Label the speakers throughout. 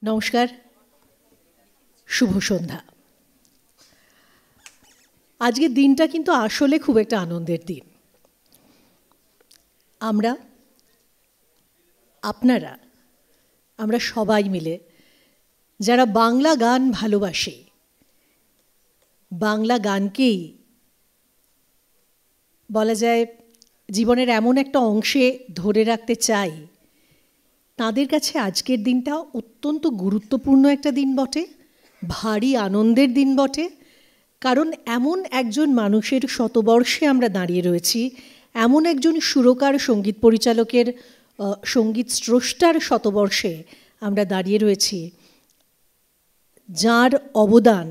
Speaker 1: নমস্কার, শুভ সন্ধ্যা। আজকের দিনটা কিন্তু আসলে খুব একটা আনন্দের দিন। আমরা সবাই মিলে যারা বাংলা গান ভালোবাসে, বাংলা গানকেই বলা যায় জীবনের এমন একটা অংশে ধরে রাখতে চাই, তাদের কাছে আজকের দিনটা অত্যন্ত গুরুত্বপূর্ণ একটা দিন বটে, ভারী আনন্দের দিন বটে। কারণ এমন একজন মানুষের শতবর্ষে আমরা দাঁড়িয়ে রয়েছি, এমন একজন সুরকার, সঙ্গীত পরিচালকের, সঙ্গীত স্রষ্টার শতবর্ষে আমরা দাঁড়িয়ে রয়েছি, যার অবদান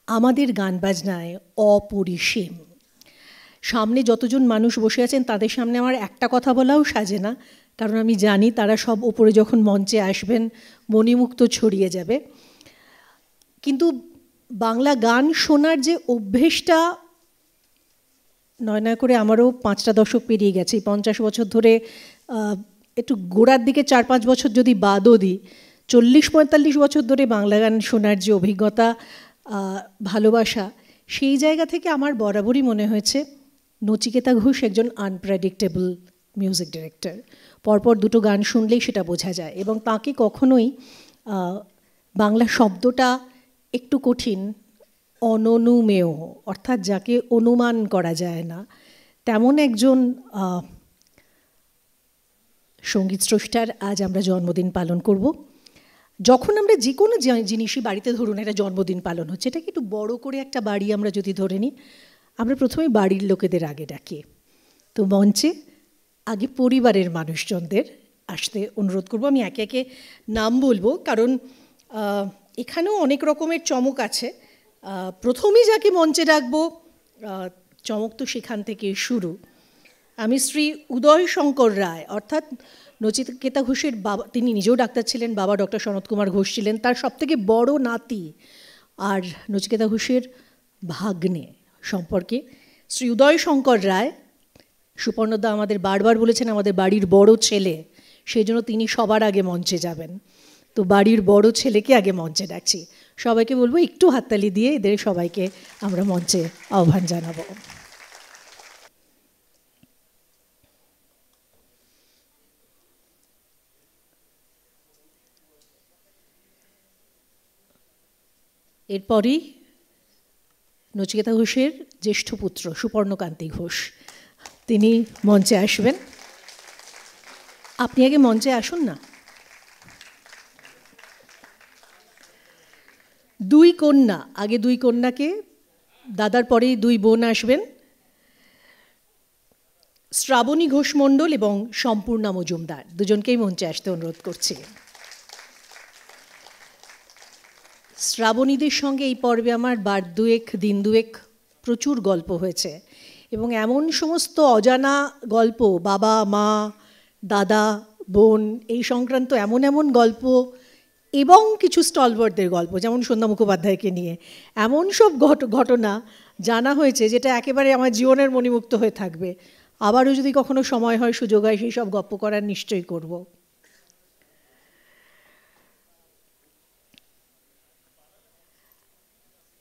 Speaker 1: আমাদের গান বাজনায় অপরিসীম। সামনে যতজন মানুষ বসে আছেন তাদের সামনে আমার একটা কথা বলাও সাজে না, কারণ আমি জানি তারা সব ওপরে যখন মঞ্চে আসবেন মণিমুক্ত ছড়িয়ে যাবে। কিন্তু বাংলা গান শোনার যে অভ্যেসটা নয় নয় করে আমারও 5টা দশক পেরিয়ে গেছে, 50 বছর ধরে, একটু গোড়ার দিকে 4-5 বছর যদি বাদও দিই, 40-45 বছর ধরে বাংলা গান শোনার যে অভিজ্ঞতা, ভালোবাসা, সেই জায়গা থেকে আমার বরাবরই মনে হয়েছে নচিকেতা ঘোষ একজন আনপ্রেডিক্টেবল মিউজিক ডিরেক্টর। পরপর দুটো গান শুনলেই সেটা বোঝা যায়, এবং তাকে কখনোই বাংলা শব্দটা একটু কঠিন, অননুমেয়, অর্থাৎ যাকে অনুমান করা যায় না, তেমন একজন সঙ্গীত স্রষ্টার আজ আমরা জন্মদিন পালন করব। যখন আমরা যে কোনো জিনিসই বাড়িতে, ধরুন একটা জন্মদিন পালন হচ্ছে, এটাকে একটু বড় করে একটা বাড়ি আমরা যদি ধরে নিই, আমরা প্রথমে বাড়ির লোকেদের আগে ডাকি। তো মঞ্চে আগে পরিবারের মানুষজনদের আসতে অনুরোধ করব। আমি একে একে নাম বলবো, কারণ এখানেও অনেক রকমের চমক আছে। প্রথমেই যাকে মঞ্চে ডাকবো, চমক তো সেখান থেকে শুরু। আমি শ্রী উদয় শঙ্কর রায়, অর্থাৎ নচিকেতা ঘোষের বাবা, তিনি নিজেও ডাক্তার ছিলেন, বাবা ডক্টর সনত কুমার ঘোষ ছিলেন, তার সবথেকে বড় নাতি আর নচিকেতা ঘোষের ভাগ্নে সম্পর্কে শ্রী উদয় শঙ্কর রায়। সুপর্ণদা আমাদের বারবার বলেছেন আমাদের বাড়ির বড় ছেলে, সেই জন্য তিনি সবার আগে মঞ্চে যাবেন। তো বাড়ির বড় ছেলেকে আগে মঞ্চে ডাকছি। সবাইকে বলবো একটু হাততালি দিয়ে এদের সবাইকে আমরা মঞ্চে আহ্বান জানাবো। এরপরই নচিকেতা ঘোষের জ্যেষ্ঠ পুত্র সুপর্ণকান্তি ঘোষ, তিনি মঞ্চে আসবেন। আপনি আগে মঞ্চে আসুন না। দুই কন্যা, আগে দুই কন্যাকে, দাদার পরেই দুই বোন আসবেন, শ্রাবণী ঘোষ মণ্ডল এবং সম্পূর্ণা মজুমদার, দুজনকেই মঞ্চে আসতে অনুরোধ করছি। শ্রাবণীদের সঙ্গে এই পর্বে আমার দিন দুয়েক প্রচুর গল্প হয়েছে, এবং এমন সমস্ত অজানা গল্প, বাবা মা দাদা বোন এই সংক্রান্ত এমন এমন গল্প, এবং কিছু স্টলওয়ার্ডদের গল্প, যেমন সন্ধ্যা মুখোপাধ্যায়কে নিয়ে এমন সব ঘটনা জানা হয়েছে, যেটা একেবারে আমার জীবনের মণিমুক্ত হয়ে থাকবে। আবারও যদি কখনো সময় হয়, সুযোগ হয়, সেই সব গল্প করার নিশ্চয়ই করব।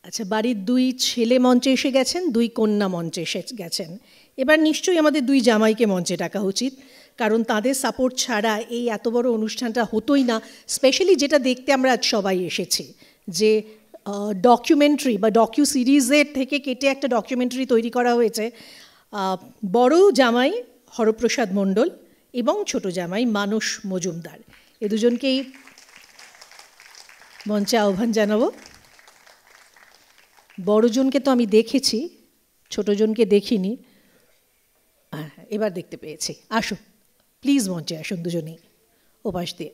Speaker 1: আচ্ছা, বাড়ির দুই ছেলে মঞ্চে এসে গেছেন, দুই কন্যা মঞ্চে এসে গেছেন। এবার নিশ্চয়ই আমাদের দুই জামাইকে মঞ্চে ডাকা উচিত, কারণ তাদের সাপোর্ট ছাড়া এই এত বড় অনুষ্ঠানটা হতোই না। স্পেশালি যেটা দেখতে আমরা আজ সবাই এসেছি, যে ডকুমেন্টারি বা ডকিউ সিরিজের থেকে কেটে একটা ডকুমেন্টারি তৈরি করা হয়েছে। বড় জামাই হরপ্রসাদ মণ্ডল এবং ছোট জামাই মানস মজুমদার, এ দুজনকেই মঞ্চে আহ্বান জানাবো। বড়জনকে তো আমি দেখেছি, ছোটজনকে দেখিনি, এবার দেখতে পেয়েছি। আসুন প্লিজ, মঞ্চে আসুন দুজনেই, ওপাশ দিয়ে।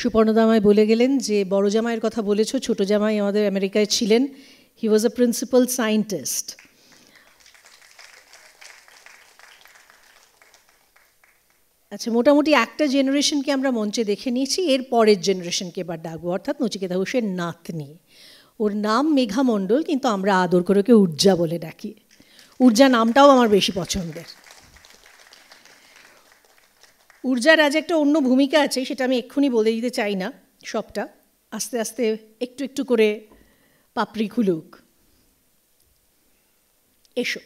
Speaker 1: সুপর্ণদা আমায় বলে গেলেন যে বড় জামাইয়ের কথা বলেছ, ছোট জামাই আমাদের আমেরিকায় ছিলেন, হি ওয়াজ আ প্রিন্সিপাল সায়েন্টিস্ট। আচ্ছা, মোটামুটি একটা জেনারেশনকে আমরা মঞ্চে দেখে নিয়েছি, এর পরের জেনারেশনকে এবার ডাকবো, অর্থাৎ নচিকেতা ঘোষের নাতনি। ওর নাম মেঘা মণ্ডল, কিন্তু আমরা আদর করে ওকে উর্জা বলে ডাকি। উর্জা নামটাও আমার বেশি পছন্দের। উর্জার আজ একটা অন্য ভূমিকা আছে, সেটা আমি এক্ষুনি বলে দিতে চাই না সবটা, আস্তে আস্তে একটু একটু করে পাপড়ি খুলুক। এসো।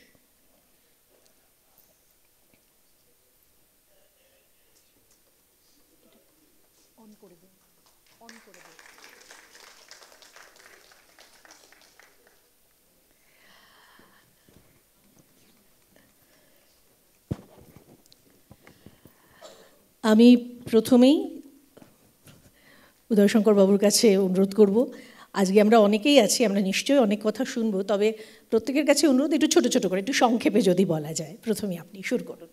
Speaker 1: আমি প্রথমেই উদয়শঙ্কর বাবুর কাছে অনুরোধ করব, আজকে আমরা অনেকেই আছি, আমরা নিশ্চয়ই অনেক কথা শুনবো, তবে প্রত্যেকের কাছে অনুরোধ একটু ছোট ছোট করে, একটু সংক্ষেপে যদি বলা যায়। প্রথমে আপনি শুরু করুন।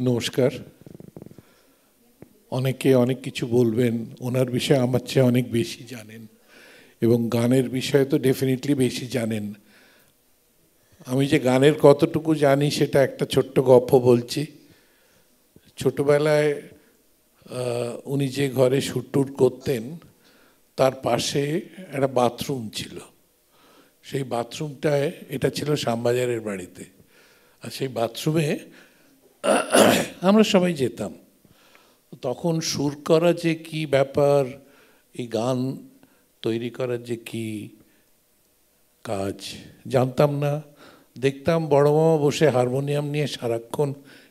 Speaker 2: নমস্কার। অনেকে অনেক কিছু বলবেন, ওনার বিষয়ে আমার চেয়ে অনেক বেশি জানেন এবং গানের বিষয়ে তো ডেফিনেটলি বেশি জানেন। আমি যে গানের কতটুকু জানি সেটা একটা ছোট্ট গল্প বলছি। ছোটবেলায় উনি যে ঘরে শুট করতেন তার পাশে একটা বাথরুম ছিল। সেই বাথরুমটায়, এটা ছিল শ্যামবাজারের বাড়িতে, আর সেই বাথরুমে আমরা সবাই যেতাম। তখন সুর করা যে কি ব্যাপার, এই গান তৈরি করার যে কি কাজ জানতাম না। দেখতাম বড় মামা বসে হারমোনিয়াম নিয়ে সারাক্ষণ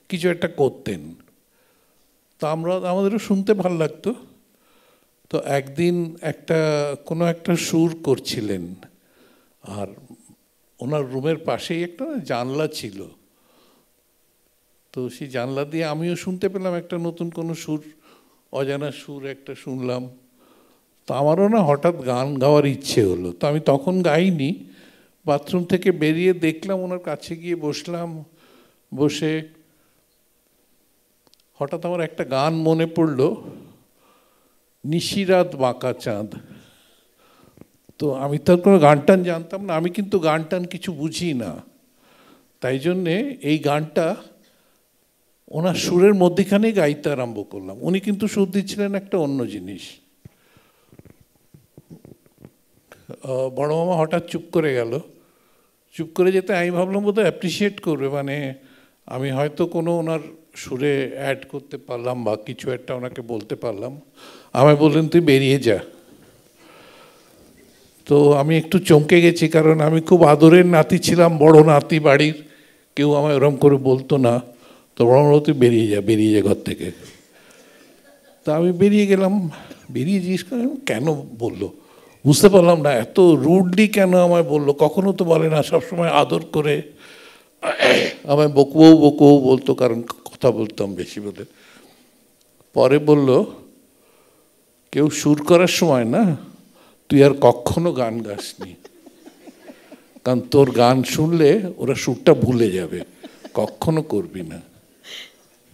Speaker 2: কিছু একটা করতেন, তো আমাদেরও শুনতে ভালো লাগতো। তো একদিন কোনো একটা সুর করছিলেন, আর ওনার রুমের পাশেই একটা জানলা ছিল, তো সেই জানলা দিয়ে আমিও শুনতে পেলাম একটা নতুন কোনো সুর, অজানা সুর একটা শুনলাম। তো আমারও না হঠাৎ গান গাওয়ার ইচ্ছে হলো। তো আমি তখন গাইনি, বাথরুম থেকে বেরিয়ে দেখলাম, ওনার কাছে গিয়ে বসলাম। বসে হঠাৎ আমার একটা গান মনে পড়লো, নিশিরাত বাঁকা চাঁদ। তো আমি তো কোনো গান টান জানতাম না, আমি কিন্তু গান টান কিছু বুঝি না, তাই জন্যে এই গানটা ওনার সুরের মধ্যেখানেই গাইতে আরম্ভ করলাম। উনি কিন্তু সুর দিচ্ছিলেন একটা অন্য জিনিস। বড় মামা হঠাৎ চুপ করে গেল। চুপ করে যেতে আমি ভাবলাম বোধহয় অ্যাপ্রিসিয়েট করবে, মানে আমি হয়তো কোনো ওনার সুরে অ্যাড করতে পারলাম বা কিছু একটা ওনাকে বলতে পারলাম। আমায় বললেন তুই বেরিয়ে যা। তো আমি একটু চমকে গেছি, কারণ আমি খুব আদরের নাতি ছিলাম, বড় নাতি বাড়ির, কেউ আমায় ওরম করে বলতো না। তো বড় বড় তুই বেরিয়ে যা ঘর থেকে। তা আমি বেরিয়ে গেলাম। বেরিয়ে জিজ্ঞেস করলাম কেন বললো, বুঝতে পারলাম না এত রুডলি কেন আমায় বললো। কখনো তো বলে না, সবসময় আদর করে আমায় বকুও বলতো, কারণ কথা বলতাম বেশি বলে। পরে বলল, কেউ সুর করার সময় না তুই আর কখনো গান গাসনি, কারণ তোর গান শুনলে ওরা সুরটা ভুলে যাবে, কখনো করবি না।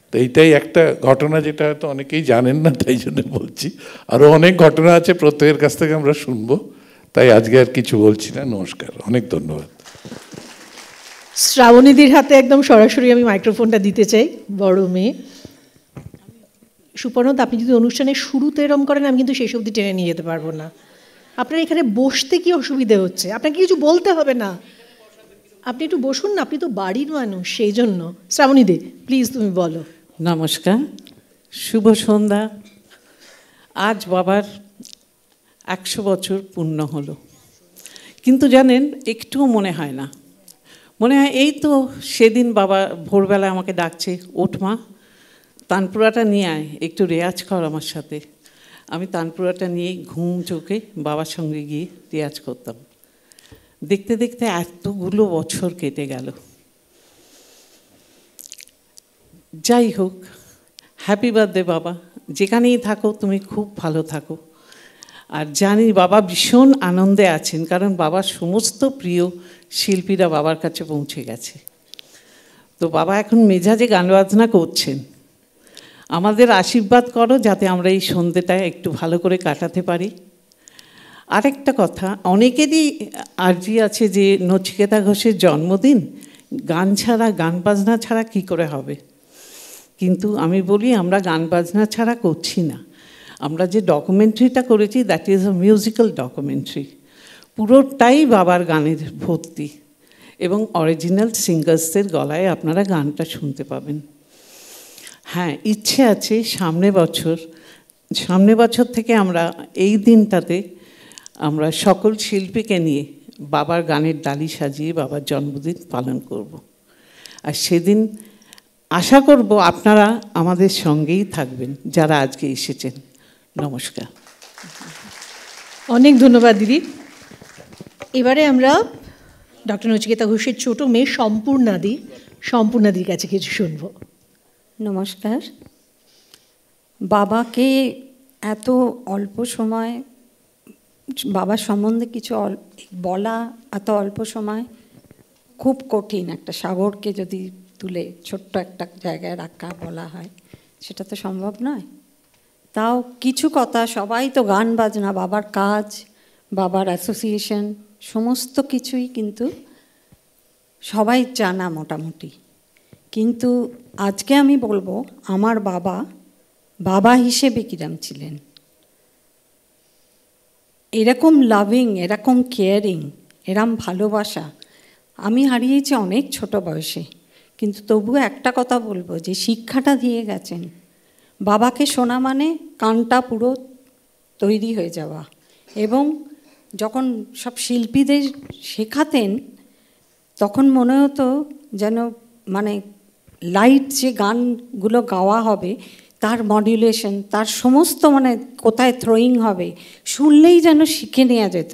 Speaker 2: তো এইটাই একটা ঘটনা, যেটা হয়তো অনেকেই জানেন না, তাই জন্য বলছি। আরও অনেক ঘটনা আছে, প্রত্যেকের কাছ থেকে আমরা শুনবো, তাই আজকে আর কিছু বলছি না। নমস্কার, অনেক ধন্যবাদ।
Speaker 1: শ্রাবণীদির হাতে একদম সরাসরি আমি মাইক্রোফোনটা দিতে চাই, বড় মেয়ে। সুপর্ণদা, আপনি যদি অনুষ্ঠানের শুরুতে এরম করেন, আমি কিন্তু শেষ অবধি টেনে নিয়ে যেতে পারবো না। আপনার এখানে বসতে কি অসুবিধে হচ্ছে? আপনাকে কিছু বলতে হবে না, আপনি একটু বসুন না, আপনি তো বাড়ির মানুষ, সেই জন্য। শ্রাবণীদি প্লিজ তুমি বলো।
Speaker 3: নমস্কার, শুভ সন্ধ্যা। আজ বাবার 100 বছর পূর্ণ হলো, কিন্তু জানেন একটুও মনে হয় না। মনে হয় এই তো সেদিন বাবা ভোরবেলা আমাকে ডাকছে, ওঠ মা, তানপুরাটা নিয়ে আয়, একটু রেয়াজ কর আমার সাথে। আমি তানপুরাটা নিয়ে ঘুম চোখে বাবার সঙ্গে গিয়ে রেয়াজ করতাম। দেখতে দেখতে এতগুলো বছর কেটে গেল। যাই হোক, হ্যাপি বার্থডে বাবা, যেখানেই থাকো তুমি খুব ভালো থাকো। আর জানি বাবা ভীষণ আনন্দে আছেন, কারণ বাবার সমস্ত প্রিয় শিল্পীরা বাবার কাছে পৌঁছে গেছে। তো বাবা এখন মেজাজে গান বাজনা করছেন। আমাদের আশীর্বাদ করো যাতে আমরা এই সন্ধ্যেটা একটু ভালো করে কাটাতে পারি। আরেকটা কথা, অনেকেরই আর্জি আছে যে নচিকেতা ঘোষের জন্মদিন, গান ছাড়া, গান বাজনা ছাড়া কী করে হবে। কিন্তু আমি বলি আমরা গান বাজনা ছাড়া করছি না। আমরা যে ডকুমেন্টারিটা করেছি that is a musical documentary, পুরোটাই বাবার গানের ভর্তি এবং অরিজিনাল সিঙ্গার্সদের গলায় আপনারা গানটা শুনতে পাবেন। হ্যাঁ, ইচ্ছে আছে সামনে বছর থেকে আমরা এই দিনটাতে আমরা সকল শিল্পীকে নিয়ে বাবার গানের ডালি সাজিয়ে বাবার জন্মদিন পালন করব। আর সেদিন আশা করব আপনারা আমাদের সঙ্গেই থাকবেন যারা আজকে এসেছেন। নমস্কার।
Speaker 1: অনেক ধন্যবাদ দিদি। এবারে আমরা ডক্টর নচিকেতা ঘোষের ছোট মেয়ে সম্পূর্ণাদির কাছে কিছু শুনব।
Speaker 4: নমস্কার। বাবাকে এত অল্প সময়, বাবার সম্বন্ধে কিছু বলা এত অল্প সময় খুব কঠিন। একটা সাগরকে যদি তুলে ছোট্ট একটা জায়গায় রাখা বলা হয়, সেটা তো সম্ভব নয়। তাও কিছু কথা, সবাই তো গান বাজনা, বাবার কাজ, বাবার অ্যাসোসিয়েশন, সমস্ত কিছুই কিন্তু সবাই জানা মোটামুটি। কিন্তু আজকে আমি বলবো আমার বাবা হিসেবে কিরম ছিলেন, এরকম লাভিং, এরকম কেয়ারিং, এরম ভালোবাসা আমি হারিয়েছি অনেক ছোট বয়সে। কিন্তু তবুও একটা কথা বলবো, যে শিক্ষাটা দিয়ে গেছেন, বাবাকে শোনা মানে কানটা পুরো তৈরি হয়ে যাওয়া। এবং যখন সব শিল্পীদের শেখাতেন তখন মনে হতো যেন মানে লাইট যে গানগুলো গাওয়া হবে তার মডুলেশন, তার সমস্ত মানে কোথায় থ্রোয়িং হবে শুনলেই যেন শিখে নেওয়া যেত।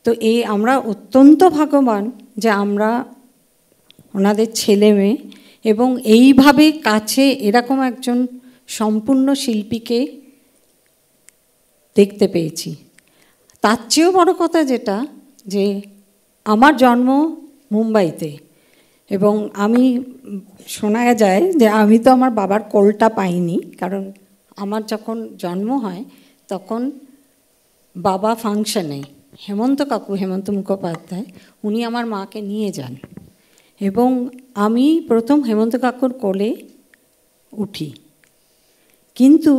Speaker 4: তো আমরা অত্যন্ত ভাগ্যবান যে আমরা ওনাদের ছেলে মেয়ে, এবং এইভাবে কাছে এরকম একজন সম্পূর্ণ শিল্পীকে দেখতে পেয়েছি। তার চেয়েও বড় কথা যেটা, যে আমার জন্ম মুম্বাইতে, এবং আমি শোনা যায় যে আমি তো আমার বাবার কোলটা পাইনি, কারণ আমার যখন জন্ম হয় তখন বাবা ফাংশনে হেমন্ত মুখোপাধ্যায় উনি আমার মাকে নিয়ে যান, এবং আমি প্রথম হেমন্ত কাকুর কোলে উঠি। কিন্তু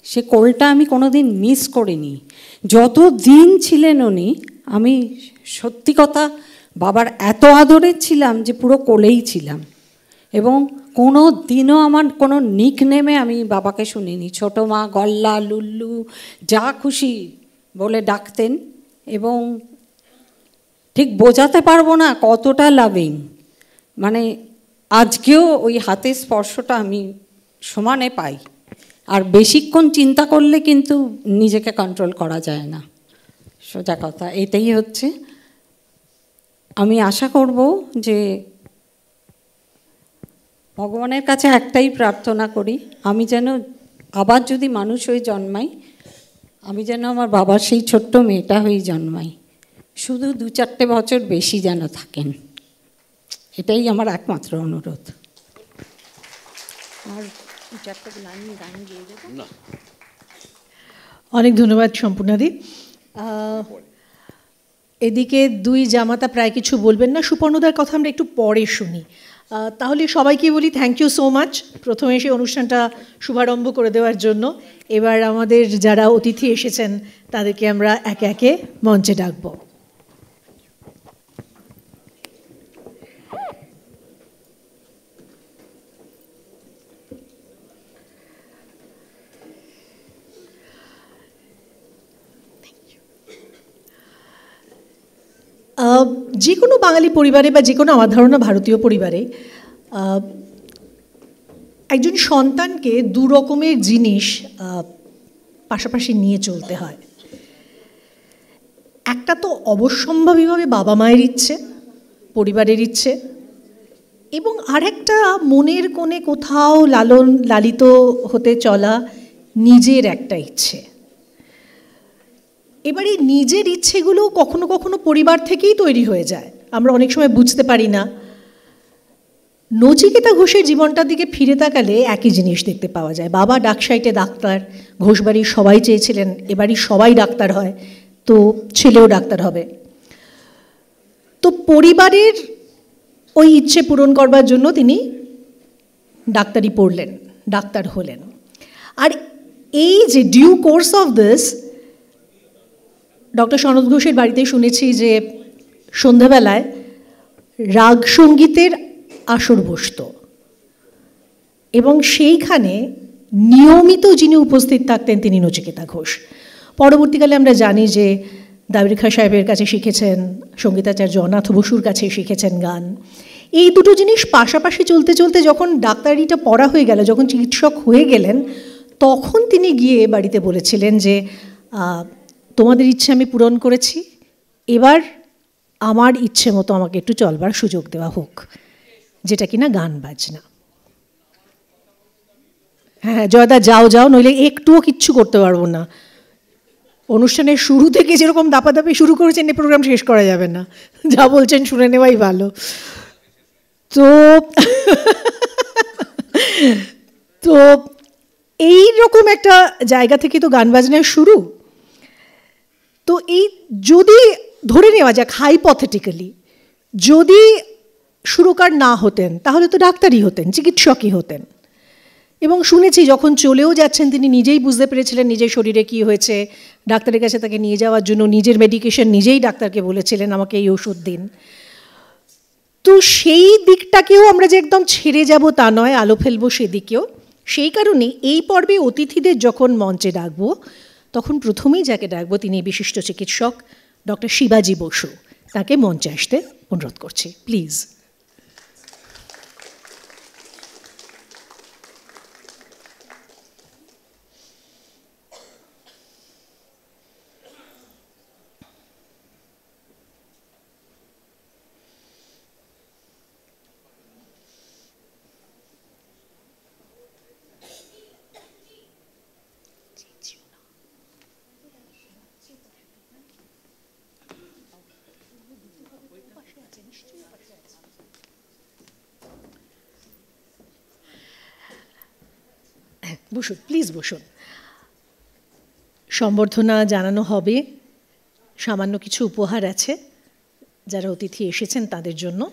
Speaker 4: সে কোলটা আমি কোনোদিন মিস করিনি। যত দিন ছিলেন উনি, আমি সত্যি কথা বাবার এত আদরের ছিলাম যে পুরো কোলেই ছিলাম। এবং কোনো দিনও আমার কোনো নিকনেমে আমি বাবাকে শুনিনি। ছোটো মা, গল্লা, লুল্লু, যা খুশি বলে ডাকতেন, এবং ঠিক বোঝাতে পারবো না কতটা লাভিং। মানে আজকেও ওই হাতের স্পর্শটা আমি সমানে পাই। আর বেশিক্ষণ চিন্তা করলে কিন্তু নিজেকে কন্ট্রোল করা যায় না, সোজা কথা এটাই হচ্ছে। আমি আশা করব যে ভগবানের কাছে একটাই প্রার্থনা করি, আমি যেন আবার যদি মানুষ হয়ে জন্মাই, আমি যেন আমার বাবার সেই ছোট্ট মেয়েটা হয়েই জন্মাই, শুধু 2-4 বছর বেশি যেন থাকেন, এটাই আমার একমাত্র অনুরোধ। আর 2-4 লাইন গান গিয়ে দেব।
Speaker 1: অনেক ধন্যবাদ সম্পূর্ণাদি। এদিকে দুই জামাতা প্রায় কিছু বলবেন না, সুপর্ণদার কথা আমরা একটু পরে শুনি। তাহলে সবাইকে বলি থ্যাংক ইউ সো মাচ প্রথমে এসে অনুষ্ঠানটা শুভারম্ভ করে দেওয়ার জন্য। এবার আমাদের যারা অতিথি এসেছেন তাদেরকে আমরা একে একে মঞ্চে ডাকবো। যে কোনো বাঙালি পরিবারে বা যে কোনো আমার ধারণা ভারতীয় পরিবারে একজন সন্তানকে দু রকমের জিনিস পাশাপাশি নিয়ে চলতে হয়। একটা তো অবশ্যম্ভাবীভাবে বাবা মায়ের ইচ্ছে, পরিবারের ইচ্ছে, এবং আরেকটা মনের কোণে কোথাও লালিত হতে চলা নিজের একটা ইচ্ছে। এবার এই নিজের ইচ্ছেগুলো কখনো কখনো পরিবার থেকেই তৈরি হয়ে যায়, আমরা অনেক সময় বুঝতে পারি না। নচিকেতা ঘোষের জীবনটার দিকে ফিরে তাকালে একই জিনিস দেখতে পাওয়া যায়। বাবা ডাকসাইটে ডাক্তার, ঘোষবাড়ির সবাই চেয়েছিলেন এবারই সবাই ডাক্তার হয়, তো ছেলেও ডাক্তার হবে। তো পরিবারের ওই ইচ্ছে পূরণ করবার জন্য তিনি ডাক্তারি পড়লেন, ডাক্তার হলেন। আর এই যে due course of this, doctor Sanat ঘোষের বাড়িতে শুনেছি যে সন্ধ্যাবেলায় রাগ সঙ্গীতের আসর বসত এবং সেইখানে নিয়মিত যিনি উপস্থিত থাকতেন তিনি নচিকেতা ঘোষ। পরবর্তীকালে আমরা জানি যে দাবির খাঁ সাহেবের কাছে শিখেছেন, সঙ্গীতাচার্য অনাথ বসুর কাছে শিখেছেন গান। এই দুটো জিনিস পাশাপাশি চলতে চলতে যখন ডাক্তারিটা পড়া হয়ে গেল, যখন চিকিৎসক হয়ে গেলেন, তখন তিনি গিয়ে বাড়িতে বলেছিলেন যে তোমাদের ইচ্ছে আমি পূরণ করেছি, এবার আমার ইচ্ছে মতো আমাকে একটু চলবার সুযোগ দেওয়া হোক, যেটা কিনা গান বাজনা। হ্যাঁ জয়দা যাও যাও, নইলে একটুও কিচ্ছু করতে পারবো না। অনুষ্ঠানের শুরু থেকে যেরকম দাপাদাপি শুরু করেছেন, এই প্রোগ্রাম শেষ করা যাবে না, যা বলছেন শুনে নেওয়াই ভালো। তো তো এইরকম একটা জায়গা থেকে তো গান বাজনার শুরু। তো এই যদি ধরে নেওয়া যাক হাইপথেটিক্যালি, যদি সুরকার না হতেন তাহলে তো ডাক্তারই হতেন, চিকিৎসকই হতেন। এবং শুনেছি যখন চলেও যাচ্ছেন তিনি নিজেই বুঝতে পেরেছিলেন নিজের শরীরে কী হয়েছে, ডাক্তারের কাছে তাকে নিয়ে যাওয়ার জন্য নিজের মেডিকেশন নিজেই ডাক্তারকে বলেছিলেন আমাকে এই ওষুধ দিন। তো সেই দিকটাকেও আমরা যে একদম ছেড়ে যাব তা নয়, আলো ফেলবো সেদিকেও। সেই কারণে এই পর্বে অতিথিদের যখন মঞ্চে ডাকবো, তখন প্রথমেই যাকে ডাকবো তিনি বিশিষ্ট চিকিৎসক ডক্টর শিবাজি বসু। তাকে মঞ্চে আসতে অনুরোধ করছি, প্লিজ। বসুন, প্লিজ বসুন। সম্বর্ধনা জানানো হবে, সামান্য কিছু উপহার আছে যারা অতিথি এসেছেন তাদের জন্য।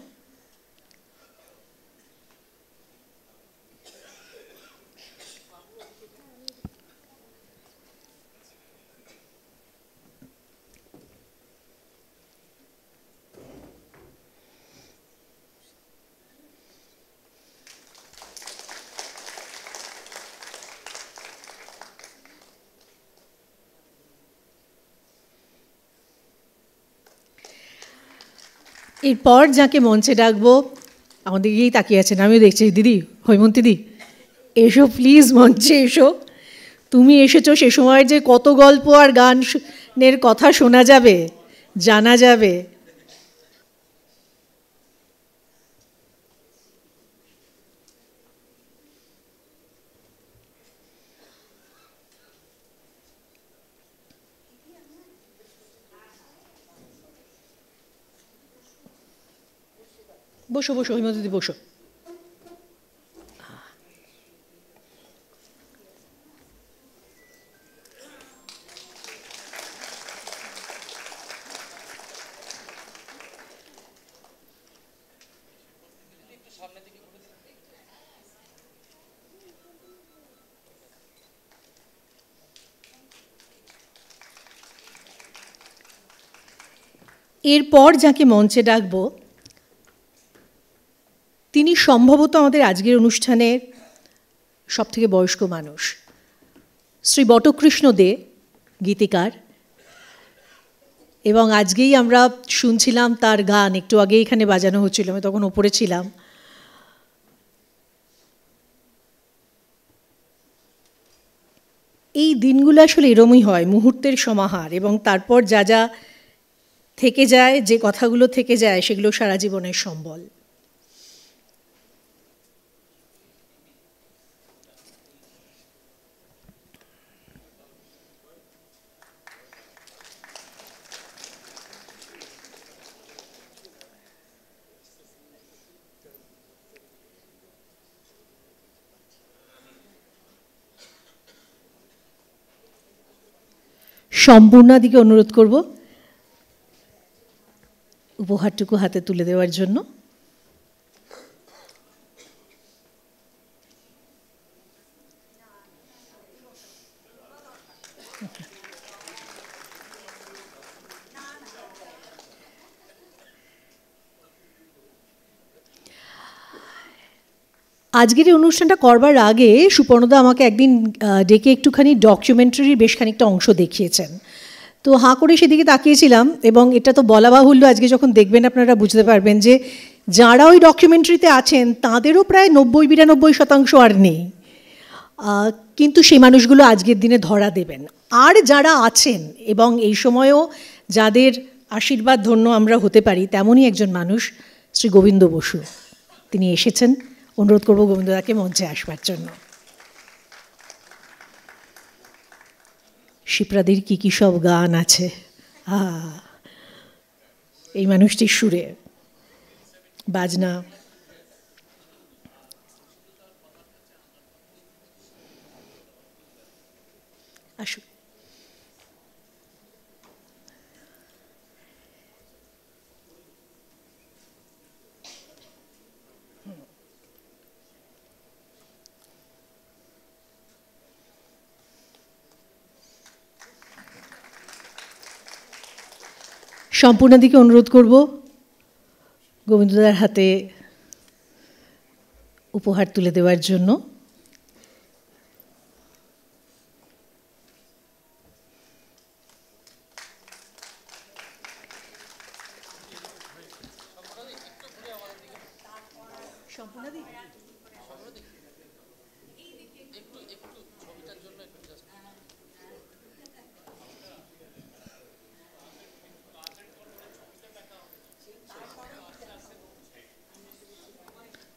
Speaker 1: এরপর যাকে মঞ্চে ডাকবো, আমাদের দিকেই তাকিয়ে আছেন, আমিও দেখছি, দিদি হৈমন্তী দি এসো প্লিজ, মঞ্চে এসো। তুমি এসেছো সে সময়ের যে কত গল্প আর গানের কথা শোনা যাবে, জানা যাবে। বসো বসো হৈমন্তী দি, বসো। এরপর যাকে মঞ্চে ডাকবো তিনি সম্ভবত আমাদের আজকের অনুষ্ঠানের সবথেকে বয়স্ক মানুষ, শ্রী বটকৃষ্ণ দে, গীতিকার। এবং আজকেই আমরা শুনছিলাম তার গান, একটু আগে এখানে বাজানো হচ্ছিল, আমি তখন ওপরে ছিলাম। এই দিনগুলো আসলে এরমই হয়, মুহূর্তের সমাহার, এবং তারপর যা যা থেকে যায়, যে কথাগুলো থেকে যায় সেগুলো সারা জীবনের সম্বল। সম্পূর্ণাদিকে অনুরোধ করব উপহারটুকু হাতে তুলে দেওয়ার জন্য। আজকের এই অনুষ্ঠানটা করবার আগে সুপর্ণদা আমাকে একদিন ডেকে একটুখানি ডকুমেন্টারির বেশ খানিকটা অংশ দেখিয়েছেন। তো হাঁ করে সেদিকে তাকিয়েছিলাম, এবং এটা তো বলা বাহুল্য, আজকে যখন দেখবেন আপনারা বুঝতে পারবেন যে যারা ওই ডকুমেন্টারিতে আছেন তাদেরও প্রায় 90-92% আর নেই, কিন্তু সেই মানুষগুলো আজকের দিনে ধরা দেবেন। আর যারা আছেন এবং এই সময়েও যাদের আশীর্বাদ ধন্য আমরা হতে পারি, তেমনই একজন মানুষ শ্রী গোবিন্দ বসু। তিনি এসেছেন, অনুরোধ করব গোবিন্দদাকে মঞ্চে আসবার জন্য। শিপ্রাদির কী কী সব গান আছে এই মানুষটির সুরে, বাজনা। আসুন। সম্পূর্ণাদিকে অনুরোধ করব গোবিন্দদার হাতে উপহার তুলে দেওয়ার জন্য।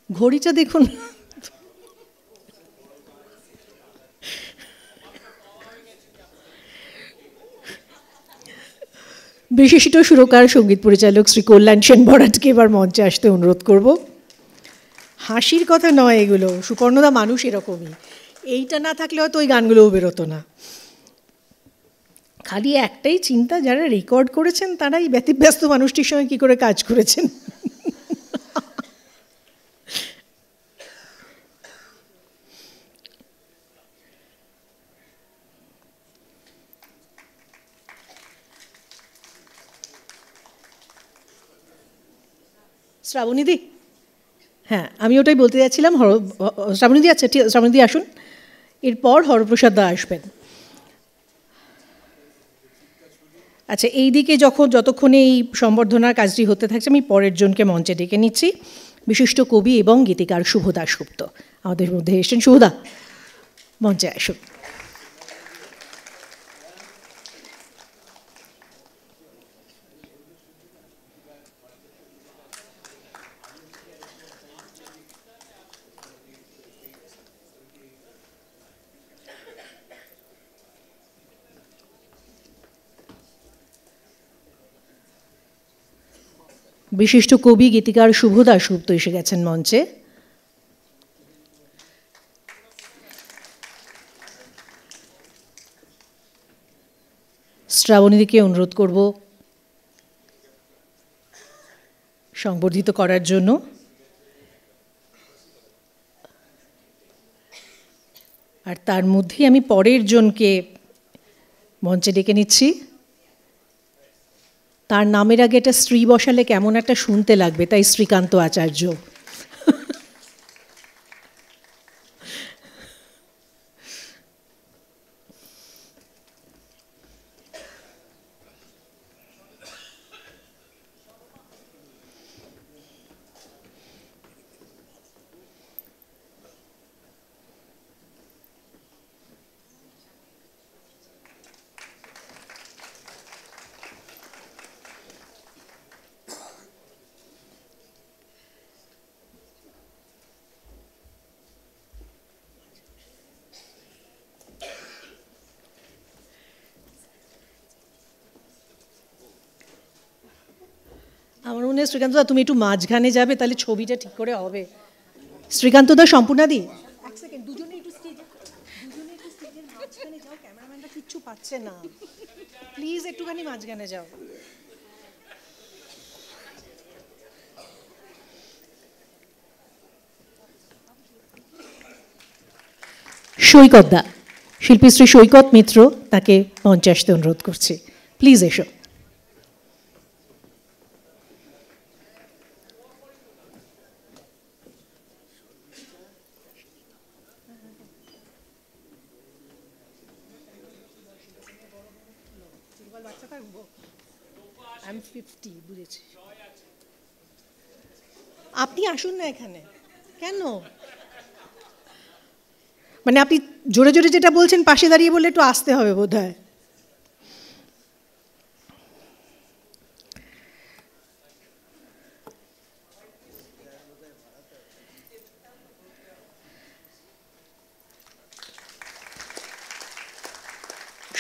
Speaker 1: ঘড়িটা দেখুন, বিশিষ্ট সুরকার সঙ্গীত পরিচালক শ্রী কল্যাণ সেন বরাটকে এবার মঞ্চে আসতে অনুরোধ করব। হাসির কথা নয় এগুলো, সুপর্ণদা মানুষ এরকমই, এইটা না থাকলে হয়তো ওই গানগুলোও বেরোতো না। খালি একটাই চিন্তা, যারা রেকর্ড করেছেন তারাই ব্যতিব্যস্ত মানুষটির সঙ্গে কী করে কাজ করেছেন। শ্রাবণীদি, হ্যাঁ আমি ওটাই বলতে যাচ্ছিলাম। শ্রাবণীদি, আচ্ছা ঠিক, শ্রাবণীদি আসুন, এরপর হরপ্রসাদ দা আসবেন। আচ্ছা, এই দিকে যতক্ষণে এই সম্বর্ধনার কাজটি হতে থাকছে, আমি পরের জনকে মঞ্চে ডেকে নিচ্ছি। বিশিষ্ট কবি এবং গীতিকার শুভ দাশগুপ্ত আমাদের মধ্যে এসেছেন। শুভদা, মঞ্চে আসুন। বিশিষ্ট কবি গীতিকার শুভ দাশগুপ্ত এসে গেছেন মঞ্চে। শ্রাবণীদিকে অনুরোধ করব সংবর্ধিত করার জন্য। আর তার মধ্যেই আমি পরের জনকে মঞ্চে ডেকে নিচ্ছি। তার নামের আগে একটা স্ত্রী বসালে কেমন একটা শুনতে লাগবে, তাই শ্রীকান্ত আচার্য। আমার মনে হয় শ্রীকান্তদা তুমি একটু মাঝখানে যাবে, তাহলে ছবিটা ঠিক করে হবে। শ্রীকান্তদা, সম্পূর্ণাদি, এক সেকেন্ড, দুজনে একটু স্টেজের মাঝখানে যাও, ক্যামেরাম্যানটা কিচ্ছু পাচ্ছে না, প্লিজ একটুখানি মাঝখানে যাও। সৈকতদা, শিল্পীশ্রী সৈকত মিত্র, তাকে মঞ্চে আসতে অনুরোধ করছি, প্লিজ এসো। আপনি আসুন না এখানে, কেন? মানে আপনি জোরে জোরে যেটা বলছেন পাশে দাঁড়িয়ে বললে একটু আসতে হবে বোধ হয়।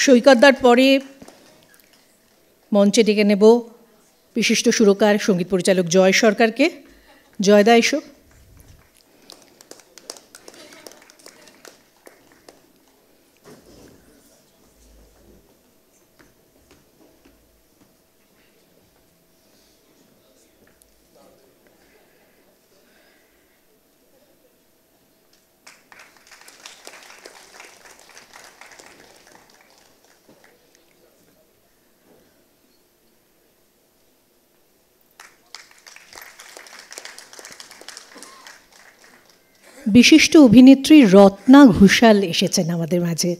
Speaker 1: সৈকতদার পরে মঞ্চে ডেকে নেব বিশিষ্ট সুরকার সঙ্গীত পরিচালক জয় সরকারকে। জয়দা এসো। বিশিষ্ট অভিনেত্রী রত্না ঘোষাল এসেছেন আমাদের মাঝে।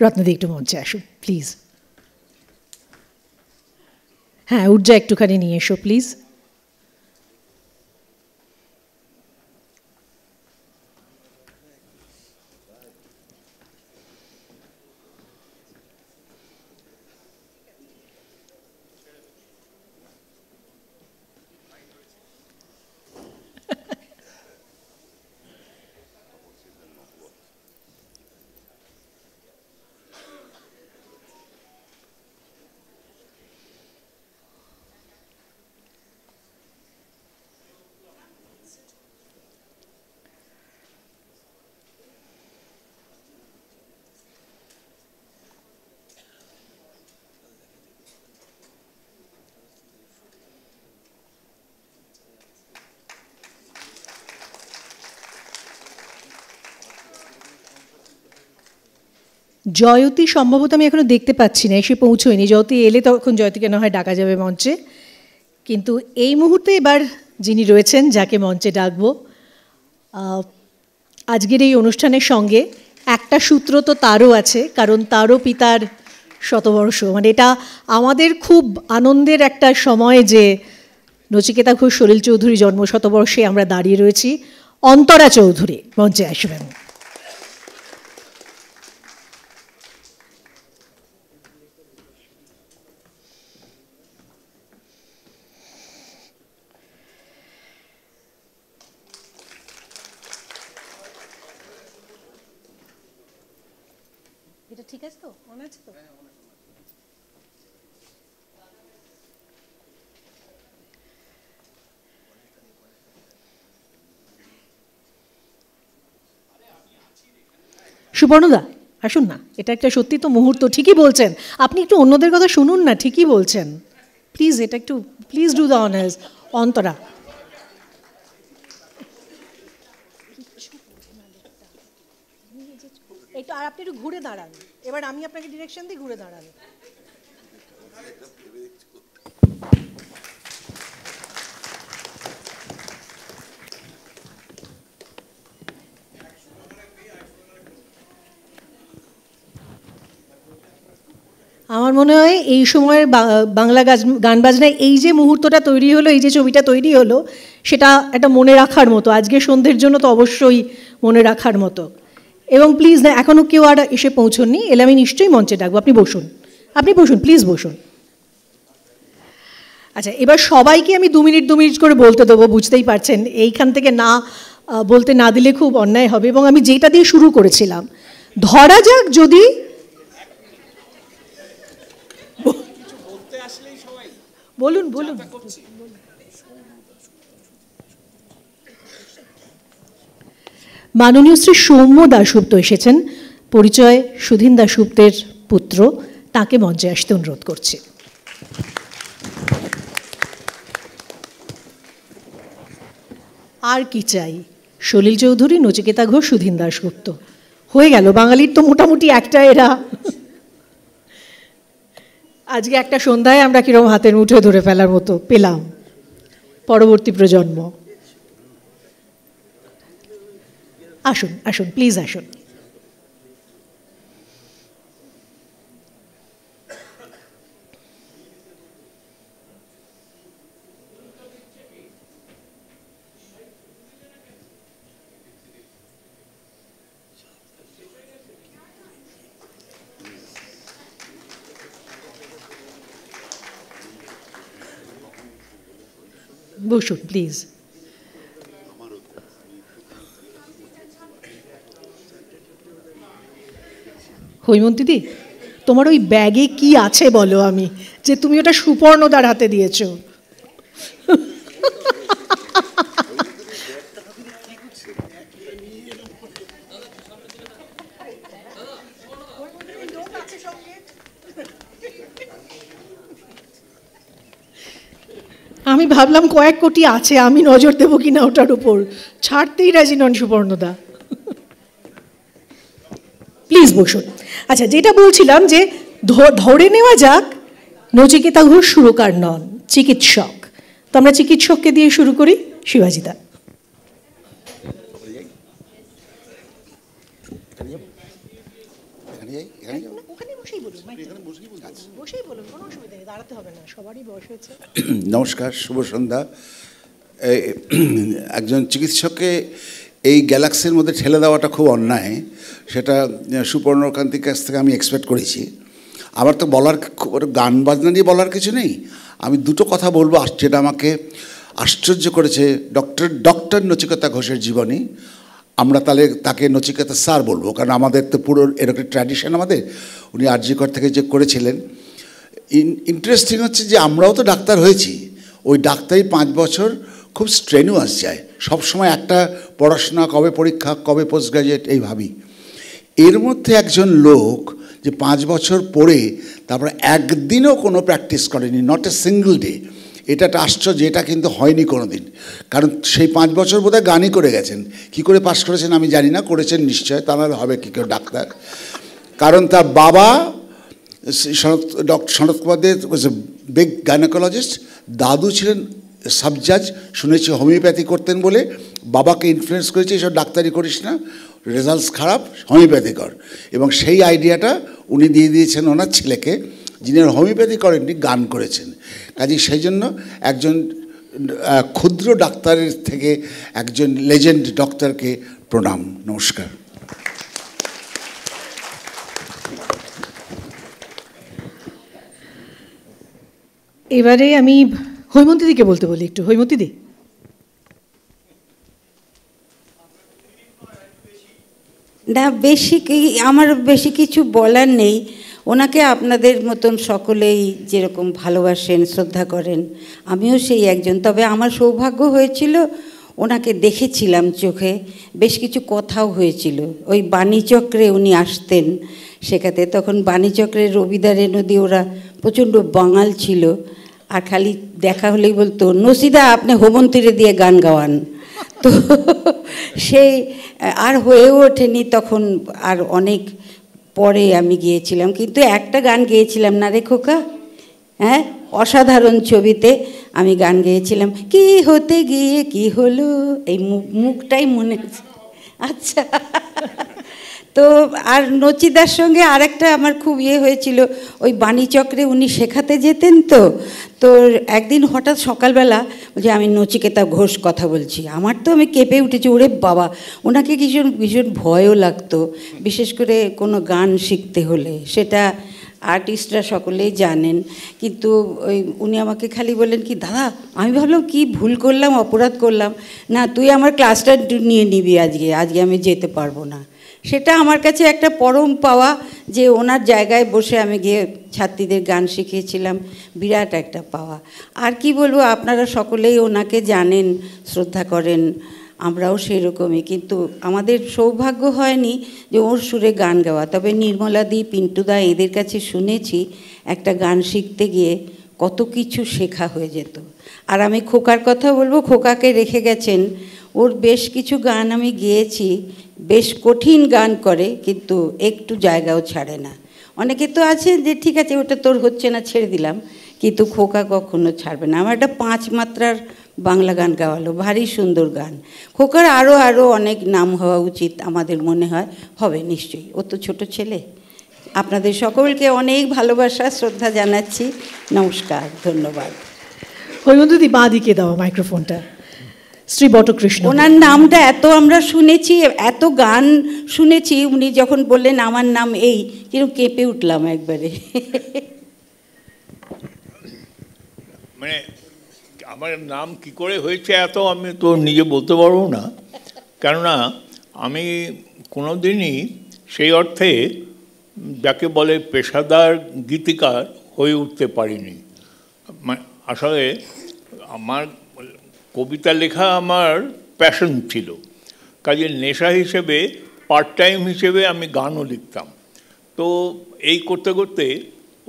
Speaker 1: রত্নাদি একটু মঞ্চে আসুন প্লিজ। হ্যাঁ, ঊর্জা একটুখানি নিয়ে এসো প্লিজ। জয়তী সম্ভবত আমি এখনো দেখতে পাচ্ছি না, এসে পৌঁছয়নি। জয়তী এলে তখন জয়তীকে না হয় ডাকা যাবে মঞ্চে, কিন্তু এই মুহূর্তে এবার যিনি রয়েছেন যাকে মঞ্চে ডাকবো, আজকের এই অনুষ্ঠানের সঙ্গে একটা সূত্র তো তারও আছে, কারণ তারও পিতার শতবর্ষ। মানে এটা আমাদের খুব আনন্দের একটা সময় যে নচিকেতা ঘোষ সলিল চৌধুরী জন্ম শতবর্ষে আমরা দাঁড়িয়ে রয়েছি। অন্তরা চৌধুরী মঞ্চে আসবেন। এটা ঠিক আছে তো? মনে আছে তো? সুবর্ণদা আসুন না, এটা একটা সত্যি তো মুহূর্ত। ঠিকই বলছেন আপনি, একটু অন্যদের কথা শুনুন না, ঠিকই বলছেন। প্লিজ এটা একটু, please do the honours. Antara, একটু আর আপনি একটু ঘুরে দাঁড়ান, এবার আমি আপনাকে ডিরেকশন দিই, ঘুরে দাঁড়ান। আমার মনে হয় এই সময়ের বাংলা গান বাজনায় এই যে মুহূর্তটা তৈরি হলো, এই যে ছবিটা তৈরি হলো, সেটা একটা মনে রাখার মতো। আজকে সন্ধ্যের জন্য তো অবশ্যই মনে রাখার মতো। এবং প্লিজ না, এখনও কেউ আর এসে পৌঁছননি, এলে আমি নিশ্চয়ই মঞ্চে ডাকবো। আপনি বসুন, আপনি বসুন, প্লিজ বসুন। আচ্ছা, এবার সবাইকে আমি 2 মিনিট করে বলতে দেবো, বুঝতেই পারছেন এইখান থেকে না বলতে না দিলে খুব অন্যায় হবে। এবং আমি যেটা দিয়ে শুরু করেছিলাম, ধরা যাক যদি বলুন বলুন। মাননীয় শ্রী সৌম্য দাশগুপ্ত এসেছেন। পরিচয় সুধীন দাশগুপ্তের পুত্র, তাকে মঞ্চে আসতে অনুরোধ করছি। আর কি চাই, সলিল চৌধুরী, নচিকেতা ঘোষ, সুধীন দাশগুপ্ত, হয়ে গেল। বাঙালির তো মোটামুটি একটা এরা। আজকে একটা সন্ধ্যায় আমরা কিরকম হাতের মুঠোয় ধরে ফেলার মতো পেলাম পরবর্তী প্রজন্ম। আসুন আসুন, প্লিজ আসুন। বসুন প্লিজ। হৈমন্তীদি, তোমার ওই ব্যাগে কি আছে বলো, আমি যে তুমি ওটা সুপর্ণদার হাতে দিয়েছো। আমি ভাবলাম কয়েক কোটি আছে, আমি নজর দেবো কিনা ওটার উপর, ছাড়তেই রাজি নন সুপর্ণদা। প্লিজ বসুন। আচ্ছা, যেটা বলছিলাম যে ধরে নেওয়া যাক নচিকেতা ঘোষ সুরকার নন, চিকিৎসক। তো আমরা চিকিৎসককে দিয়ে শুরু করি। শিবাজিদা।
Speaker 5: নমস্কার, শুভ সন্ধ্যা। একজন চিকিৎসককে এই গ্যালাক্সির মধ্যে ঠেলে দেওয়াটা খুব অন্যায়, সেটা সুপর্ণকান্তির কাছ থেকে আমি এক্সপেক্ট করেছি। আমার তো বলার গান বাজনা নিয়ে বলার কিছু নেই। আমি দুটো কথা বলবো যেটা আমাকে আশ্চর্য করেছে ডক্টর নচিকেতা ঘোষের জীবনী। আমরা তাহলে তাকে নচিকেতা স্যার বলবো, কারণ আমাদের তো পুরো এরকম ট্র্যাডিশন আমাদের। উনি আরজিকর থেকে যে করেছিলেন। ইন্টারেস্টিং হচ্ছে যে আমরাও তো ডাক্তার হয়েছি, ওই ডাক্তারি 5 বছর খুব স্ট্রেনুয়াস যায়, সবসময় একটা পড়াশোনা, কবে পরীক্ষা, কবে পোস্ট গ্রাজুয়েট, এই ভাবি। এর মধ্যে একজন লোক যে 5 বছর পড়ে তারপরে একদিনও কোনো প্র্যাকটিস করেনি, নট এ সিঙ্গল ডে, এটা একটা আশ্চর্য। এটা কিন্তু হয়নি কোনো দিন, কারণ সেই 5 বছর বোধহয় গানই করে গেছেন। কি করে পাশ করেছেন আমি জানি না, করেছেন নিশ্চয়, তা নাহলে হবে কী কেউ ডাক্তার। কারণ তার বাবা সনৎ কুমার দে ওয়াজ এ বিগ গাইনোকোলজিস্ট, দাদু ছিলেন সাব জাজ, শুনেছি হোমিওপ্যাথি করতেন বলে বাবাকে ইনফ্লুয়েন্স করেছে, এসব ডাক্তারি করিস না, রেজাল্টস খারাপ, হোমিওপ্যাথি কর। এবং সেই আইডিয়াটা উনি দিয়ে দিয়েছেন ওনার ছেলেকে, যিনি হোমিওপ্যাথি করেননি, গান করেছেন। কাজেই সেই জন্য একজন ক্ষুদ্র ডাক্তারের থেকে একজন লেজেন্ড ডক্টরকে প্রণাম, নমস্কার।
Speaker 1: এবারে আমি হৈমন্তীদিকে বলতে বলি একটু। হৈমন্তীদি।
Speaker 4: না, আমার বেশি কিছু বলার নেই। ওনাকে আপনাদের মতন সকলেই যেরকম ভালোবাসেন, শ্রদ্ধা করেন, আমিও সেই একজন। তবে আমার সৌভাগ্য হয়েছিল, ওনাকে দেখেছিলাম চোখে, বেশ কিছু কথাও হয়েছিল। ওই বাণীচক্রে উনি আসতেন শেখাতে, তখন বাণীচক্রের রবিদারে নদী, ওরা প্রচণ্ড বাঙাল ছিল, আর খালি দেখা হলেই বলতো, নসিদা আপনি হোমন্তীরে দিয়ে গান গাওয়ান। তো সেই আর হয়েও ওঠেনি তখন, আর অনেক পরে আমি গিয়েছিলাম, কিন্তু একটা গান গেয়েছিলাম না রে খোকা, হ্যাঁ, অসাধারণ ছবিতে আমি গান গেয়েছিলাম, কি হতে গিয়ে কি হলো, এই মুখটাই মনে আছে। আচ্ছা, তো আর নচিদার সঙ্গে আরেকটা আমার খুব হয়েছিল, ওই বাণীচক্রে উনি শেখাতে যেতেন। তো একদিন হঠাৎ সকালবেলা যে আমি নচিকেতা ঘোষ কথা বলছি, আমার তো আমি কেঁপে উঠেছি, ওরে বাবা। ওনাকে ভীষণ ভীষণ ভয়ও লাগতো, বিশেষ করে কোনো গান শিখতে হলে, সেটা আর্টিস্টরা সকলেই জানেন। কিন্তু উনি আমাকে খালি বললেন কি, দাদা, আমি ভাবলাম কি ভুল করলাম, অপরাধ করলাম, না তুই আমার ক্লাসটা নিয়ে নিবি, আজকে আমি যেতে পারবো না। সেটা আমার কাছে একটা পরম পাওয়া, যে ওনার জায়গায় বসে আমি গিয়ে ছাত্রীদের গান শিখিয়েছিলাম, বিরাট একটা পাওয়া। আর কি বলবো, আপনারা সকলেই ওনাকে জানেন, শ্রদ্ধা করেন।
Speaker 6: আমরাও সেরকমই, কিন্তু আমাদের সৌভাগ্য হয়নি যে ওর সুরে গান গাওয়া। তবে নির্মলাদি, পিন্টুদা এদের কাছে শুনেছি একটা গান শিখতে গিয়ে কত কিছু শেখা হয়ে যেত। আর আমি খোকার কথা বলবো, খোকাকে রেখে গেছেন, ওর বেশ কিছু গান আমি গেয়েছি, বেশ কঠিন গান করে কিন্তু একটু জায়গাও ছাড়ে না। অনেকে তো আছে যে ঠিক আছে ওটা তোর হচ্ছে না ছেড়ে দিলাম, কিন্তু খোকা কখনো ছাড়বে না। আমার একটা 5 মাত্রার বাংলা গান গাওয়ালো, ভারী সুন্দর গান। খোকার আরও অনেক নাম হওয়া উচিত আমাদের মনে হয়, হবে নিশ্চয়ই, ও তো ছোট ছেলে। আপনাদের সকলকে অনেক ভালোবাসা শ্রদ্ধা জানাচ্ছি, নমস্কার, ধন্যবাদ।
Speaker 1: হৈমন্তদি বাঁ দিকে দাও মাইক্রোফোনটা। শ্রী বটকৃষ্ণ,
Speaker 6: ওনার নামটা এত আমরা শুনেছি, এত গান শুনেছি, উনি যখন বললেন আমার নাম এই, কিরকম কেঁপে উঠলাম একবারে।
Speaker 7: মানে আমার নাম কি করে হয়েছে এত আমি তো নিজে বলতে পারবো না, কেননা আমি কোনো দিনই সেই অর্থে যাকে বলে পেশাদার গীতিকার হয়ে উঠতে পারিনি। আসলে আমার কবিতা লেখা আমার প্যাশন ছিল, কাজে নেশা হিসেবে পার্ট টাইম হিসেবে আমি গানও লিখতাম। তো এই করতে করতে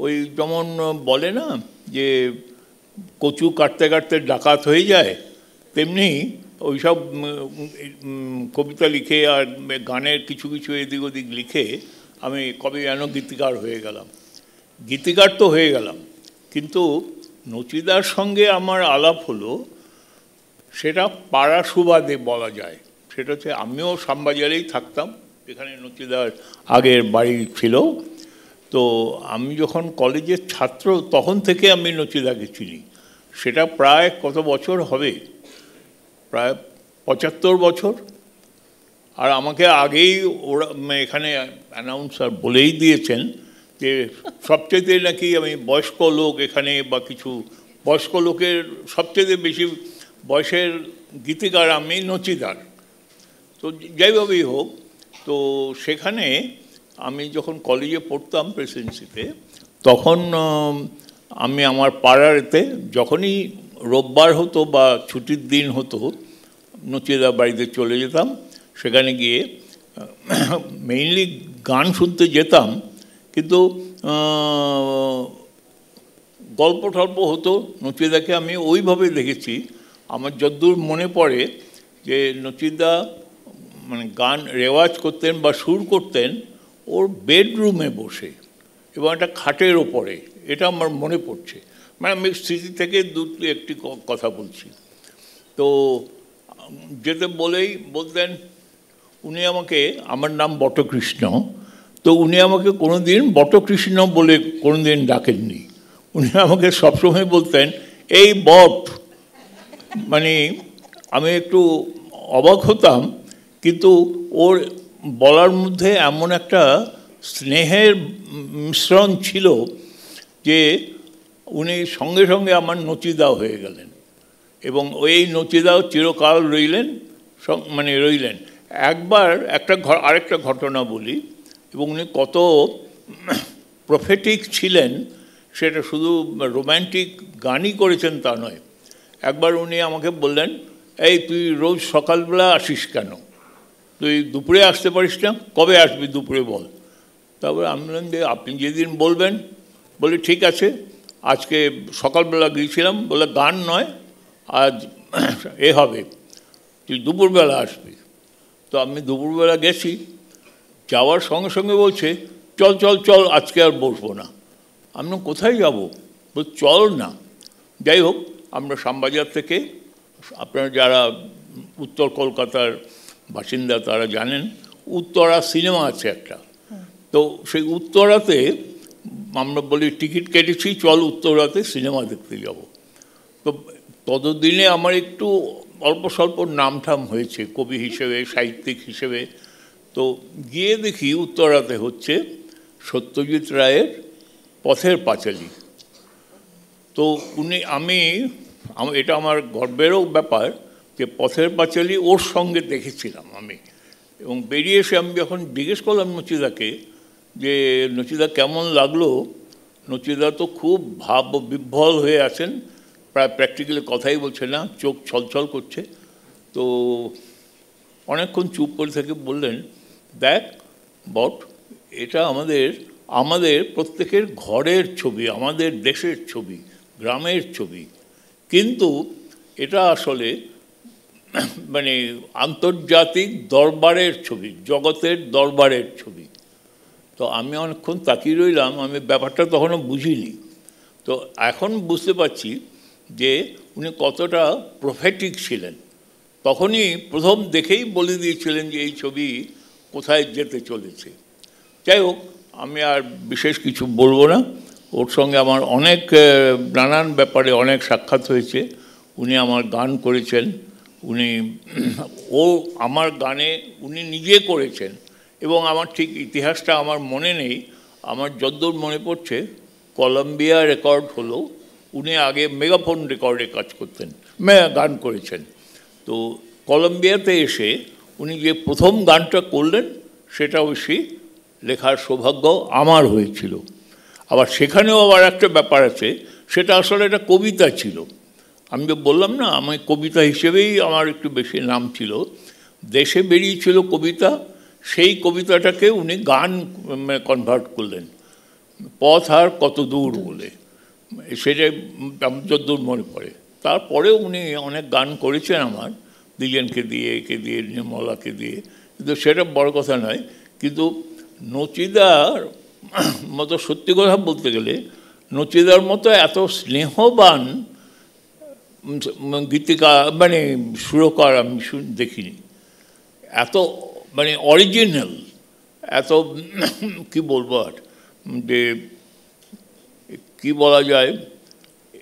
Speaker 7: ওই যেমন বলে না যে কচু কাটতে কাটতে ডাকাত হয়ে যায়, তেমনি ওই সব কবিতা লিখে আর গানের কিছু কিছু এদিক ওদিক লিখে আমি কবে যেন গীতিকার হয়ে গেলাম। গীতিকার তো হয়ে গেলাম, কিন্তু নচিদার সঙ্গে আমার আলাপ হলো সেটা পাড়া সুবাদে বলা যায়। সেটা হচ্ছে আমিও শ্যামবাজারেই থাকতাম, এখানে নচিদার আগের বাড়ি ছিল। তো আমি যখন কলেজের ছাত্র তখন থেকে আমি নচিদাকে চিনি। সেটা প্রায় কত বছর হবে, প্রায় 75 বছর। আর আমাকে আগেই ওরা এখানে অ্যানাউন্সার বলেই দিয়েছেন যে সবচেয়ে নাকি আমি বয়স্ক লোক এখানে, বা কিছু বয়স্ক লোকের সবচেয়ে বেশি বয়সের গীতিকার আমি নচিদার। তো যাইভাবেই হোক, তো সেখানে আমি যখন কলেজে পড়তাম প্রেসিডেন্সিতে, তখন আমি আমার পাড়াতে যখনই রোববার হতো বা ছুটির দিন হতো নচিদার বাড়িতে চলে যেতাম। সেখানে গিয়ে মেইনলি গান শুনতে যেতাম, কিন্তু গল্প টল্প হতো। নচিদাকে আমি ওইভাবে দেখেছি, আমার যদ্দূর মনে পড়ে যে নচিদা মানে গান রেওয়াজ করতেন বা সুর করতেন ওর বেডরুমে বসে এবং একটা খাটের ওপরে, এটা আমার মনে পড়ছে। মানে আমি স্মৃতি থেকে একটি কথা বলছি। তো যেতে বলতেন উনি আমাকে, আমার নাম বটকৃষ্ণ, তো উনি আমাকে কোনো দিন বটকৃষ্ণ বলে কোনো দিন ডাকেননি। উনি আমাকে সবসময় বলতেন এই বট। মানে আমি একটু অবাক হতাম, কিন্তু ওর বলার মধ্যে এমন একটা স্নেহের মিশ্রণ ছিল যে উনি সঙ্গে সঙ্গে আমার নচিদা হয়ে গেলেন, এবং ওই নচিদাও চিরকাল রইলেন। একবার আরেকটা ঘটনা বলি, এবং উনি কত প্রফেটিক ছিলেন, সেটা শুধু রোম্যান্টিক গানই করেছেন তা নয়। একবার উনি আমাকে বললেন, এই তুই রোজ সকালবেলা আসিস কেন, তুই দুপুরে আসতে পারিস না, কবে আসবি দুপুরে বল। তারপরে আমি বললাম যে আপনি যেদিন বলবেন। বলি ঠিক আছে, আজকে সকালবেলা গিয়েছিলাম, বলে গান নয় আজ হবে, তুই দুপুরবেলা আসবি। তো আমি দুপুরবেলা গেছি, যাওয়ার সঙ্গে সঙ্গে বলছে চল চল চল আজকে আর বসবো না। আমি কোথায় যাব, বল চল না। যাই হোক, আমরা শ্যামবাজার থেকে, আপনারা যারা উত্তর কলকাতার বাসিন্দা তারা জানেন উত্তরা সিনেমা আছে একটা, তো সেই উত্তরাতে আমরা বলি টিকিট কেটেছি, চল উত্তরাতে সিনেমা দেখতে যাব। তো ততদিনে আমার একটু অল্প স্বল্প নামঠাম হয়েছে কবি হিসেবে, সাহিত্যিক হিসেবে। তো গিয়ে দেখি উত্তরাতে হচ্ছে সত্যজিৎ রায়ের পথের পাঁচালী। তো এটা আমার গর্বেরও ব্যাপার যে পথের পাঁচালী ওর সঙ্গে দেখেছিলাম আমি। এবং বেরিয়ে এসে আমি যখন জিজ্ঞেস করলাম নচিদাকে যে নচিদা কেমন লাগলো, নচিদা তো খুব বিহ্বল হয়ে আছেন, প্রায় প্র্যাকটিক্যালি কথাই বলছে না, চোখ ছলছল করছে। তো অনেকক্ষণ চুপ করে থেকে বললেন, দেখ বট, এটা আমাদের প্রত্যেকের ঘরের ছবি, আমাদের দেশের ছবি, গ্রামের ছবি, কিন্তু এটা আসলে মানে আন্তর্জাতিক দরবারের ছবি, জগতের দরবারের ছবি। তো আমি অনেকক্ষণ তাকিয়ে রইলাম, আমি ব্যাপারটা তখনও বুঝিনি। তো এখন বুঝতে পারছি যে উনি কতটা প্রফেটিক ছিলেন। তখনই প্রথম দেখেই বলে দিয়েছিলেন যে এই ছবি কোথায় যেতে চলেছে। যাই হোক, আমি আর বিশেষ কিছু বলবো না। ওর সঙ্গে আমার অনেক নানান ব্যাপারে অনেক সাক্ষাৎ হয়েছে। উনি আমার গান করেছেন, আমার গানে উনি নিজে করেছেন, এবং আমার ঠিক ইতিহাসটা আমার মনে নেই। আমার যদ্দূর মনে পড়ছে, কলম্বিয়া রেকর্ড হলো, উনি আগে মেগাফোন রেকর্ডে কাজ করতেন, গান করেছেন। তো কলম্বিয়াতে এসে উনি যে প্রথম গানটা করলেন, সেটা অবশ্যই লেখার সৌভাগ্য আমার হয়েছিল। আবার সেখানেও আবার একটা ব্যাপার আছে, সেটা আসলে একটা কবিতা ছিল। আমি যে বললাম না, আমি কবিতা হিসেবেই আমার একটু বেশি নাম ছিল। দেশে বেরিয়েছিল কবিতা, সেই কবিতাটাকে উনি গান কনভার্ট করলেন, পথ আর কত দূর বলে, সেটা যতদূর মনে পড়ে। তারপরেও উনি অনেক গান করেছেন আমার, দ্বিজেনকে দিয়ে, একে দিয়ে, নির্মলাকে দিয়ে, কিন্তু সেটা বড় কথা নয়। কিন্তু নচিদার মতো, সত্যি কথা বলতে গেলে, নচিদার মতো এত স্নেহবান গীতিকা মানে সুরকার আমি দেখিনি, এত মানে অরিজিনাল, এত কি বলবো আর, যে কি বলা যায়,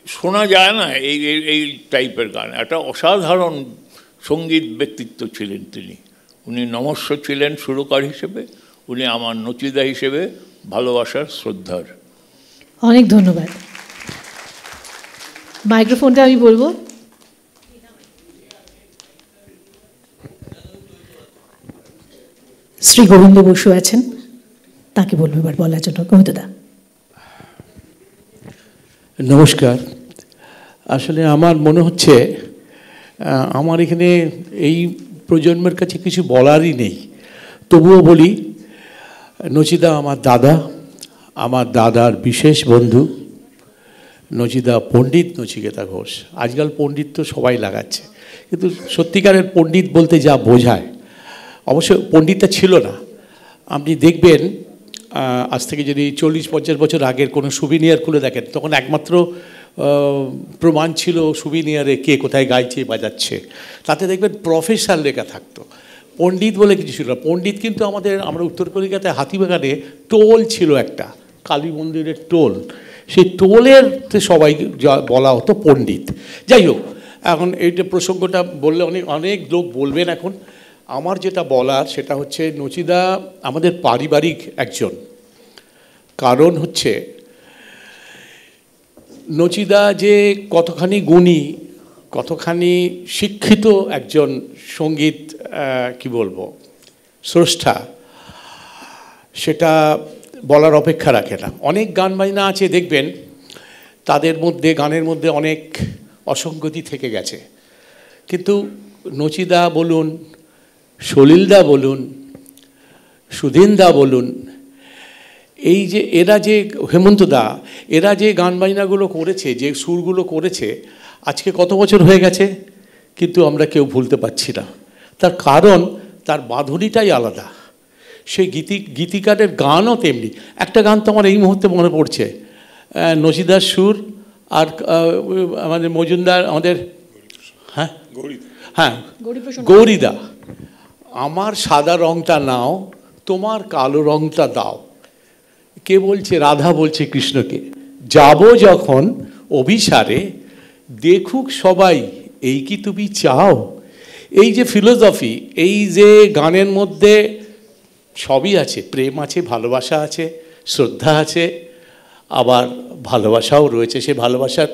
Speaker 7: শোনা যায় না এই এই টাইপের গান। একটা অসাধারণ সঙ্গীত ব্যক্তিত্ব ছিলেন তিনি। উনি নমস্য ছিলেন সুরকার হিসেবে, উনি আমার নচিদা হিসেবে ভালোবাসার, শ্রদ্ধার।
Speaker 1: অনেক ধন্যবাদ। মাইক্রোফোনটা আমি বলবো, শ্রী গোবিন্দ বসু আছেন, তাকে বলবো এবার বলার জন্য। গোবিন্দদা
Speaker 8: নমস্কার। আসলে আমার মনে হচ্ছে আমার এখানে এই প্রজন্মের কাছে কিছু বলারই নেই, তবুও বলি, নচিদা আমার দাদা, আমার দাদার বিশেষ বন্ধু। নচিদা পণ্ডিত নচিকেতা ঘোষ। আজকাল পণ্ডিত তো সবাই লাগাচ্ছে, কিন্তু সত্যিকারের পণ্ডিত বলতে যা বোঝায়, অবশ্য পণ্ডিতটা ছিল না। আপনি দেখবেন আজ থেকে যদি 40-50 বছর আগের কোনো সুবিনিয়ার খুলে দেখেন, তখন একমাত্র প্রমাণ ছিল সুবিনিয়ারে কে কোথায় গাইছে বাজাচ্ছে, তাতে দেখবেন প্রফেসর লেখা থাকতো, পণ্ডিত বলে কিছু ছিল না। পণ্ডিত কিন্তু আমরা উত্তর কলকাতাতে হাতিবাগানে টোল ছিল একটা, কালী মন্দিরের টোল, সেই টোলের সবাই বলা হতো পণ্ডিত। যাই হোক, এখন এইটা প্রসঙ্গটা বললে অনেক লোক বলবেন। এখন আমার যেটা বলার সেটা হচ্ছে, নচিদা আমাদের পারিবারিক একজন। কারণ হচ্ছে নচিদা যে কতখানি গুণী, কতখানি শিক্ষিত একজন সঙ্গীত কি বলবো স্রষ্টা, সেটা বলার অপেক্ষা রাখে না। অনেক গান বাজনা আছে দেখবেন, তাদের মধ্যে গানের মধ্যে অনেক অসঙ্গতি থেকে গেছে, কিন্তু নচিদা বলুন, সলিলদা বলুন, সুধীনদা বলুন, এই যে এরা যে হেমন্তদা, এরা যে গান বাজনাগুলো করেছে, যে সুরগুলো করেছে, আজকে কত বছর হয়ে গেছে, কিন্তু আমরা কেউ ভুলতে পারছি না। তার কারণ তার বাঁধনিটাই আলাদা। সেই গীতিকারের গানও তেমনি। একটা গান তো আমার এই মুহূর্তে মনে পড়ছে, নচিদার সুর আর আমাদের মজুমদার, আমাদের গৌরীদা, আমার সাদা রংটা নাও, তোমার কালো রংটা দাও। কে বলছে? রাধা বলছে কৃষ্ণকে, যাব যখন অভিসারে, দেখুক সবাই এই কি তুমি চাও। এই যে ফিলোসফি, এই যে গানের মধ্যে সবই আছে, প্রেম আছে, ভালোবাসা আছে, শ্রদ্ধা আছে, আবার ভালোবাসাও রয়েছে। সে ভালোবাসার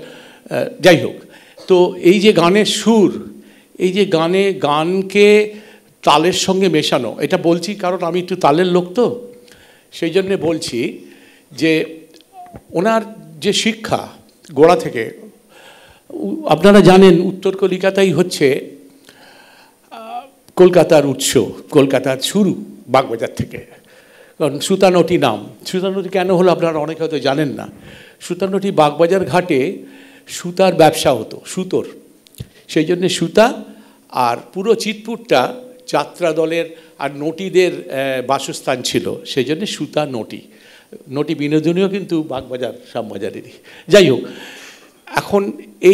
Speaker 8: যাই হোক, তো এই যে গানের সুর, এই যে গানকে তালের সঙ্গে মেশানো, এটা বলছি কারণ আমি একটু তালের লোক, তো সেই জন্যে বলছি যে ওনার যে শিক্ষা গোড়া থেকে, আপনারা জানেন উত্তর কলিকাতাই হচ্ছে কলকাতার উৎস, কলকাতার শুরু বাগবাজার থেকে। কারণ সুতানটি নাম, সুতানটি কেন হলো আপনারা অনেকে হয়তো জানেন না। সুতানটি বাগবাজার ঘাটে সুতার ব্যবসা হতো, সুতোর, সেই জন্যে সুতা। আর পুরো চিতপুরটা যাত্রা দলের আর নটিদের বাসস্থান ছিল, সেই জন্যে সুতা নটি। নটি বিনোদনীয় কিন্তু বাগবাজার শ্যামবাজারেরই। যাই হোক, এখন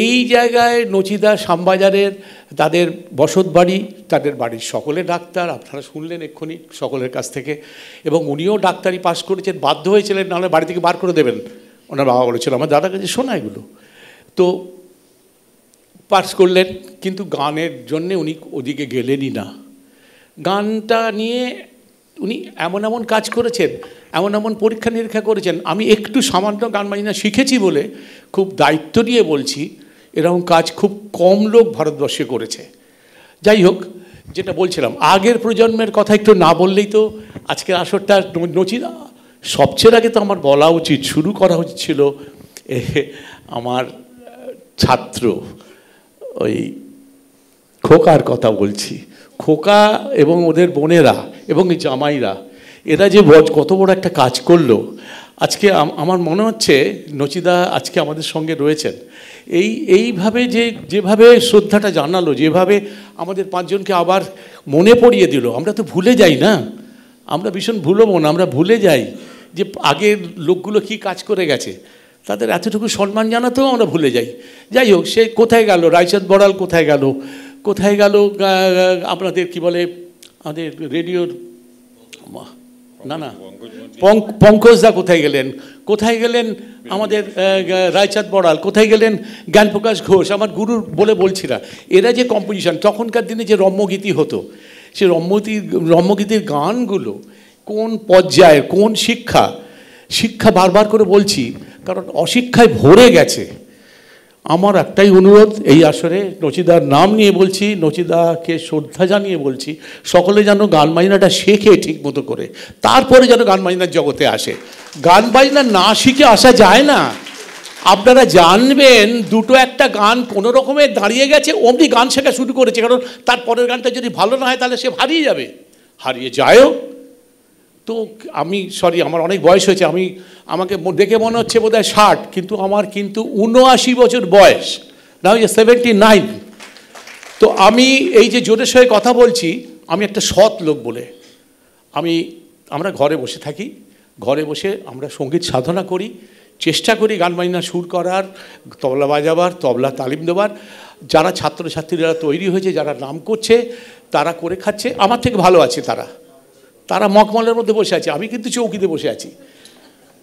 Speaker 8: এই জায়গায় নচিদা শ্যামবাজারের তাদের বসত বাড়ি, তাদের বাড়ির সকলে ডাক্তার, আপনারা শুনলেন এক্ষুনি সকলের কাছ থেকে। এবং উনিও ডাক্তারি পাস করেছেন, বাধ্য হয়েছিলেন, নাহলে বাড়ি থেকে বার করে দেবেন, ওনার বাবা বলেছিল। আমার দাদার কাছে শোনা এগুলো। তো পাস করলেন, কিন্তু গানের জন্যে উনি ওদিকে গেলেনই না। গানটা নিয়ে উনি এমন এমন কাজ করেছেন, এমন এমন পরীক্ষা নিরীক্ষা করেছেন। আমি একটু সামান্য গান বাজনা শিখেছি বলে খুব দায়িত্ব নিয়ে বলছি, এরকম কাজ খুব কম লোক ভারতবর্ষে করেছে। যাই হোক, যেটা বলছিলাম, আগের প্রজন্মের কথা একটু না বললেই তো আজকের আসরটা নচিদা। সবচেয়ে আগে তো আমার বলা উচিত, শুরু করা উচিত ছিল আমার ছাত্র ওই খোকার কথা বলছি। খোকা এবং ওদের বোনেরা এবং এই জামাইরা, এরা যে কত বড় একটা কাজ করলো। আজকে আমার মনে হচ্ছে নচিদা আজকে আমাদের সঙ্গে রয়েছেন। এইভাবে যেভাবে শ্রদ্ধাটা জানালো, যেভাবে আমাদের পাঁচজনকে আবার মনে পড়িয়ে দিল। আমরা তো ভুলে যাই না, আমরা ভীষণ ভুলবো না, আমরা ভুলে যাই যে আগের লোকগুলো কি কাজ করে গেছে, তাদের এতটুকু সম্মান জানাতেও আমরা ভুলে যাই। যাই হোক, সে কোথায় গেল, রায়চাঁদ বড়াল কোথায় গেল, কোথায় গেল আপনাদের কি বলে আমাদের রেডিওর না পঙ্কজদা কোথায় গেলেন, কোথায় গেলেন আমাদের রায়চাঁদ বড়াল, কোথায় গেলেন জ্ঞানপ্রকাশ ঘোষ, আমার গুরুর বলে বলছি না। এরা যে কম্পোজিশন, তখনকার দিনে যে রম্যগীতি হতো, সে রম্যগীতির গানগুলো কোন পর্যায়ের, কোন শিক্ষা বারবার করে বলছি, কারণ অশিক্ষায় ভরে গেছে। আমার একটাই অনুরোধ, এই আসরে নচিদার নাম নিয়ে বলছি, নচিদাকে শ্রদ্ধা জানিয়ে বলছি, সকলে যেন গান বাজনাটা শেখে ঠিক মতো করে, তারপরে যেন গান বাজনার জগতে আসে। গান বাজনা না শিখে আসা যায় না। আপনারা জানবেন দুটো একটা গান কোনো রকমের দাঁড়িয়ে গেছে, অমনি গান শেখা শুরু করেছে, কারণ তার পরের গানটা যদি ভালো না হয় তাহলে সে হারিয়ে যাবে, হারিয়ে যায়ও। তো আমি আমার অনেক বয়স হয়েছে, আমাকে দেখে মনে হচ্ছে বোধহয় 60, কিন্তু আমার কিন্তু 79 বছর বয়স, না ওই যে 79। তো আমি এই যে জোরের সঙ্গে কথা বলছি, আমি একটা সৎ লোক বলে আমরা ঘরে বসে থাকি, ঘরে বসে আমরা সঙ্গীত সাধনা করি, চেষ্টা করি গান বাজনা সুর করার, তবলা বাজাবার, তবলা তালিম দেওয়ার। যারা ছাত্রছাত্রীরা তৈরি হয়েছে, যারা নাম করছে, তারা করে খাচ্ছে, আমার থেকে ভালো আছে তারা মখমলের মধ্যে বসে আছে, আমি কিন্তু চৌকিতে বসে আছি,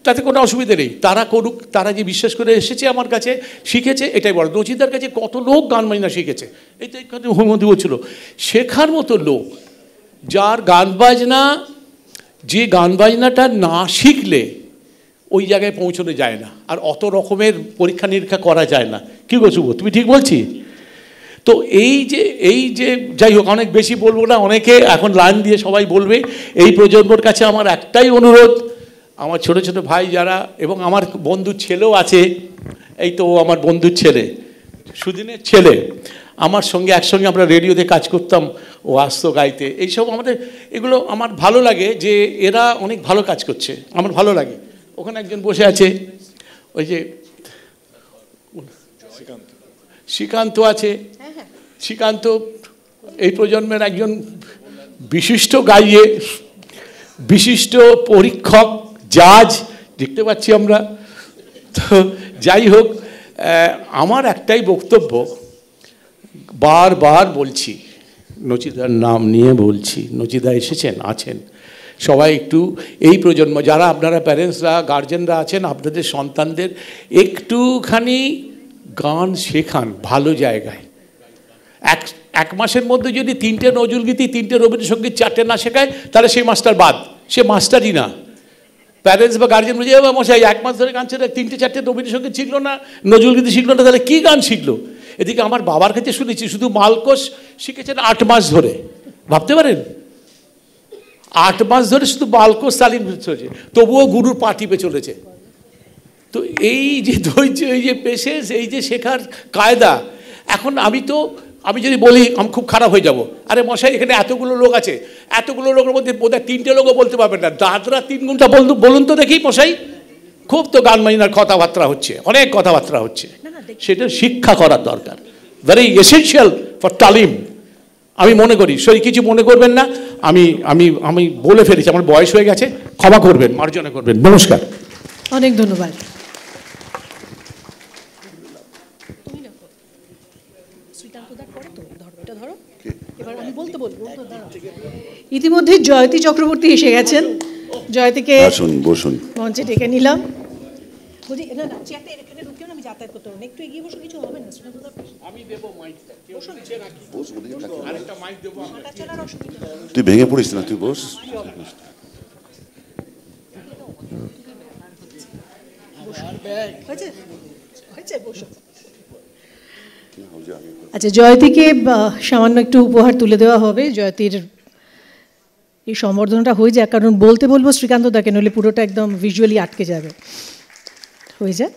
Speaker 8: তাতে কোনো অসুবিধা নেই। তারা করুক, তারা যে বিশ্বাস করে এসেছে আমার কাছে, শিখেছে, এটাই বড়। নচিদার কাছে কত লোক গান বাজনা শিখেছে, এই তো এখানে হৈমন্তী বলছিল, শেখার মতো লোক, যার যে গান বাজনাটা না শিখলে ওই জায়গায় পৌঁছানো যায় না, আর অত রকমের পরীক্ষা নিরীক্ষা করা যায় না। কী গো শুভ, তুমি ঠিক বলছি? তো এই যে যাই হোক, অনেক বেশি বলবো না, অনেকে এখন লাইন দিয়ে সবাই বলবে। এই প্রজন্মর কাছে আমার একটাই অনুরোধ, আমার ছোট ছোট ভাই যারা, এবং আমার বন্ধুর ছেলেও আছে, এই তো আমার বন্ধুর ছেলে, সুদিনের ছেলে, আমার সঙ্গে একসঙ্গে আমরা রেডিওতে কাজ করতাম, ও আসতো গাইতে। এইসব এগুলো আমার ভালো লাগে, যে এরা অনেক ভালো কাজ করছে, আমার ভালো লাগে। ওখানে একজন বসে আছে, ওই যে শ্রীকান্ত আছে, শ্রীকান্ত এই প্রজন্মের একজন বিশিষ্ট গাইয়ে, বিশিষ্ট পরীক্ষক, জাজ দেখতে পাচ্ছি আমরা। তো যাই হোক, আমার একটাই বক্তব্য, বারবার বলছি, নচিদার নাম নিয়ে বলছি, নচিদা এসেছেন, আছেন, সবাই একটু এই প্রজন্ম যারা আপনারা প্যারেন্টসরা, গার্জেনরা আছেন, আপনাদের সন্তানদের একটুখানি গান শেখান ভালো জায়গায়। এক মাসের মধ্যে যদি 3টে নজরুলগীতি, 3টে রবীন্দ্রসঙ্গীত, 4টে না শেখায়, তাহলে সেই মাস্টার বাদ, সে মাস্টারই না। প্যারেন্টস বা গার্জেন বুঝে যাবে, মশাই 1 মাস ধরে গান শেখা, 3টে 4টে রবীন্দ্রসঙ্গীত শিখলো না, নজরুলগীতি শিখলো না, তাহলে কী গান শিখলো? এদিকে আমার বাবার কাছে শুনেছি শুধু মালকোষ শিখেছেন 8 মাস ধরে, ভাবতে পারেন? 8 মাস ধরে শুধু মালকোষ তালিম চলেছে, তবুও গুরুর পা টিপে চলেছে। তো এই যে ধৈর্য, এই যে পেশেন্স, এই যে শেখার কায়দা, এখন আমি তো আমি যদি বলি আমি খুব খারাপ হয়ে যাব, আরে মশাই এখানে এতগুলো লোক আছে, এতগুলো লোকের মধ্যে বোধহয় 3টে লোকও বলতে পারবেন না, দাদরা 3 ঘন্টা বলুন তো দেখি মশাই। খুব তো গান বাজনার কথাবার্তা হচ্ছে, অনেক কথাবার্তা হচ্ছে, সেটা শিক্ষা করার দরকার, ভেরি এসেনশিয়াল ফর তালিম। আমি মনে করি, সরি কিছু মনে করবেন না, আমি আমি আমি বলে ফেলেছি, আমার বয়স হয়ে গেছে, ক্ষমা করবেন, মার্জনা করবেন। নমস্কার,
Speaker 1: অনেক ধন্যবাদ। ইতিমধ্যে জয়তী চক্রবর্তী এসে গেছেন, জয়তীকে
Speaker 5: বসুন
Speaker 1: মঞ্চে ডেকে নিলাম। বলছি না না, চেয়ারটা এখানে ঢুকিও না, আমি যাতায়াত করতে পারবো না, একটু এগিয়ে বসো, কিছু হবে না।
Speaker 8: আমি দেবো মাইকটা, আরেকটা মাইক দেবো।
Speaker 5: তুই ভেঙে পড়িস না, তুই বস।
Speaker 1: আচ্ছা, জয়তীকে সামান্য একটু উপহার তুলে দেওয়া হবে। জয়তীর এই সম্বর্ধনাটা হয়ে যাক, কারণ বলতে বলবো শ্রীকান্ত দাকে, নইলে পুরোটা একদম ভিজুয়ালি আটকে যাবে। হয়ে যাক।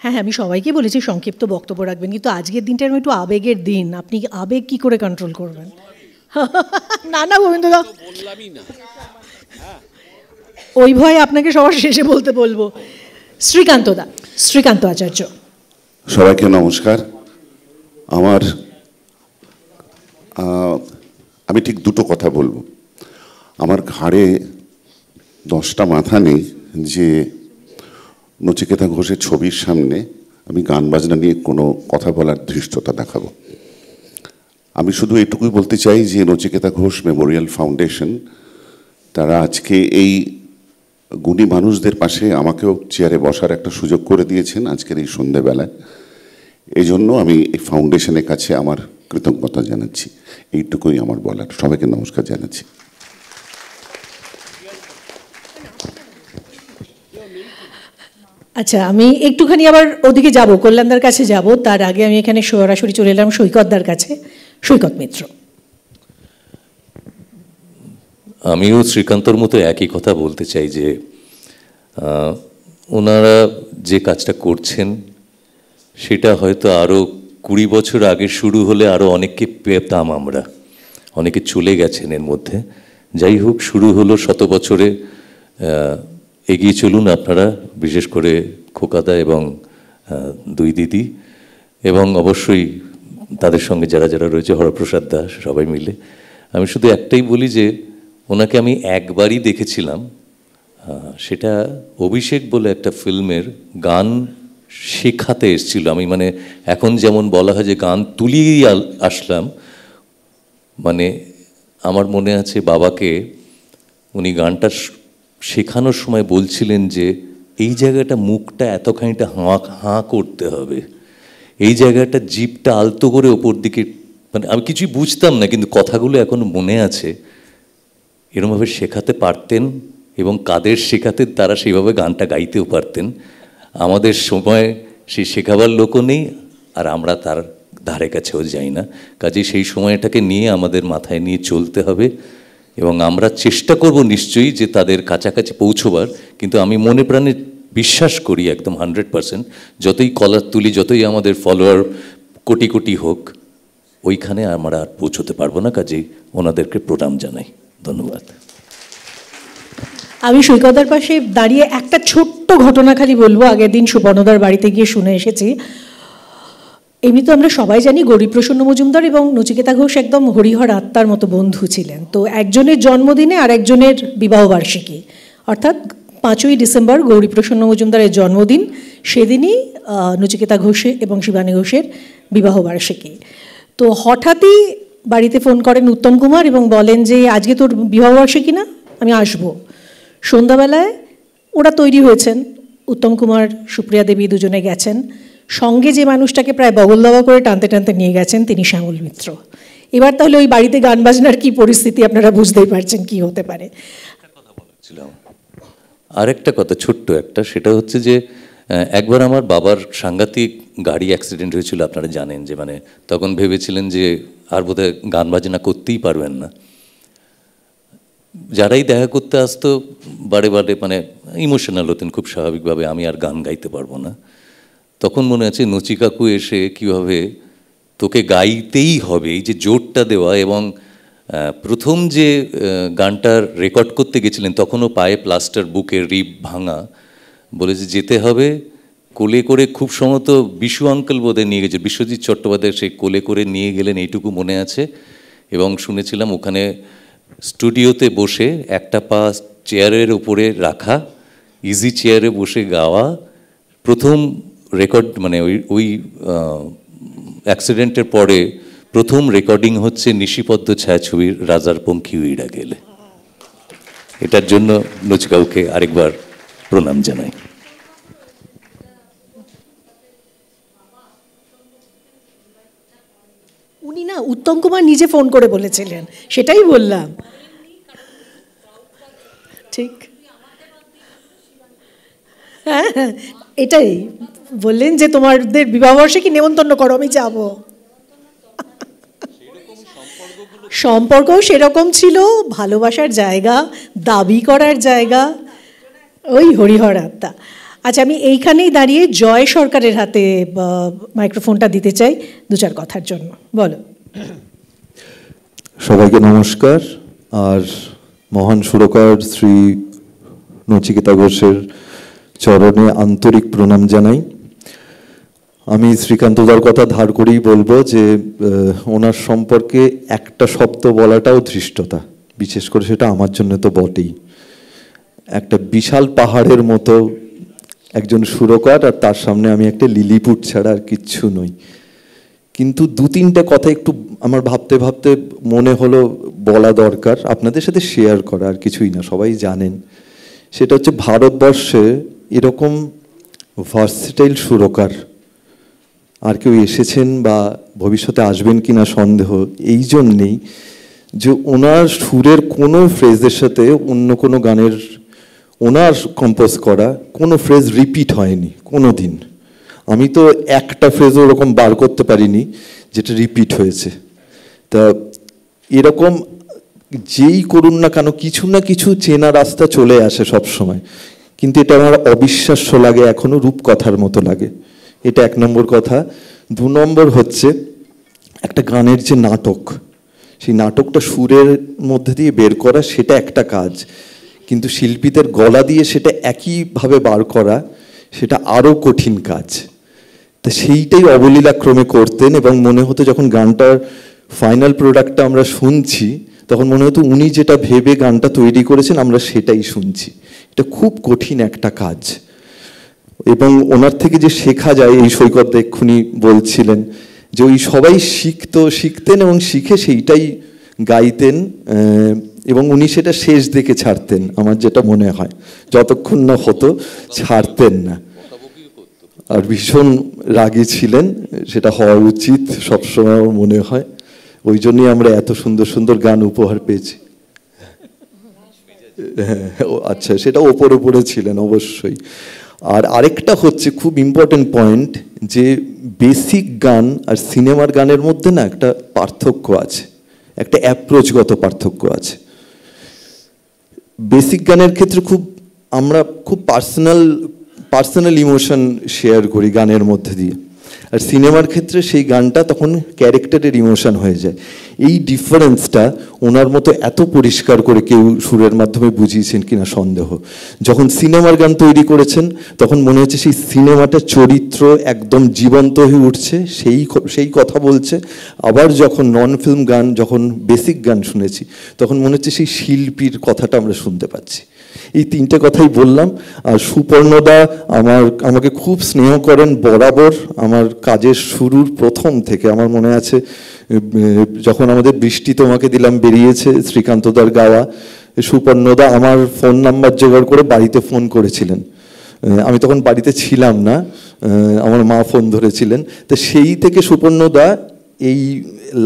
Speaker 1: হ্যাঁ হ্যাঁ, আমি সবাইকে বলেছি সংক্ষিপ্ত বক্তব্য রাখবেন, কিন্তু আজকের দিনটা একটু আবেগের দিন, আপনি আবেগ কি করে কন্ট্রোল করবেন? না না গোবিন্দদা, ওই ভয়ে আপনাকে সবার শেষে বলতে বলবো। শ্রীকান্ত দা, শ্রীকান্ত আচার্য।
Speaker 5: সবাইকে নমস্কার। আমি ঠিক দুটো কথা বলবো। আমার ঘাড়ে 10টা মাথা নেই যে নচিকেতা ঘোষের ছবির সামনে আমি গান বাজনা নিয়ে কোনো কথা বলার ধৃষ্টতা দেখাবো। আমি শুধু এটুকুই বলতে চাই যে নচিকেতা ঘোষ মেমোরিয়াল ফাউন্ডেশন তারা আজকে এই গুণী মানুষদের পাশে আমাকেও চেয়ারে বসার একটা সুযোগ করে দিয়েছেন আজকের এই সন্ধ্যেবেলায়। এই জন্য আমি এই ফাউন্ডেশনের কাছে আমার কৃতজ্ঞতা জানাচ্ছি। এইটুকুই আমার বলার। সবাইকে নমস্কার জানাচ্ছি।
Speaker 1: আচ্ছা, আমি একটুখানি আবার ওদিকে যাব, কল্যাণদার কাছে যাব, তার আগে আমি এখানে সরাসরি চলে এলাম সৈকতদার কাছে। সৈকত মিত্র।
Speaker 9: আমিও শ্রীকান্তর মতো একই কথা বলতে চাই যে ওনারা যে কাজটা করছেন সেটা হয়তো আরও 20 বছর আগে শুরু হলে আরও অনেককে পেতাম আমরা, অনেকে চলে গেছেন এর মধ্যে। যাই হোক, শুরু হলো, 100 বছরে এগিয়ে চলুন আপনারা, বিশেষ করে খোকাদা এবং 2 দিদি, এবং অবশ্যই তাদের সঙ্গে যারা যারা রয়েছে, হরপ্রসাদ দাস, সবাই মিলে। আমি শুধু একটাই বলি যে ওনাকে আমি একবারই দেখেছিলাম, সেটা অভিষেক বলে একটা ফিল্মের গান শেখাতে এসেছিল। আমি মানে এখন যেমন বলা হয় যে গান তুলিয়েই আসলাম, মানে আমার মনে আছে বাবাকে উনি গানটা শেখানোর সময় বলছিলেন যে এই জায়গাটা মুখটা এতখানিটা হাঁ করতে হবে, এই জায়গাটা জিভটা আলতো করে ওপর দিকে, মানে আমি কিছুই বুঝতাম না কিন্তু কথাগুলো এখনো মনে আছে। এরমভাবে শেখাতে পারতেন এবং কাদের শেখাতেন তারা সেইভাবে গানটা গাইতেও পারতেন। আমাদের সময় সেই শেখাবার লোকও নেই আর আমরা তার ধারে কাছেও যাই না। কাজে সেই সময়টাকে নিয়ে আমাদের মাথায় নিয়ে চলতে হবে এবং আমরা চেষ্টা করব নিশ্চয়ই যে তাদের কাছাকাছি পৌঁছবার। কিন্তু আমি মনে প্রাণে বিশ্বাস করি একদম 100%, যতই কলার তুলি, যতই আমাদের ফলোয়ার কোটি কোটি হোক, ওইখানে আমরা আর পৌঁছতে পারবো না। কাজেই ওনাদেরকে প্রণাম জানাই। ধন্যবাদ।
Speaker 1: আমি সৈকতার পাশে দাঁড়িয়ে একটা ছোট্ট ঘটনা খালি বলবো। আগের দিন সুপর্ণদার বাড়িতে গিয়ে শুনে এসেছি। এমনি তো আমরা সবাই জানি গৌরীপ্রসন্ন মজুমদার এবং নচিকেতা ঘোষ একদম হরিহর আত্মার মতো বন্ধু ছিলেন। তো একজনের জন্মদিনে আর একজনের বিবাহবার্ষিকী, অর্থাৎ 5ই ডিসেম্বর গৌরীপ্রসন্ন মজুমদারের জন্মদিন, সেদিনই নচিকেতা ঘোষ এবং শিবানী ঘোষের বিবাহবার্ষিকী। তো হঠাৎই বাড়িতে ফোন করেন উত্তম কুমার এবং বলেন যে আজকে তোর বিবাহবার্ষিকী না, আমি আসবো। সন্ধ্যাবেলায় ওরা তৈরি হয়েছেন, উত্তম কুমার, সুপ্রিয়া দেবী দুজনে গেছেন। সঙ্গে যে মানুষটাকে প্রায় বগল দাবা করে টানতে টানতে নিয়ে গেছেন তিনি শ্যামল মিত্র। এবার তাহলে ওই বাড়িতে গান বাজনার কি পরিস্থিতি আপনারা বুঝতেই পারছেন কি হতে পারে।
Speaker 9: আরেকটা কথা ছোট্ট একটা, সেটা হচ্ছে যে একবার আমার বাবার সাংঘাতিক গাড়ি অ্যাক্সিডেন্ট হয়েছিল, আপনারা জানেন, যে মানে তখন ভেবেছিলেন যে আর বোধহয় গান বাজনা করতেই পারবেন না। যারাই দেখা করতে আসতো বারে বারে মানে ইমোশনাল হতেন খুব স্বাভাবিকভাবে, আমি আর গান গাইতে পারবো না। তখন মনে আছে নচি কাকু এসে কীভাবে তোকে গাইতেই হবে, এই যে জোরটা দেওয়া। এবং প্রথম যে গানটার রেকর্ড করতে গেছিলেন তখনও পায়ে প্লাস্টার, বুকের রিব ভাঙা, বলেছে যেতে হবে কোলে করে। খুব সম্ভবত বিশু আঙ্কেল বোধহয় নিয়ে গেছে, বিশ্বজিৎ চট্টোপাধ্যায় সেই কোলে করে নিয়ে গেলেন, এইটুকু মনে আছে। এবং শুনেছিলাম ওখানে স্টুডিওতে বসে একটা পা চেয়ারের উপরে রাখা, ইজি চেয়ারে বসে গাওয়া। প্রথম রেকর্ড মানে ওই অ্যাক্সিডেন্টের পরে প্রথম রেকর্ডিং হচ্ছে নিশিপদ্ম ছায়াছবির রাজার পঙ্খী উইড়া গেলে। এটার জন্য নচিকাউকে আরেকবার প্রণাম জানাই।
Speaker 1: উনি না উত্তম কুমার নিজে ফোন করে বলেছিলেন, সেটাই বললাম। ঠিক, হ্যাঁ হ্যাঁ, এটাই বললেন যে তোমাদের বিবাহবর্ষে কি নেমন্তন্ন করো, আমি যাব। সম্পর্কও সেরকম ছিল, ভালোবাসার জায়গা, দাবি করার জায়গা, ওই হরিহর আত্মা। আচ্ছা, আমি এইখানেই দাঁড়িয়ে জয় সরকারের হাতে মাইক্রোফোনটা দিতে চাই দু চার কথার জন্য। বলো।
Speaker 10: সবাইকে নমস্কার। আর মহান সুরকার শ্রী নচিকেতা ঘোষের চরণে আন্তরিক প্রণাম জানাই। আমি শ্রীকান্তদার কথা ধার করেই বলবো যে ওনার সম্পর্কে একটা শব্দ বলাটাও ধৃষ্টতা, বিশেষ করে সেটা আমার জন্য তো বটেই। একটা বিশাল পাহাড়ের মতো একজন সুরকার, আর তার সামনে আমি একটা লিলিপুট ছাড়া আর কিচ্ছু নই। কিন্তু দু তিনটে কথা একটু আমার ভাবতে ভাবতে মনে হলো বলা দরকার, আপনাদের সাথে শেয়ার করা, আর কিছুই না, সবাই জানেন। সেটা হচ্ছে ভারতবর্ষে এরকম ভার্সেটাইল সুরকার আর কেউ এসেছেন বা ভবিষ্যতে আসবেন কিনা সন্দেহ। এই জন্যেই যে ওনার সুরের কোনো ফ্রেজের সাথে অন্য কোনো গানের, ওনার কম্পোজ করা কোনো ফ্রেজ রিপিট হয়নি কোনো দিন। আমি তো একটা ফ্রেজ ওরকম বার করতে পারিনি যেটা রিপিট হয়েছে। তা এরকম যেই করুন না কেন কিছু না কিছু চেনা রাস্তা চলে আসে সব সময়, কিন্তু এটা আমার অবিশ্বাস্য লাগে, এখনো রূপকথার মতো লাগে। এটা এক নম্বর কথা। দু নম্বর হচ্ছে একটা গানের যে নাটক, সেই নাটকটা সুরের মধ্যে দিয়ে বের করা সেটা একটা কাজ, কিন্তু শিল্পীদের গলা দিয়ে সেটা একইভাবে বার করা সেটা আরও কঠিন কাজ। তা সেইটাই অবলীলাক্রমে করতেন, এবং মনে হতো যখন গানটার ফাইনাল প্রোডাক্টটা আমরা শুনছি তখন মনে হতো উনি যেটা ভেবে গানটা তৈরি করেছেন আমরা সেটাই শুনছি। এটা খুব কঠিন একটা কাজ, এবং ওনার থেকে যে শেখা যায়, এই সৈকত এক্ষুনি বলছিলেন যে ওই সবাই শিখতেন এবং শিখে সেইটাই গাইতেন, এবং উনি সেটা শেষ দেখে ছাড়তেন, আমার যেটা মনে হয়, যতক্ষণ না হতো ছাড়তেন না। আর ভীষণ রাগী ছিলেন, সেটা হওয়া উচিত সবসময় আমার মনে হয়। ওই জন্যই আমরা এত সুন্দর সুন্দর গান উপহার পেয়েছি। হ্যাঁ আচ্ছা, সেটা ওপরে ছিলেন অবশ্যই। আর আরেকটা হচ্ছে খুব ইম্পর্টেন্ট পয়েন্ট, যে বেসিক গান আর সিনেমার গানের মধ্যে না একটা পার্থক্য আছে, একটা অ্যাপ্রোচগত পার্থক্য আছে। বেসিক গানের ক্ষেত্রে আমরা খুব পার্সোনাল ইমোশন শেয়ার করি গানের মধ্যে দিয়ে, আর সিনেমার ক্ষেত্রে সেই গানটা তখন ক্যারেক্টারের ইমোশন হয়ে যায়। এই ডিফারেন্সটা ওনার মতো এত পরিষ্কার করে কেউ সুরের মাধ্যমে বুঝিয়েছেন কিনা সন্দেহ। যখন সিনেমার গান তৈরি করেছেন তখন মনে হচ্ছে সেই সিনেমাটা চরিত্র একদম জীবন্ত হয়ে উঠছে, সেই কথা বলছে। আবার যখন নন ফিল্ম গান, যখন বেসিক গান শুনেছি তখন মনে হচ্ছে সেই শিল্পীর কথাটা আমরা শুনতে পাচ্ছি। এই তিনটে কথাই বললাম। আর সুপর্ণদা আমাকে খুব স্নেহ করেন বরাবর, আমার কাজের শুরুর প্রথম থেকে। আমার মনে আছে যখন আমাদের বৃষ্টি তোমাকে দিলাম বেরিয়েছে শ্রীকান্তদার গাওয়া, সুপর্ণদা আমার ফোন নাম্বার জোগাড় করে বাড়িতে ফোন করেছিলেন। আমি তখন বাড়িতে ছিলাম না, আমার মা ফোন ধরেছিলেন। তো সেই থেকে সুপর্ণদা এই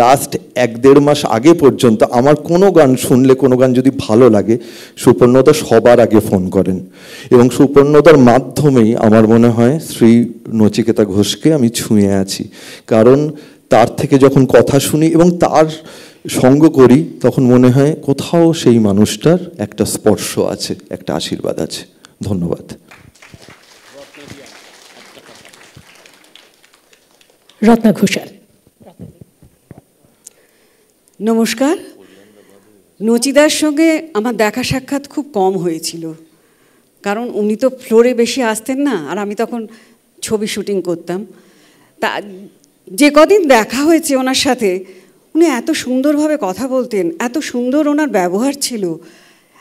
Speaker 10: লাস্ট 1-1.5 মাস আগে পর্যন্ত আমার কোনো গান শুনলে, কোনো গান যদি ভালো লাগে, সুপর্ণদা সবার আগে ফোন করেন। এবং সুপর্ণদার মাধ্যমেই আমার মনে হয় শ্রী নচিকেতা ঘোষকে আমি ছুঁয়ে আছি, কারণ তার থেকে যখন কথা শুনি এবং তার সঙ্গ করি তখন মনে হয় কোথাও সেই মানুষটার একটা স্পর্শ আছে, একটা আশীর্বাদ আছে। ধন্যবাদ।
Speaker 1: রত্না ঘোষাল।
Speaker 11: নমস্কার। নচিদার সঙ্গে আমার দেখা সাক্ষাৎ খুব কম হয়েছিল, কারণ উনি তো ফ্লোরে বেশি আসতেন না, আর আমি তখন ছবি শুটিং করতাম। তা যে কদিন দেখা হয়েছে ওনার সাথে, উনি এত সুন্দরভাবে কথা বলতেন, এত সুন্দর ওনার ব্যবহার ছিল,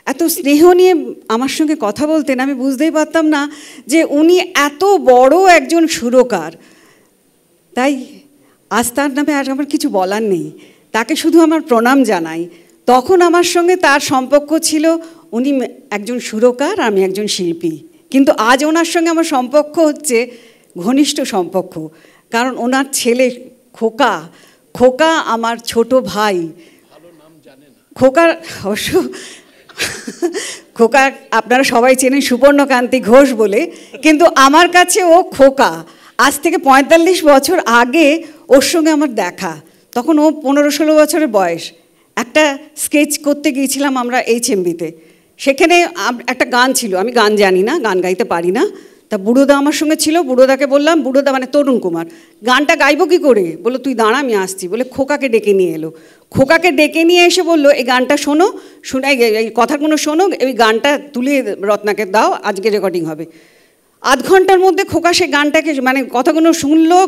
Speaker 11: এত স্নেহ নিয়ে আমার সঙ্গে কথা বলতেন, আমি বুঝতেই পারতাম না যে উনি এত বড় একজন সুরকার। তাই আজ তার নামে আর আমার কিছু বলার নেই, তাকে শুধু আমার প্রণাম জানাই। তখন আমার সঙ্গে তার সম্পর্ক ছিল উনি একজন সুরকার, আমি একজন শিল্পী, কিন্তু আজ ওনার সঙ্গে আমার সম্পর্ক হচ্ছে ঘনিষ্ঠ সম্পর্ক, কারণ ওনার ছেলে খোকা, খোকা আমার ছোট ভাই। খোকার অবশ্য খোকা আপনারা সবাই চেনেন সুপর্ণকান্তি ঘোষ বলে, কিন্তু আমার কাছে ও খোকা। আজ থেকে 45 বছর আগে ওর সঙ্গে আমার দেখা, তখন ও 15-16 বছরের বয়স। একটা স্কেচ করতে গিয়েছিলাম আমরা HMB-তে, সেখানে একটা গান ছিল, আমি গান জানি না, গান গাইতে পারি না। তা বুড়োদা আমার সঙ্গে ছিল, বুড়োদাকে বললাম, বুড়োদা মানে তরুণ কুমার, গানটা গাইবো কী করে? বললো তুই দাঁড়া আমি আসছি, বলে খোকাকে ডেকে নিয়ে এলো। খোকাকে ডেকে নিয়ে এসে বললো এই গানটা শোনো, শুনে এই কথাগুলো শোনো, এই গানটা তুলে রত্নাকে দাও, আজকে রেকর্ডিং হবে। আধ ঘন্টার মধ্যে খোকা সে গানটাকে মানে কথাগুলো শুনলো,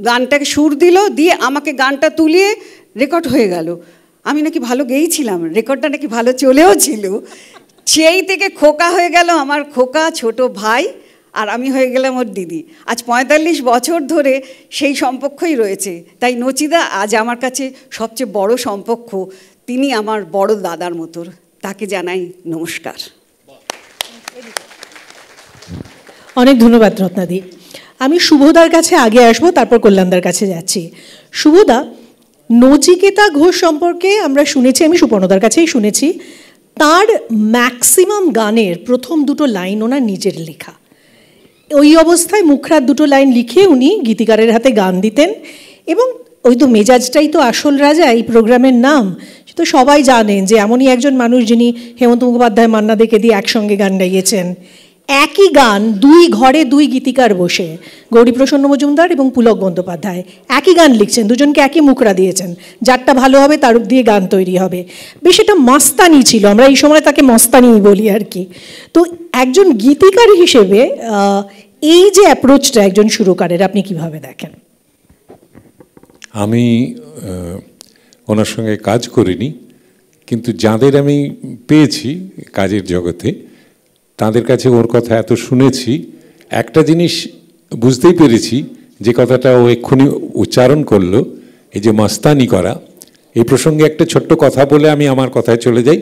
Speaker 11: গানটাকে সুর দিল, দিয়ে আমাকে গানটা তুলিয়ে রেকর্ড হয়ে গেল। আমি নাকি ভালো গেয়েছিলাম, রেকর্ডটা নাকি ভালো চলেও ছিল। সেই থেকে খোকা হয়ে গেল আমার খোকা, ছোট ভাই, আর আমি হয়ে গেলাম ওর দিদি। আজ 45 বছর ধরে সেই সম্পর্কই রয়েছে। তাই নচিদা আজ আমার কাছে সবচেয়ে বড় সম্পর্ক, তিনি আমার বড় দাদার মতো, তাকে জানাই নমস্কার।
Speaker 1: অনেক ধন্যবাদ রত্নাদি। আমি শুভদার কাছে আগে আসবো, তারপর কল্যাণদার কাছে যাচ্ছি। শুভদা, নচিকেতা ঘোষ সম্পর্কে আমরা শুনেছি, আমি সুপর্ণদার কাছেই শুনেছি, তার ম্যাক্সিমাম গানের প্রথম 2 লাইন ওনার নিজের লেখা। ওই অবস্থায় মুখরাত 2 লাইন লিখে উনি গীতিকারের হাতে গান দিতেন, এবং ওই তো মেজাজটাই তো আসল রাজা, এই প্রোগ্রামের নাম। তো সবাই জানেন যে এমনই একজন মানুষ যিনি হেমন্ত মুখোপাধ্যায়, মান্না দেকে দিয়ে একসঙ্গে গান গাইয়েছেন। একই গান 2 ঘরে 2 গীতিকার বসে, গৌরীপ্রসন্ন মজুমদার এবং পুলক বন্দ্যোপাধ্যায় একই গান লিখছেন, দুজনকে একই মুখরা দিয়েছেন, যারটা ভালো হবে তার দিয়ে গান তৈরি হবে। বেশ এটা মস্তানি ছিল, আমরা এই সময় তাকে মস্তানি বলি আর কি। তো একজন গীতিকার হিসেবে এই যে অ্যাপ্রোচটা একজন সুরকারের, আপনি কিভাবে দেখেন?
Speaker 12: আমি ওনার সঙ্গে কাজ করিনি, কিন্তু যাদের আমি পেয়েছি কাজের জগতে, তাদের কাছে ওর কথা এত শুনেছি, একটা জিনিস বুঝতেই পেরেছি, যে কথাটা ও এক্ষুনি উচ্চারণ করলো, এই যে মাস্তানি করা, এই প্রসঙ্গে একটা ছোট্ট কথা বলে আমি আমার কথায় চলে যাই।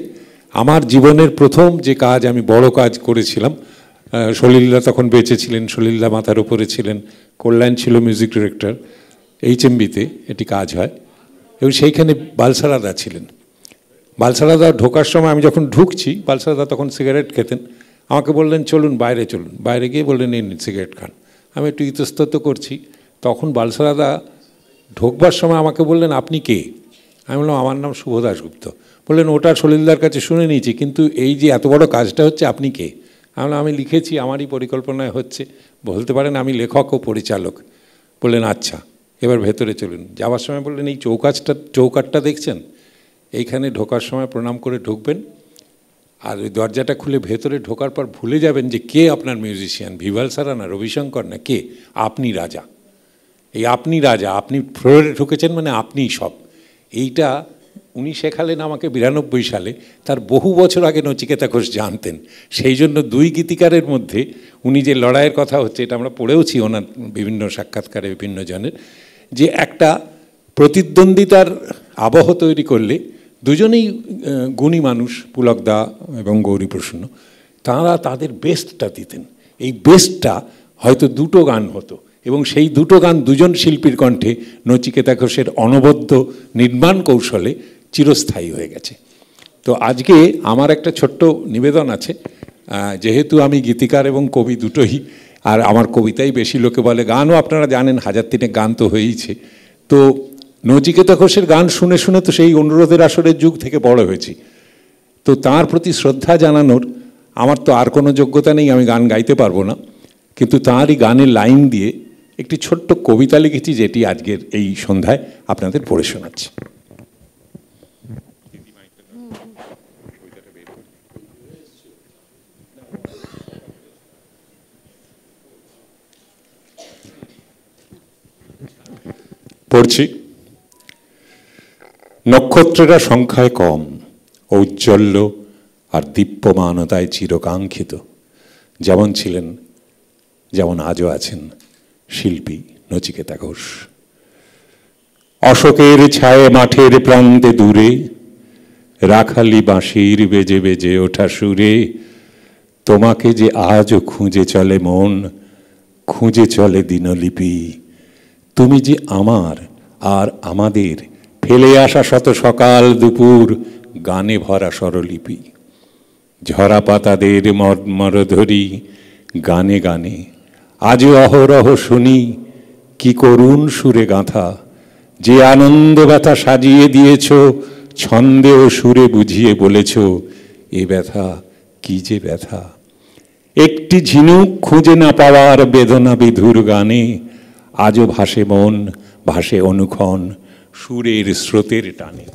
Speaker 12: আমার জীবনের প্রথম যে কাজ, আমি বড় কাজ করেছিলাম, সলিলদা তখন বেঁচে ছিলেন, সলিলদা মাথার উপরে ছিলেন, কল্যাণ ছিল মিউজিক ডিরেক্টর, HMB-তে এটি কাজ হয়, এবং সেইখানে বালসারাদা ছিলেন। বালসারাদা ঢোকার সময়, আমি যখন ঢুকছি, বালসারাদা তখন সিগারেট খেতেন, আমাকে বললেন চলুন বাইরে চলুন, বাইরে গিয়ে বললেন এই সিগারেট খান। আমি একটু ইতস্তত করছি, তখন বালসারাদা ঢোকবার সময় আমাকে বললেন আপনি কে? আমি বললাম আমার নাম শুভ দাশগুপ্ত। বললেন ওটা সলিলদার কাছে শুনে নিয়েছি, কিন্তু এই যে এত বড় কাজটা হচ্ছে আপনি কে? আমি বললাম আমি লিখেছি, আমারই পরিকল্পনায় হচ্ছে, বলতে পারেন আমি লেখক ও পরিচালক। বললেন আচ্ছা, এবার ভেতরে চলুন। যাওয়ার সময় বললেন এই চৌকাঠটা দেখছেন, এইখানে ঢোকার সময় প্রণাম করে ঢুকবেন, আর ওই দরজাটা খুলে ভেতরে ঢোকার পর ভুলে যাবেন যে কে আপনার মিউজিশিয়ান, ভিভাল সারা না রবিশঙ্কর না, কে? আপনি রাজা। এই আপনি রাজা, আপনি ফ্লোরে ঢুকেছেন মানে আপনিই সব। এইটা উনি শেখালেন আমাকে 92 সালে, তার বহু বছর আগে নচিকেতা ঘোষ জানতেন। সেই জন্য 2 গীতিকারের মধ্যে উনি যে লড়াইয়ের কথা হচ্ছে, এটা আমরা পড়েওছি ওনার বিভিন্ন সাক্ষাৎকারে বিভিন্ন জনের, যে একটা প্রতিদ্বন্দ্বিতার আবহ তৈরি করলে দুজনেই গুণী মানুষ, পুলকদা এবং গৌরীপ্রসন্ন, তাঁরা তাদের বেস্টটা দিতেন। এই বেস্টটা হয়তো 2 গান হতো, এবং সেই দুটো গান দুজন শিল্পীর কণ্ঠে নচিকেতা ঘোষের অনবদ্য নির্মাণ কৌশলে চিরস্থায়ী হয়ে গেছে। তো আজকে আমার একটা ছোট্ট নিবেদন আছে, যেহেতু আমি গীতিকার এবং কবি দুটোই, আর আমার কবিতাই বেশি লোকে বলে, গানও আপনারা জানেন 1000 গান তো হয়েইছে। তো নচিকেতা ঘোষের গান শুনে শুনে তো সেই অনুরোধের আসরের যুগ থেকে বড় হয়েছি। তো তার প্রতি শ্রদ্ধা জানানোর আমার তো আর কোনো যোগ্যতা নেই, আমি গান গাইতে পারবো না, কিন্তু তাঁরই গানের লাইন দিয়ে একটি ছোট্ট কবিতা লিখেছি, যেটি আজকের এই সন্ধ্যায় আপনাদের পড়ে শোনাচ্ছি। পড়ছি। নক্ষত্রেরা সংখ্যায় কম, ঔজ্জ্বল্য আর দীপ্যমানতায় চিরকাঙ্ক্ষিত, যেমন ছিলেন যেমন আজও আছেন শিল্পী নচিকেতা ঘোষ। অশোকের ছায়ে মাঠের প্রান্তে দূরে রাখালি বাঁশির বেজে বেজে ওঠা সুরে, তোমাকে যে আজও খুঁজে চলে মন, খুঁজে চলে দিনলিপি। তুমি যে আমার আর আমাদের ফেলে আসা শত সকাল দুপুর গানে ভরা স্বরলিপি। ঝরা পাতাদের মরধরি গানে গানে আজও অহরহ শুনি কি করুণ সুরে গাঁথা, যে আনন্দ ব্যথা সাজিয়ে দিয়েছ ছন্দে ও সুরে বুঝিয়ে বলেছ, এ ব্যথা কি যে ব্যথা। একটি ঝিনুক খুঁজে না পাওয়ার বেদনা বিধুর গানে আজও ভাসে মন, ভাসে অনুক্ষণ সুরের স্রোতের টানে।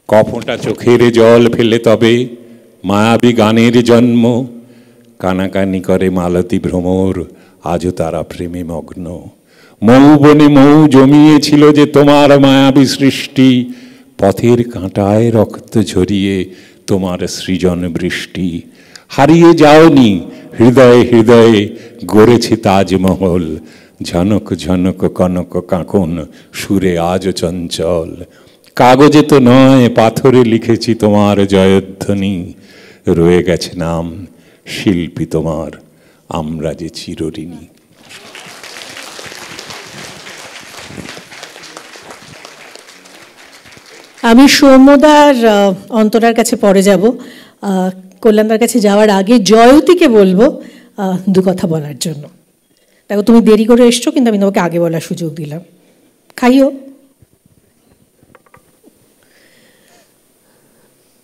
Speaker 12: কফোঁটা চোখের জল ফেলে তবে মায়াবী গানের জন্ম, কানাকানি করে মালতী ভ্রমর আজও তারা প্রেমে মগ্ন। মৌ বনে মৌ জমিয়েছিল যে তোমার মায়াবী সৃষ্টি, পথের কাঁটায় রক্ত ঝরিয়ে তোমার সৃজন বৃষ্টি। হারিয়ে যাওনি হৃদয়ে হৃদয়ে গড়েছি তাজমহল, ঝনক ঝনক কনক কাঁকন সুরে আজও চঞ্চল। কাগজে তো নয় পাথরে লিখেছি তোমার জয়ধ্বনি, রয়ে গেছে নাম শিল্পী তোমার, আমরা যে চিরঋণী।
Speaker 1: আমি সৌম্যদার অন্তরার কাছে পরে যাব, কল্যাণদার কাছে যাওয়ার আগে জয়তীকে বলবো দু কথা বলার জন্য। দেখো তুমি দেরি করে এসছো, কিন্তু আমি তোমাকে আগে বলার সুযোগ দিলাম। খাইও।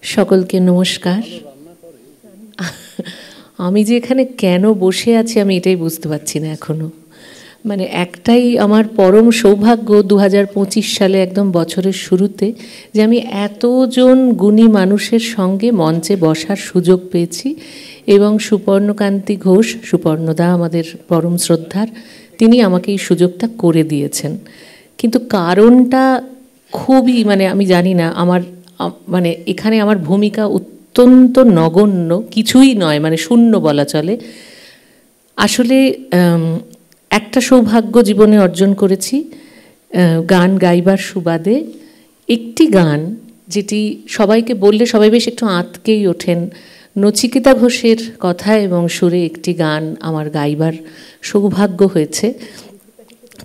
Speaker 13: সকলকে নমস্কার। আমি যে এখানে কেন বসে আছি আমি এটাই বুঝতে পারছি না এখনো। মানে একটাই আমার পরম সৌভাগ্য 2025 সালে একদম বছরের শুরুতে যে আমি এতজন গুণী মানুষের সঙ্গে মঞ্চে বসার সুযোগ পেয়েছি, এবং সুপর্ণকান্তি ঘোষ, সুপর্ণদা আমাদের পরম শ্রদ্ধার, তিনি আমাকে এই সুযোগটা করে দিয়েছেন। কিন্তু কারণটা খুবই মানে আমি জানি না, আমার মানে এখানে আমার ভূমিকা অত্যন্ত নগণ্য, কিছুই নয়, মানে শূন্য বলা চলে। আসলে একটা সৌভাগ্য জীবনে অর্জন করেছি গান গাইবার সুবাদে। একটি গান যেটি সবাইকে বললে সবাই বেশ একটু আঁতকেই ওঠেন, নচিকেতা ঘোষের কথা এবং সুরে একটি গান আমার গাইবার সৌভাগ্য হয়েছে।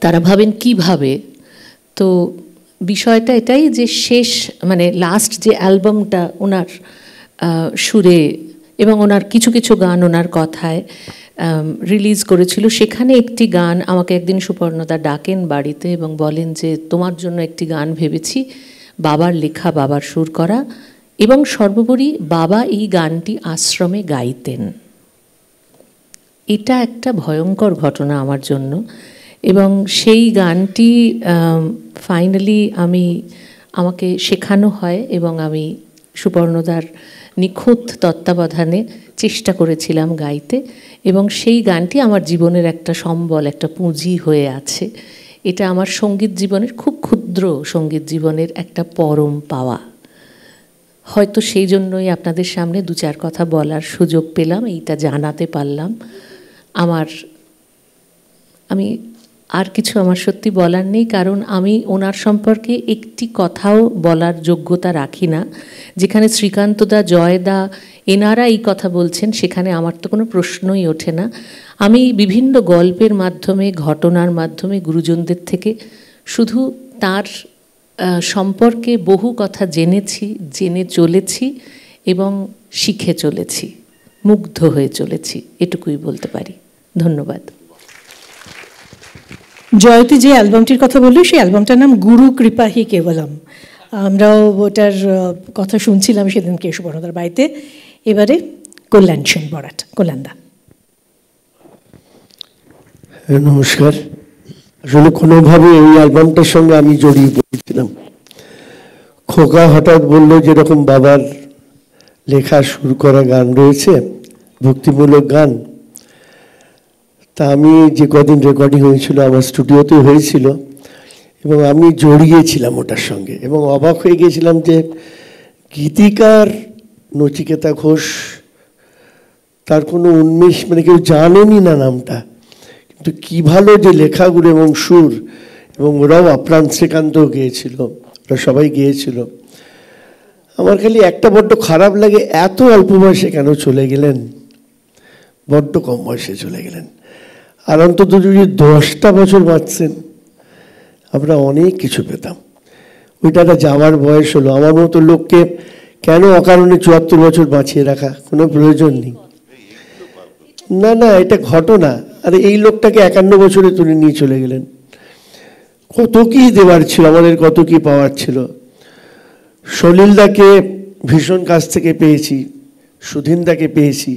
Speaker 13: তারা ভাবেন কিভাবে, তো বিষয়টা এটাই যে শেষ মানে লাস্ট যে অ্যালবামটা ওনার সুরে এবং ওনার কিছু কিছু গান ওনার কথায় রিলিজ করেছিল, সেখানে একটি গান আমাকে একদিন সুপর্ণদা ডাকেন বাড়িতে এবং বলেন যে তোমার জন্য একটি গান ভেবেছি, বাবার লেখা, বাবার সুর করা, এবং সর্বোপরি বাবা এই গানটি আশ্রমে গাইতেন। এটা একটা ভয়ঙ্কর ঘটনা আমার জন্য, এবং সেই গানটি ফাইনালি আমাকে শেখানো হয় এবং আমি সুপর্ণদার নিখুঁত তত্ত্বাবধানে চেষ্টা করেছিলাম গাইতে, এবং সেই গানটি আমার জীবনের একটা সম্বল, একটা পুঁজি হয়ে আছে। এটা আমার সঙ্গীত জীবনের, খুব ক্ষুদ্র সঙ্গীত জীবনের একটা পরম পাওয়া। হয়তো সেই জন্যই আপনাদের সামনে দু চার কথা বলার সুযোগ পেলাম, এইটা জানাতে পারলাম। আমি আর কিছু আমার সত্যি বলার নেই, কারণ আমি ওনার সম্পর্কে একটি কথাও বলার যোগ্যতা রাখি না। যেখানে শ্রীকান্তদা, জয়দা এনারা এই কথা বলছেন, সেখানে আমার তো কোনো প্রশ্নই ওঠে না। আমি বিভিন্ন গল্পের মাধ্যমে, ঘটনার মাধ্যমে, গুরুজনদের থেকে শুধু তার সম্পর্কে বহু কথা জেনেছি, জেনে চলেছি এবং শিখে চলেছি, মুগ্ধ হয়ে চলেছি, এটুকুই বলতে পারি। ধন্যবাদ।
Speaker 1: জয়তী যে অ্যালবামটির কথা বললো, সেই অ্যালবামটার নাম গুরু কৃপা হি কেবলম। আমরাও ওটার কথা শুনছিলাম সেদিনকে সুবর্ণদার বাড়িতে। এবারে কল্যাণ সেন বরাট। কল্যাণদা।
Speaker 14: নমস্কার। আসলে কোনোভাবে এই অ্যালবামটার সঙ্গে আমি জড়িয়ে পড়েছিলাম। খোকা হঠাৎ বললো যেরকম বাবার লেখা সুর করা গান রয়েছে, ভক্তিমূলক গান, তা আমি যে কদিন রেকর্ডিং হয়েছিল আমার স্টুডিওতে হয়েছিল এবং আমি জড়িয়েছিলাম ওটার সঙ্গে এবং অবাক হয়ে গিয়েছিলাম যে গীতিকার নচিকেতা ঘোষ, তার কোনো উন্মেষ মানে কেউ জানেনি না নামটা, কিন্তু কী ভালো যে লেখাগুলো এবং সুর, এবং ওরাও আপ্রাণ শ্রীকান্তও গিয়েছিল, ওরা সবাই গিয়েছিল। আমার খালি একটা বড্ড খারাপ লাগে, এত অল্প বয়সে কেন চলে গেলেন, বড্ড কম বয়সে চলে গেলেন। আর অন্তত যদি 10টা বছর বাঁচতেন আমরা অনেক কিছু পেতাম। ওইটা যাওয়ার বয়স হলো। আমার মতো লোককে কেন অকারণে 74 বছর বাঁচিয়ে রাখা, কোনো প্রয়োজন নেই। না না, এটা ঘটনা। আর এই লোকটাকে 51 বছরে তুলে নিয়ে চলে গেলেন। কত কি দেওয়ার ছিল আমাদের, কত কি পাওয়ার ছিল। সলিলদাকে ভীষণ কাছ থেকে পেয়েছি, সুধীনদাকে পেয়েছি,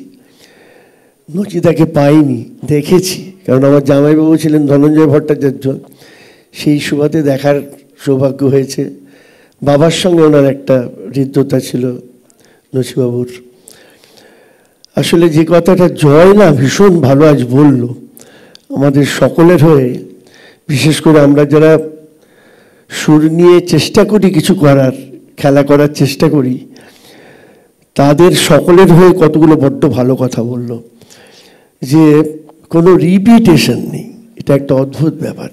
Speaker 14: নচিদাকে পাইনি, দেখেছি, কারণ আমার জামাইবাবু ছিলেন ধনঞ্জয় ভট্টাচার্য, সেই সুবাদে দেখার সৌভাগ্য হয়েছে। বাবার সঙ্গে ওনার একটা হৃদ্যতা ছিল নচিবাবুর। আসলে যে কথাটা জয় না ভীষণ ভালো আজ বলল আমাদের সকলের হয়ে, বিশেষ করে আমরা যারা সুর নিয়ে চেষ্টা করি কিছু করার, খেলা করার চেষ্টা করি, তাদের সকলের হয়ে কতগুলো বড্ড ভালো কথা বলল। যে কোনো রিপিটেশন নেই, এটা একটা অদ্ভুত ব্যাপার,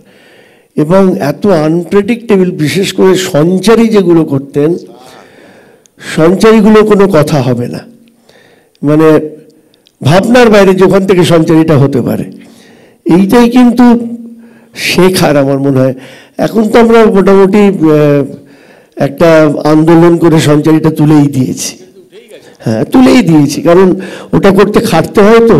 Speaker 14: এবং এত আনপ্রেডিক্টেবল। বিশেষ করে সঞ্চারী যেগুলো করতেন, সঞ্চারীগুলো কোনো কথা হবে না, মানে ভাবনার বাইরে যখন থেকে সঞ্চারীটা হতে পারে, এইটাই কিন্তু শেখার আমার মনে হয়। এখন তো আমরা মোটামুটি একটা আন্দোলন করে সঞ্চারীটা তুলেই দিয়েছি। হ্যাঁ, তুলেই দিয়েছি, কারণ ওটা করতে খাটতে হয়। তো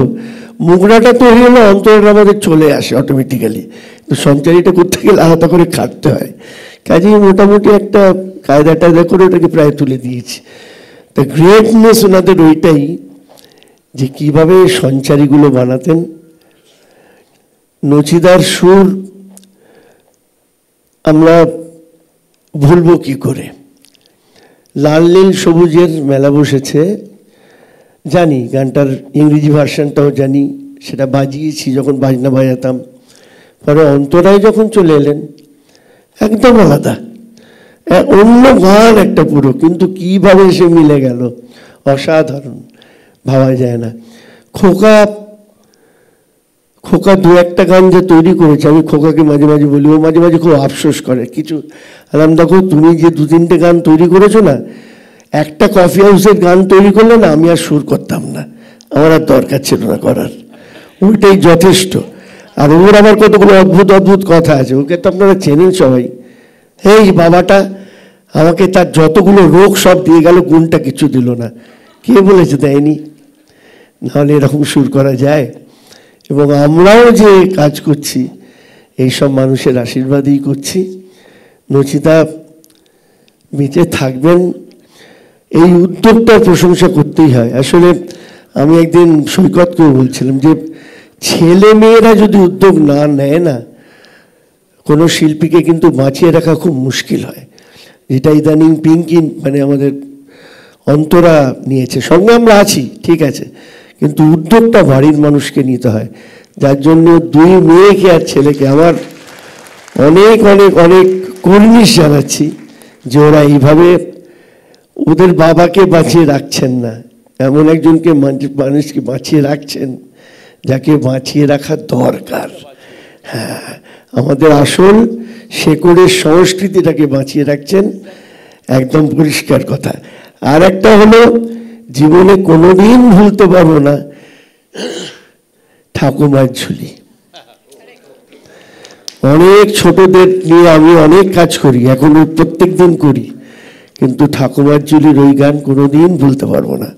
Speaker 14: মুগড়াটা তৈরি হলে অন্তরটা আমাদের চলে আসে অটোমেটিক্যালি, তো সঞ্চারীটা করতে গেলে আলাদা করে খাটতে হয়। কাজেই মোটামুটি একটা কায়দা টায়দা করে ওটাকে প্রায় তুলে দিয়েছি। তা গ্রেটনেস ওনাদের ওইটাই যে কীভাবে সঞ্চারীগুলো বানাতেন। নচিদার সুর আমরা ভুলবো কি করে। লাল নীল সবুজের মেলা বসেছে, জানি গানটার ইংরেজি ভার্সনটাও জানি, সেটা বাজিয়েছি যখন বাজনা বাজাতাম। পরে অন্তরায় যখন চলে এলেন একদম আলাদা, অন্য গান একটা পুরো, কিন্তু কীভাবে সে মিলে গেল অসাধারণ, ভাবা যায় না। খোকা খোকা দু একটা গান যে তৈরি করেছে, আমি খোকাকে মাঝে মাঝে বলি, ও মাঝে মাঝে খুব আফসোস করে কিছু। আলাম দেখো তুমি যে 2-3টে গান তৈরি করেছো না, একটা কফি হাউসের গান তৈরি করলে না আমি আর সুর করতাম না, আমার আর দরকার ছিল না করার, ওইটাই যথেষ্ট। আর ওর আবার কতগুলো অদ্ভুত অদ্ভুত কথা আছে, ওকে তো আপনারা চেনেন সবাই। এই বাবাটা আমাকে তার যতগুলো রোগ সব দিয়ে গেল, গুণটা কিছু দিল না। কে বলেছে দেয়নি? নাহলে এরকম সুর করা যায়? এবং আমরাও যে কাজ করছি এইসব মানুষের আশীর্বাদেই করছি। নচিতা বেঁচে থাকবেন, এই উদ্যোগটার প্রশংসা করতেই হয়। আসলে আমি একদিন সৈকতকেও বলছিলাম যে ছেলে মেয়েরা যদি উদ্যোগ না নেয় না, কোনো শিল্পীকে কিন্তু বাঁচিয়ে রাখা খুব মুশকিল হয়। যেটা ইদানিং পিঙ্কি মানে আমাদের অন্তরা নিয়েছে, সঙ্গে আমরা আছি ঠিক আছে, কিন্তু উদ্যোগটা বাড়ির মানুষকে নিতে হয়। যার জন্য 2 মেয়েকে আর ছেলেকে আমার অনেক অনেক অনেক কর্নিশ জানাচ্ছি যে ওরা এইভাবে ওদের বাবাকে বাঁচিয়ে রাখছেন না, এমন একজনকে মানুষকে বাঁচিয়ে রাখছেন যাকে বাঁচিয়ে রাখা দরকার। হ্যাঁ, আমাদের আসল শেকড়ের সংস্কৃতিটাকে বাঁচিয়ে রাখছেন, একদম পরিষ্কার কথা। আর একটা হলো, জীবনে কোনোদিন ভুলতে পারবো না ঠাকুমার ঝুলি। অনেক ছোটদের নিয়ে আমি অনেক কাজ করি, এখন প্রত্যেক দিন করি, কিন্তু ঠাকুমার ঝুলির ওই গান কোনোদিন ভুলতে পারবো না,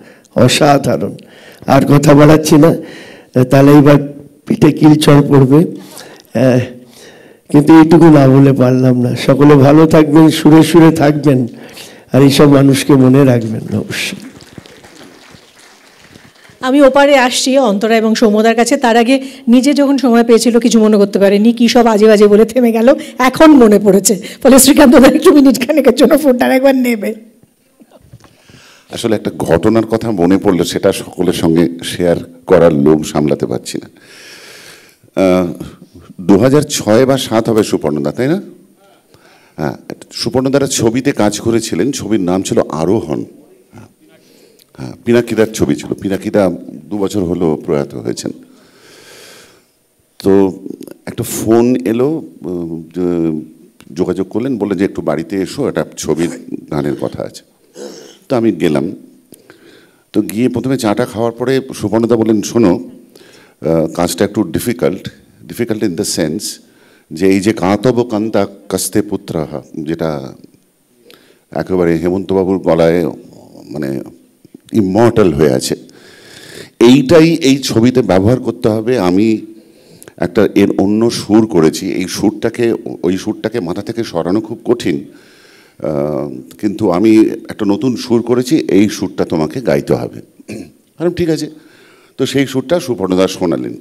Speaker 14: অসাধারণ। আর কথা বাড়াচ্ছি না, তাহলে এবার পিঠে কিলচড় পড়বে, কিন্তু এইটুকু না বলে পারলাম না। সকলে ভালো থাকবেন, সুরে সুরে থাকবেন, আর এইসব মানুষকে মনে রাখবেন অবশ্যই।
Speaker 1: আমি ওপারে আসছি অন্তরা এবং সৌম্যদার কাছে। তার আগে নিজে যখন সময় পেয়েছিল কিছু মনে করতে পারেনি, কী সব আজে বাজে বলে থেমে গেল, এখন মনে পড়েছে। ফলে শ্রীকান্ত দা একটু মিনিট খানেকের জন্য ফোনটা একবার নেবে।
Speaker 15: আসলে একটা ঘটনার কথা মনে পড়লো, সেটা সকলের সঙ্গে শেয়ার করার লোভ সামলাতে পারছি না। 2006 বা 2007 হবে সুপর্ণদা, তাই না? হ্যাঁ, সুপর্ণদারা ছবিতে কাজ করেছিলেন, ছবির নাম ছিল আরোহণ। হ্যাঁ, পিনাকিদার ছবি ছিল। পিনাকিদা 2 বছর হলো প্রয়াত হয়েছেন। তো একটা ফোন এলো, যোগাযোগ করলেন, বললেন যে একটু বাড়িতে এসো, একটা ছবির গানের কথা আছে। তো আমি গেলাম। তো গিয়ে প্রথমে চাটা খাওয়ার পরে সুপর্ণদা বললেন, শোনো, কাজটা একটু ডিফিকাল্ট ইন দ্য সেন্স যে এই যে কাঁতব কান্তা কাস্তে পুত্রাহা, যেটা একেবারে হেমন্তবাবুর গলায় মানে ইমর্টাল হয়ে আছে, এইটাই এই ছবিতে ব্যবহার করতে হবে। আমি একটা এর অন্য সুর করেছি, ওই সুরটাকে মাথা থেকে সরানো খুব কঠিন, কিন্তু আমি একটা নতুন সুর করেছি, এই সুরটা তোমাকে গাইতে হবে। ঠিক আছে। তো সেই সুরটা সুপর্ণদা শোনালেন,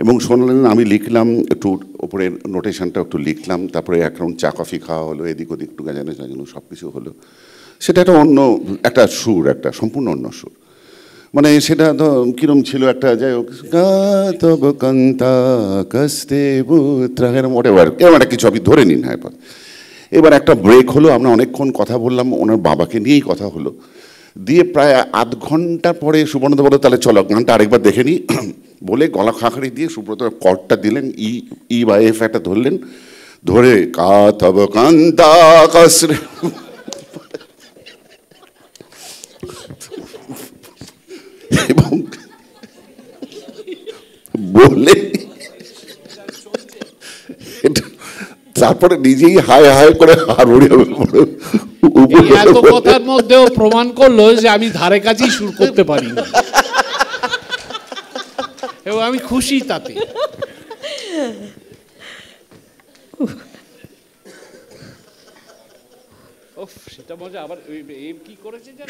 Speaker 15: এবং শোনালেন, আমি লিখলাম, একটু ওপরের নোটেশনটা একটু লিখলাম, তারপরে এক রাউন্ড চা কফি খাওয়া হলো, এদিক ওদিক একটু গাজানো সাজানো সব কিছু হলো। সেটা একটা অন্য একটা সুর, একটা সম্পূর্ণ অন্য সুর। মানে সেটা তো কিরম ছিল, একটা যাই হোক, কাতব কান্তা কাস্তে পুত্রা, এরম একটা কিছু আপনি ধরে নিন। হ্যাঁ, এবার একটা ব্রেক হলো, আমরা অনেকক্ষণ কথা বললাম, ওনার বাবাকে নিয়েই কথা হলো। দিয়ে প্রায় আধ ঘন্টা পরে সুবর্ণদা বলল, তাহলে চলো গানটা আরেকবার দেখে নিই। বলে গলা খাঁকড়ি দিয়ে সুব্রত কর্ডটা দিলেন, ই বা এফ একটা ধরলেন, ধরে কাতব কান্তা কাস্তে, এবং বলে তারপরে নিজেই হায় হায় করে
Speaker 8: এত কথার মধ্যেও প্রমাণ করলো যে আমি ধারে কাছেই সুর করতে পারি না, এবং আমি খুশি তাতে।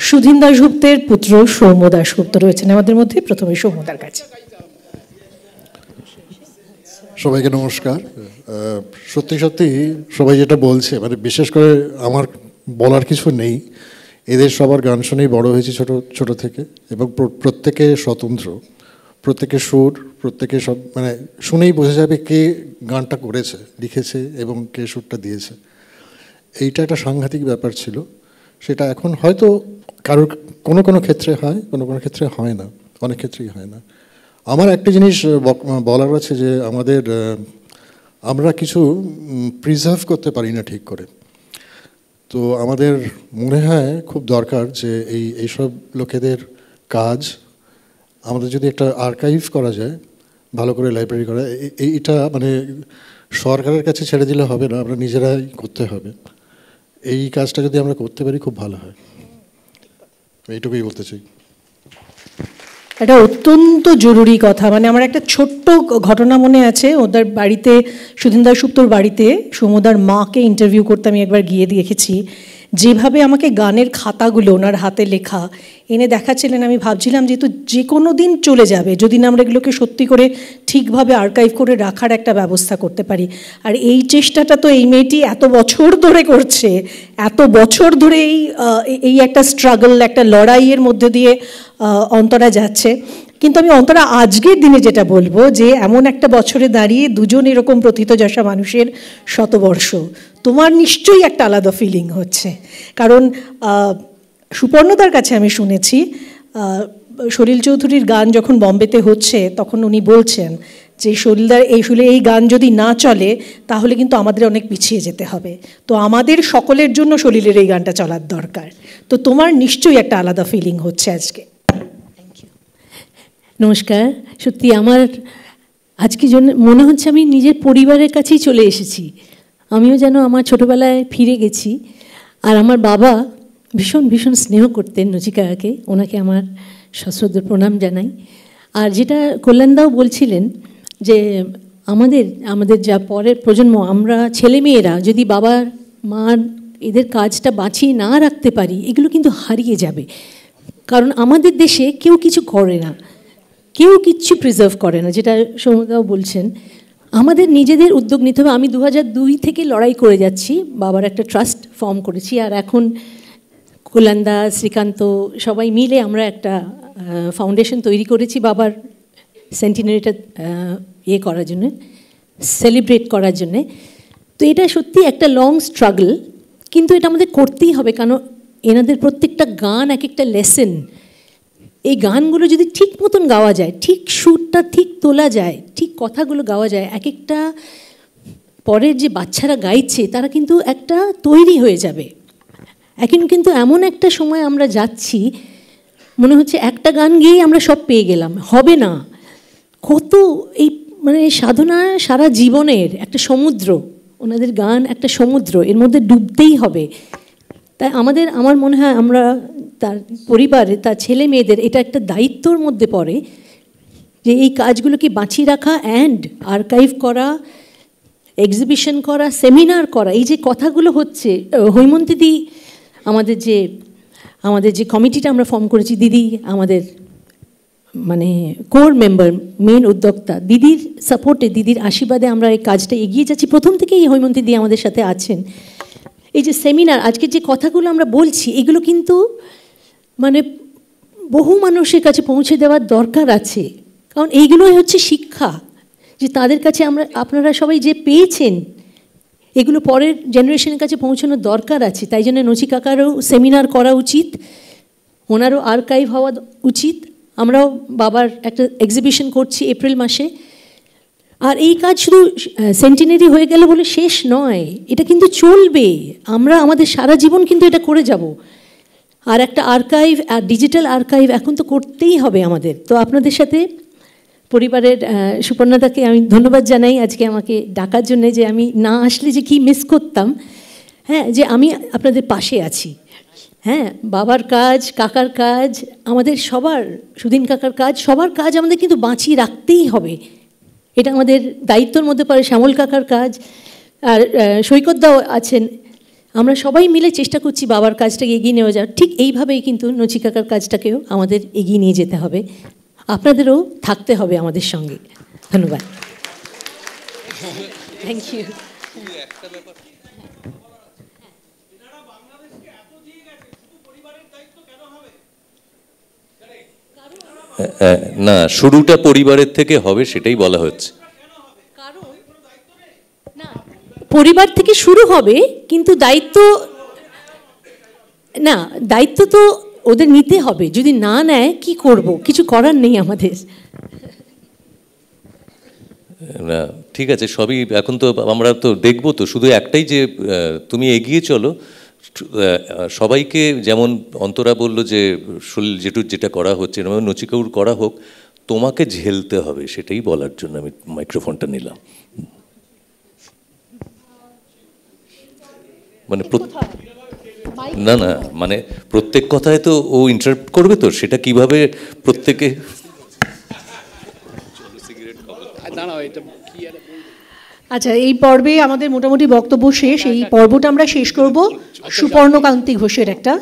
Speaker 1: সুধীন দাশগুপ্তের পুত্র সৌম্য দাশগুপ্ত রয়েছেন আমাদের মধ্যে। প্রথমে সৌম্যদার কাছে।
Speaker 16: সবাইকে নমস্কার। সত্যি সত্যি সবাই যেটা বলছে, মানে বিশেষ করে আমার বলার কিছু নেই। এদের সবার গান শুনেই বড় হয়েছি ছোট থেকে, এবং প্রত্যেকে স্বতন্ত্র, প্রত্যেকে সুর, প্রত্যেকে সব মানে শুনেই বোঝা যাবে কে গানটা করেছে, লিখেছে এবং কে সুরটা দিয়েছে। এইটা একটা সাংঘাতিক ব্যাপার ছিল। সেটা এখন হয়তো কারোর কোনো ক্ষেত্রে হয়, কোনো ক্ষেত্রে হয় না, অনেক ক্ষেত্রেই হয় না। আমার একটা জিনিস বলার আছে যে আমরা কিছু প্রিজার্ভ করতে পারি না ঠিক করে। তো আমাদের মনে হয় খুব দরকার যে এইসব লোকেদের কাজ আমাদের যদি একটা আর্কাইভ করা যায়, ভালো করে লাইব্রেরি করা, এইটা মানে সরকারের কাছে ছেড়ে দিলে হবে না, আমরা নিজেরাই করতে হবে। এই কাজটা যদি আমরা করতে পারি খুব ভালো হয়, এইটুকুই বলতে চাই।
Speaker 1: এটা অত্যন্ত জরুরি কথা। মানে আমার একটা ছোট্ট ঘটনা মনে আছে, ওদের বাড়িতে, সুধীন দাশগুপ্তর বাড়িতে সৌম্যদার মাকে ইন্টারভিউ করতে আমি একবার গিয়ে দেখেছি। যেভাবে আমাকে গানের খাতাগুলো ওনার হাতে লেখা এনে দেখাচ্ছিলেন, আমি ভাবছিলাম যেহেতু যে কোনো দিন চলে যাবে, যদি না আমরা এগুলোকে সত্যি করে ঠিকভাবে আর্কাইভ করে রাখার একটা ব্যবস্থা করতে পারি। আর এই চেষ্টাটা তো এই মেয়েটি এত বছর ধরে করছে, এত বছর ধরে এই একটা স্ট্রাগল, একটা লড়াইয়ের মধ্যে দিয়ে অন্তরা যাচ্ছে। কিন্তু আমি অন্তরা আজকের দিনে যেটা বলবো, যে এমন একটা বছরে দাঁড়িয়ে দুজন এরকম প্রথিতযশা মানুষের শতবর্ষ, তোমার নিশ্চয়ই একটা আলাদা ফিলিং হচ্ছে। কারণ সুপর্ণদার কাছে আমি শুনেছি, সলিল চৌধুরীর গান যখন বম্বেতে হচ্ছে তখন উনি বলছেন যে এই গান যদি না চলে তাহলে কিন্তু আমাদের অনেক পিছিয়ে যেতে হবে। তো আমাদের সকলের জন্য সলিলের এই গানটা চলার দরকার। তো তোমার নিশ্চয়ই একটা আলাদা ফিলিং হচ্ছে আজকে।
Speaker 13: নমস্কার। সত্যি আমার আজকে জন্য মনে হচ্ছে আমি নিজের পরিবারের কাছেই চলে এসেছি। আমিও যেন আমার ছোটোবেলায় ফিরে গেছি। আর আমার বাবা ভীষণ ভীষণ স্নেহ করতেন নচিকাকে, ওনাকে আমার সশ্রদ্ধ প্রণাম জানাই। আর যেটা কল্যাণদাও বলছিলেন যে আমাদের যা পরের প্রজন্ম, আমরা ছেলেমেয়েরা যদি বাবা মার এদের কাজটা বাঁচিয়ে না রাখতে পারি, এগুলো কিন্তু হারিয়ে যাবে। কারণ আমাদের দেশে কেউ কিছু করে না, কেউ কিচ্ছু প্রিজার্ভ করে না, যেটা সৌম্যদাও বলছেন। আমাদের নিজেদের উদ্যোগ নিতে হবে। আমি 2002 থেকে লড়াই করে যাচ্ছি, বাবার একটা ট্রাস্ট ফর্ম করেছি। আর এখন কল্যাণদা, শ্রীকান্ত সবাই মিলে আমরা একটা ফাউন্ডেশন তৈরি করেছি বাবার সেন্টিনারিটা করার জন্যে, সেলিব্রেট করার জন্যে। তো এটা সত্যি একটা লং স্ট্রাগল, কিন্তু এটা আমাদের করতেই হবে। কারণ এনাদের প্রত্যেকটা গান এক একটা লেসেন। এই গানগুলো যদি ঠিক মতন গাওয়া যায়, ঠিক সুরটা ঠিক তোলা যায়, ঠিক কথাগুলো গাওয়া যায়, এক একটা পরের যে বাচ্চারা গাইছে তারা কিন্তু একটা তৈরি হয়ে যাবে। এখন কিন্তু এমন একটা সময় আমরা যাচ্ছি, মনে হচ্ছে একটা গান গেয়েই আমরা সব পেয়ে গেলাম, হবে না। কত এই সাধনা সারা জীবনের একটা সমুদ্র, ওনাদের গান একটা সমুদ্র, এর মধ্যে ডুবতেই হবে। তাই আমার মনে হয় আমরা তার পরিবারে, তার ছেলে মেয়েদের এটা একটা দায়িত্বর মধ্যে পড়ে যে এই কাজগুলোকে বাঁচিয়ে রাখা অ্যান্ড আর্কাইভ করা, এক্সিবিশন করা, সেমিনার করা। এই যে কথাগুলো হচ্ছে, হৈমন্তীদি আমাদের যে কমিটিটা আমরা ফর্ম করেছি, দিদি আমাদের কোর মেম্বার, মেন উদ্যোক্তা, দিদির সাপোর্টে, দিদির আশীর্বাদে আমরা এই কাজটা এগিয়ে যাচ্ছি। প্রথম থেকেই হৈমন্তীদি আমাদের সাথে আছেন। এই যে সেমিনার, আজকে যে কথাগুলো আমরা বলছি, এগুলো কিন্তু বহু মানুষের কাছে পৌঁছে দেওয়ার দরকার আছে। কারণ এইগুলোই হচ্ছে শিক্ষা, যে তাদের কাছে আপনারা সবাই যে পেয়েছেন, এগুলো পরের জেনারেশনের কাছে পৌঁছানোর দরকার আছে। তাই জন্য নচিকাকারও সেমিনার করা উচিত, ওনারও আর্কাইভ হওয়া উচিত। আমরাও বাবার একটা এক্সিবিশন করছি এপ্রিল মাসে। আর এই কাজ শুধু সেন্টিনারি হয়ে গেল বলে শেষ নয়, এটা কিন্তু চলবে। আমরা আমাদের সারা জীবন কিন্তু এটা করে যাব। আর একটা আর্কাইভ, আর ডিজিটাল আর্কাইভ এখন তো করতেই হবে আমাদের। তো আপনাদের সাথে পরিবারের সুপর্ণাদাকে আমি ধন্যবাদ জানাই আজকে আমাকে ডাকার জন্যে, যে আমি না আসলে যে কি মিস করতাম। হ্যাঁ, যে আমি আপনাদের পাশে আছি। হ্যাঁ, বাবার কাজ, কাকার কাজ, আমাদের সবার, সুদিন কাকার কাজ, সবার কাজ আমাদের কিন্তু বাঁচিয়ে রাখতেই হবে। এটা আমাদের দায়িত্বর মধ্যে পড়ে। শ্যামল কাকার কাজ, আর সৈকতদাও আছেন। আমরা সবাই মিলে চেষ্টা করছি বাবার কাজটাকে এগিয়ে নিয়ে যাওয়ার। ঠিক এইভাবেই কিন্তু নচিকাকার কাজটাকেও আমাদের এগিয়ে নিয়ে যেতে হবে। আপনাদেরও থাকতে হবে আমাদের সঙ্গে। ধন্যবাদ। Thank you.
Speaker 9: না, শুরুটা পরিবারের থেকে হবে, সেটাই বলা হচ্ছে।
Speaker 13: পরিবার থেকে শুরু হবে, কিন্তু দায়িত্ব তো ওদের নিতে হবে। যদি না নেয় কি করব? কিছু করার নেই আমাদের।
Speaker 9: না, ঠিক আছে, সবই এখন তো আমরা তো দেখবো। তো শুধু একটাই, যে তুমি এগিয়ে চলো, সবাইকে, যেমন অন্তরা বললো যে শরীর যেটা করা হচ্ছে, নচিকাউর করা হোক, তোমাকে ঝেলতে হবে, সেটাই বলার জন্য আমি মাইক্রোফোনটা নিলাম। না, প্রত্যেক কথায় তো ও ইন্টারাপ্ট করবে, তো সেটা কিভাবে প্রত্যেকে।
Speaker 1: আচ্ছা, এই পর্বে আমাদের মোটামুটি বক্তব্য শেষ। এই পর্বটা আমরা শেষ করব সুপর্ণকান্তি ঘোষের একটা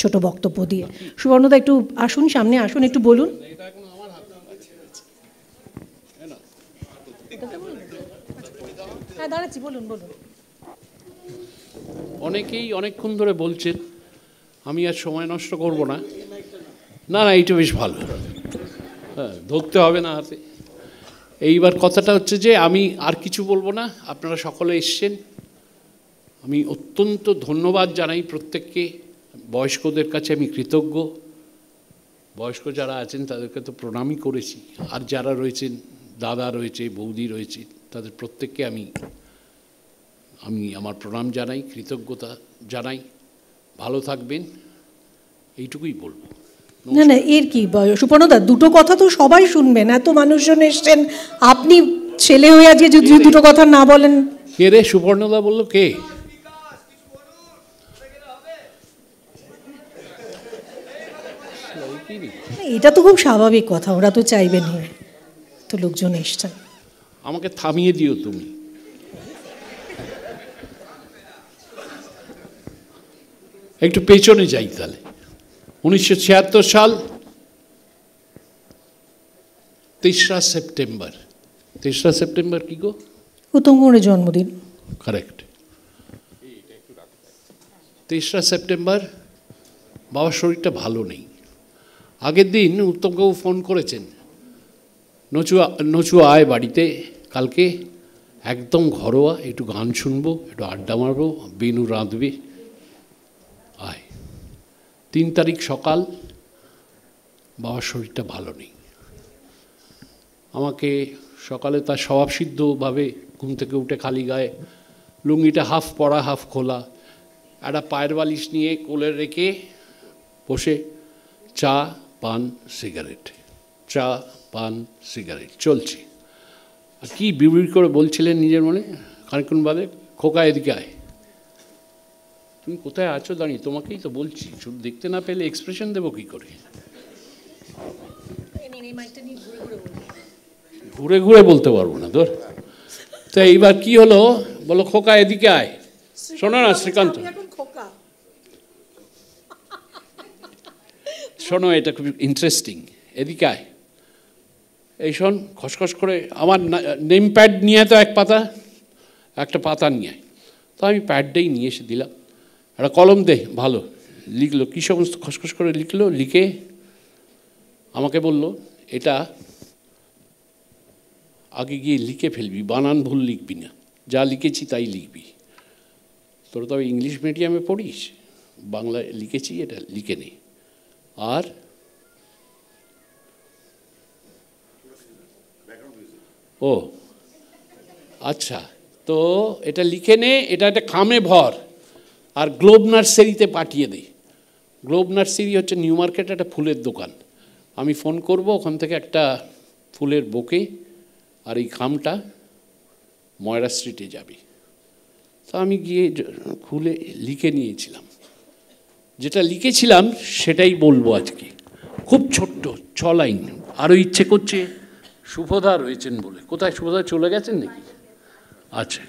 Speaker 1: ছোট বক্তব্য দিয়ে। সুপর্ণদা একটু আসুন, সামনে আসুন, একটু বলুন। হ্যাঁ, দাঁড়াচ্ছি, বলুন।
Speaker 17: অনেকেই অনেকক্ষণ ধরে বলছেন, আমি আর সময় নষ্ট করব না। না, এইটা বেশ ভালো। হ্যাঁ, ধরতে হবে না হাতে। এইবার কথাটা হচ্ছে যে আমি আর কিছু বলবো না, আপনারা সকলে এসছেন। আমি অত্যন্ত ধন্যবাদ জানাই প্রত্যেককে। বয়স্কদের কাছে আমি কৃতজ্ঞ। বয়স্ক যারা আছেন তাদেরকে তো প্রণামই করেছি, আর যারা রয়েছেন দাদা রয়েছে, বৌদি রয়েছে, তাদের প্রত্যেককে আমি আমার প্রণাম জানাই, কৃতজ্ঞতা জানাই। ভালো থাকবেন, এইটুকুই বলবো।
Speaker 1: না না, এর কি সুপর্ণদা, দুটো কথা তো সবাই শুনবেন, এত মানুষজন এসছেন, আপনি ছেলে হয়ে আজকে যদি দুটো কথা না বলেন।
Speaker 17: কে রে? সুপর্ণদা বললো কে?
Speaker 1: এটা তো খুব স্বাভাবিক কথা, ওরা তো চাইবেন, তো লোকজন এসছেন।
Speaker 17: আমাকে থামিয়ে দিও তুমি। একটু পেছনে যাই তাহলে। 1976 সাল 3রা সেপ্টেম্বর। 3রা সেপ্টেম্বর কি গো?
Speaker 1: উত্তম কুমারের জন্মদিন।
Speaker 17: কারেক্ট। 3রা সেপ্টেম্বর বাবার শরীরটা ভালো নেই। আগের দিন উত্তমবাবু ফোন করেছেন, নচু আয় বাড়িতে কালকে, একদম ঘরোয়া, একটু গান শুনবো, একটু আড্ডা মারবো, বেনু রাঁধবে, আয়। 3 তারিখ সকাল, বাবার শরীরটা ভালো নেই। আমাকে সকালে তার স্বভাবসিদ্ধভাবে ঘুম থেকে উঠে খালি গায়ে, লুঙ্গিটা হাফ পরা হাফ খোলা, একটা পায়ের বালিশ নিয়ে কোলে রেখে বসে চা পান সিগারেট, চা পান সিগারেট চলছে। আর কী বিড়বিড় করে বলছিলেন নিজের মনে খানিকক্ষণ বাদে, খোকা এদিকে আয়। তুমি কোথায় আছো দাঁড়িয়ে? তোমাকেই তো বলছি, শুধু দেখতে না পেলে এক্সপ্রেশন দেবো কী করে? ঘুরে ঘুরে বলতে পারবো না তোর। তো এইবার কি হলো বলো, খোকা এদিকে আয়। শোনো না শ্রীকান্ত, শোনো, এটা খুব ইন্টারেস্টিং, এদিকে আয়। এই শোন, খসখস করে আমার নেম প্যাড নিয়ে তো একটা পাতা নিয়ে আয়। তো আমি প্যাডটাই নিয়ে এসে দিলাম, একটা কলম দে, ভালো লিখলো, কী সমস্ত খসখস করে লিখলো, লিখে আমাকে বলল, এটা আগে গিয়ে লিখে ফেলবি, বানান ভুল লিখবি না, যা লিখেছি তাই লিখবি। তোরা তবে ইংলিশ মিডিয়ামে পড়িস, বাংলায় লিখেছি এটা লিখে নে। আর ও আচ্ছা, তো এটা লিখে নে, এটা একটা খামে ভর, আর গ্লোব নার্সারিতে পাঠিয়ে দে। গ্লোব নার্সারি হচ্ছে নিউ মার্কেট, একটা ফুলের দোকান। আমি ফোন করব, ওখান থেকে একটা ফুলের বোকে আর এই খামটা ময়রা স্ট্রিটে যাবে। তা আমি গিয়ে খুলে লিখে নিয়েছিলাম, যেটা লিখেছিলাম সেটাই বলবো আজকে। খুব ছোট্ট 6 লাইন। আরও ইচ্ছে করছে শুভদা রয়েছেন বলে। কোথায় শুভদা? চলে গেছেন নাকি? আচ্ছা,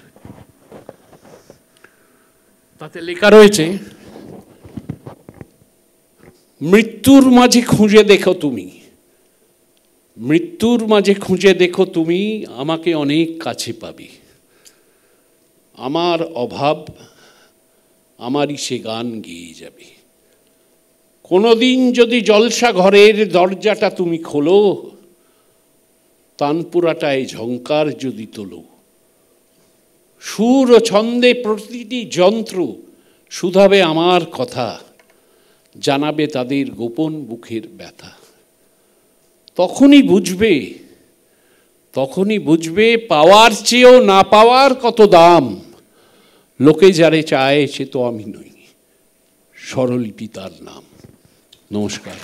Speaker 17: তাতে লেখা রয়েছে, মৃত্যুর মাঝে খুঁজে দেখো তুমি, মৃত্যুর মাঝে খুঁজে দেখো তুমি, আমাকে অনেক কাছে পাবে। আমার অভাব আমারই সে গান গেয়ে যাবে। কোনোদিন যদি জলসা ঘরের দরজাটা তুমি খোলো, তানপুরাটায় ঝংকার যদি তোলো, সুর ও ছন্দে প্রতিটি যন্ত্র শুধাবে আমার কথা, জানাবে তাদের গোপন বুকের ব্যথা। তখনই বুঝবে পাওয়ার চেয়েও না পাওয়ার কত দাম। লোকে যারে চায় সে তো আমি নই, স্বরলিপি তার নাম। নমস্কার।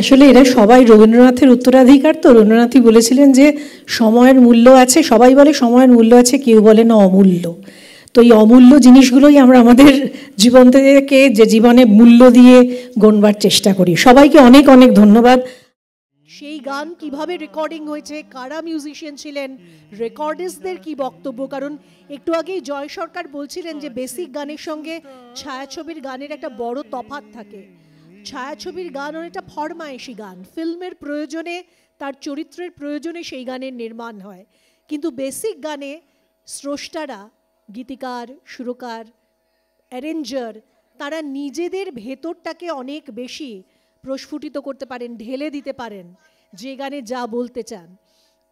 Speaker 1: আসলে এরা সবাই রবীন্দ্রনাথের উত্তরাধিকার। তো রবীন্দ্রনাথই বলেছিলেন যে সময়ের মূল্য আছে, সবাই বলে সময়ের মূল্য আছে, কেউ বলে না অমূল্য। তো এই অমূল্য জিনিসগুলোই আমরা আমাদের জীবন থেকে যে জীবনে মূল্য দিয়ে গণবার চেষ্টা করি। সবাইকে অনেক অনেক ধন্যবাদ। সেই গান কিভাবে রেকর্ডিং হয়েছে, কারা মিউজিশিয়ান ছিলেন, রেকর্ডিস্টদের কি বক্তব্য, কারণ একটু আগেই জয় সরকার বলছিলেন যে বেসিক গানের সঙ্গে ছায়াছবির গানের একটা বড় তফাৎ থাকে। ছায়াছবির গান অনেকটা ফরমায়েশি গান, ফিল্মের প্রয়োজনে, তার চরিত্রের প্রয়োজনে সেই গানের নির্মাণ হয়। কিন্তু বেসিক গানে স্রষ্টারা, গীতিকার, সুরকার, অ্যারেঞ্জার, তারা নিজেদের ভেতরটাকে অনেক বেশি প্রস্ফুটিত করতে পারেন, ঢেলে দিতে পারেন যে গানে যা বলতে চান।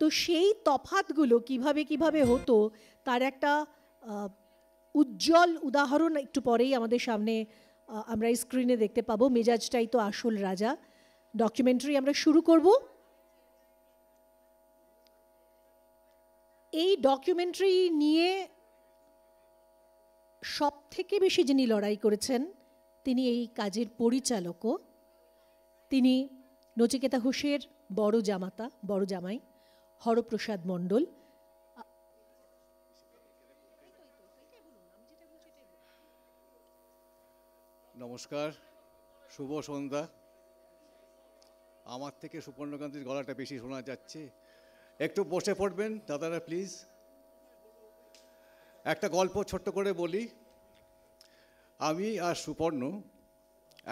Speaker 1: তো সেই তফাৎগুলো কিভাবে হতো তার একটা উজ্জ্বল উদাহরণ একটু পরেই আমাদের সামনে আমরা স্ক্রিনে দেখতে পাবো। মেজাজটাই তো আসল রাজা। ডকুমেন্টারি আমরা শুরু করব। এই ডকুমেন্টারি নিয়ে সব থেকে বেশি যিনি লড়াই করেছেন তিনি এই কাজের পরিচালকও। তিনি নচিকেতা ঘোষের বড় জামাই হরপ্রসাদ মণ্ডল।
Speaker 18: নমস্কার, শুভ সন্ধ্যা। আমার থেকে সুপর্ণকান্তির গলাটা বেশি শোনা যাচ্ছে, একটু বসে পড়বেন দাদারা প্লিজ। একটা গল্প ছোট্ট করে বলি। আমি আর সুপর্ণ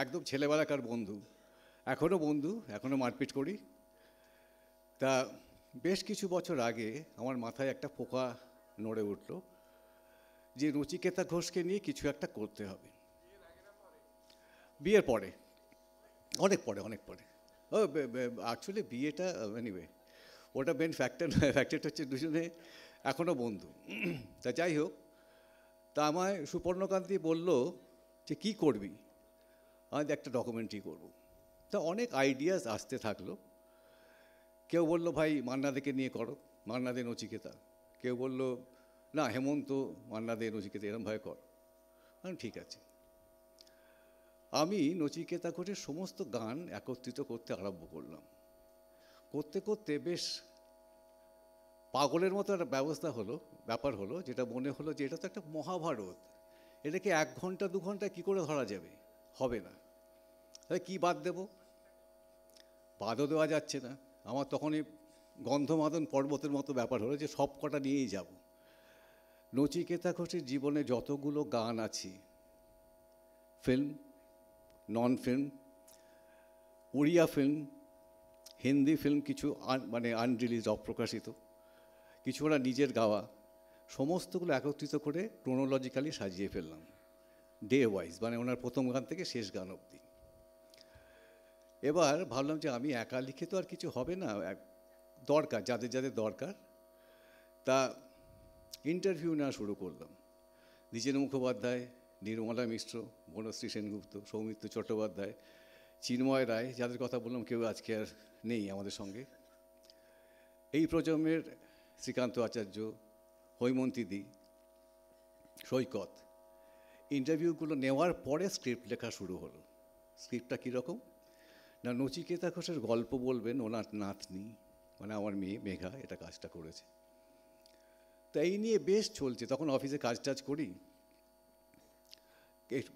Speaker 18: একদম ছেলেবেলাকার বন্ধু, এখনও বন্ধু, এখনও মারপিট করি। তা বেশ কিছু বছর আগে আমার মাথায় একটা পোকা নড়ে উঠল যে নচিকেতা ঘোষকে নিয়ে কিছু একটা করতে হবে। বিয়ের পরে, অনেক পরে ও অ্যাকচুয়ালি বিয়েটা এনিওয়ে ওটা মেন ফ্যাক্টর নয়, ফ্যাক্টরটা হচ্ছে দুজনে এখনও বন্ধু। তা যাই হোক, তা আমায় সুপর্ণকান্তি বলল যে কী করবি? আমি একটা ডকুমেন্টারি করব। তা অনেক আইডিয়াস আসতে থাকলো। কেউ বলল ভাই মান্না দেকে নিয়ে করো, মান্না দে নচিকেতা। কেউ বলল না হেমন্ত মান্না দে নচিকেতা এরমভাবে কর। ঠিক আছে। আমি নচিকেতা ঘোষের সমস্ত গান একত্রিত করতে আরম্ভ করলাম। করতে করতে বেশ পাগলের মতো একটা ব্যাপার হলো, যেটা মনে হলো যে এটা তো একটা মহাভারত, এটাকে 1 ঘন্টা 2 ঘন্টা কী করে ধরা যাবে? হবে না। তাহলে কী বাদ দেব? বাদও দেওয়া যাচ্ছে না। আমার তখনই গন্ধমাদন পর্বতের মতো ব্যাপার হলো যে সব কটা নিয়েই যাব। নচিকেতা ঘোষের জীবনে যতগুলো গান আছে, ফিল্ম, নন ফিল্ম, উড়িয়া ফিল্ম, হিন্দি ফিল্ম, কিছু মানে আনরিলিজ, অপ্রকাশিত, কিছু ওরা নিজের গাওয়া, সমস্তগুলো একত্রিত করে ক্রোনোলজিক্যালি সাজিয়ে ফেললাম, ডে ওয়াইজ, মানে ওনার প্রথম গান থেকে শেষ গান অবধি। এবার ভাবলাম যে আমি একা লিখে তো আর কিছু হবে না, দরকার যাদের যাদের দরকার। তা ইন্টারভিউ নেওয়া শুরু করলাম। দ্বিজেন মুখোপাধ্যায়, নির্মলা মিশ্র, বনশ্রী সেনগুপ্ত, সৌমিত্র চট্টোপাধ্যায়, চিন্ময় রায়, যাদের কথা বললাম কেউ আজকে আর নেই আমাদের সঙ্গে। এই প্রজন্মের শ্রীকান্ত আচার্য, হৈমন্তী দি, সৈকত। ইন্টারভিউগুলো নেওয়ার পরে স্ক্রিপ্ট লেখা শুরু হলো। স্ক্রিপ্টটা কীরকম না, নচিকেতা ঘোষের গল্প বলবেন ওনার নাতনি, মানে আমার মেয়ে মেঘা এটা কাজটা করেছে। তো এই নিয়ে বেশ চলছে। তখন অফিসে কাজ টাজ করি,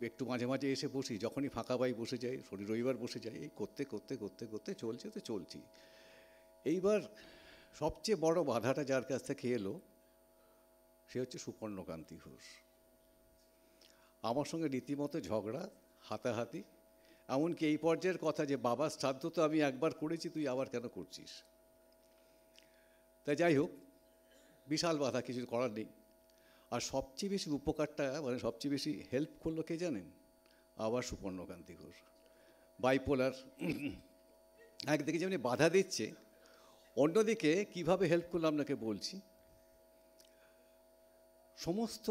Speaker 18: একটু মাঝে মাঝে এসে বসি, যখনই ফাঁকা পাই বসে যাই, শনি রবিবার বসে যাই। এই করতে করতে করতে করতে চলছে তো চলছি। এইবার সবচেয়ে বড় বাধাটা যার কাছ থেকে এলো সে হচ্ছে সুপর্ণকান্তি ঘোষ। আমার সঙ্গে রীতিমতো ঝগড়া, হাতাহাতি, এমনকি এই পর্যায়ের কথা যে বাবার শ্রাদ্ধ তো আমি একবার করেছি, তুই আবার কেন করছিস? তাই যাই হোক, বিশাল বাধা, কিছু করার নেই। আর সবচেয়ে বেশি উপকারটা, মানে সবচেয়ে বেশি হেল্প করলো কে জানেন? আবার সুপর্ণকান্তি ঘোষ। বাইপোলার, একদিকে যেমনি বাধা দিচ্ছে, অন্যদিকে কীভাবে হেল্প করলো আপনাকে বলছি। সমস্ত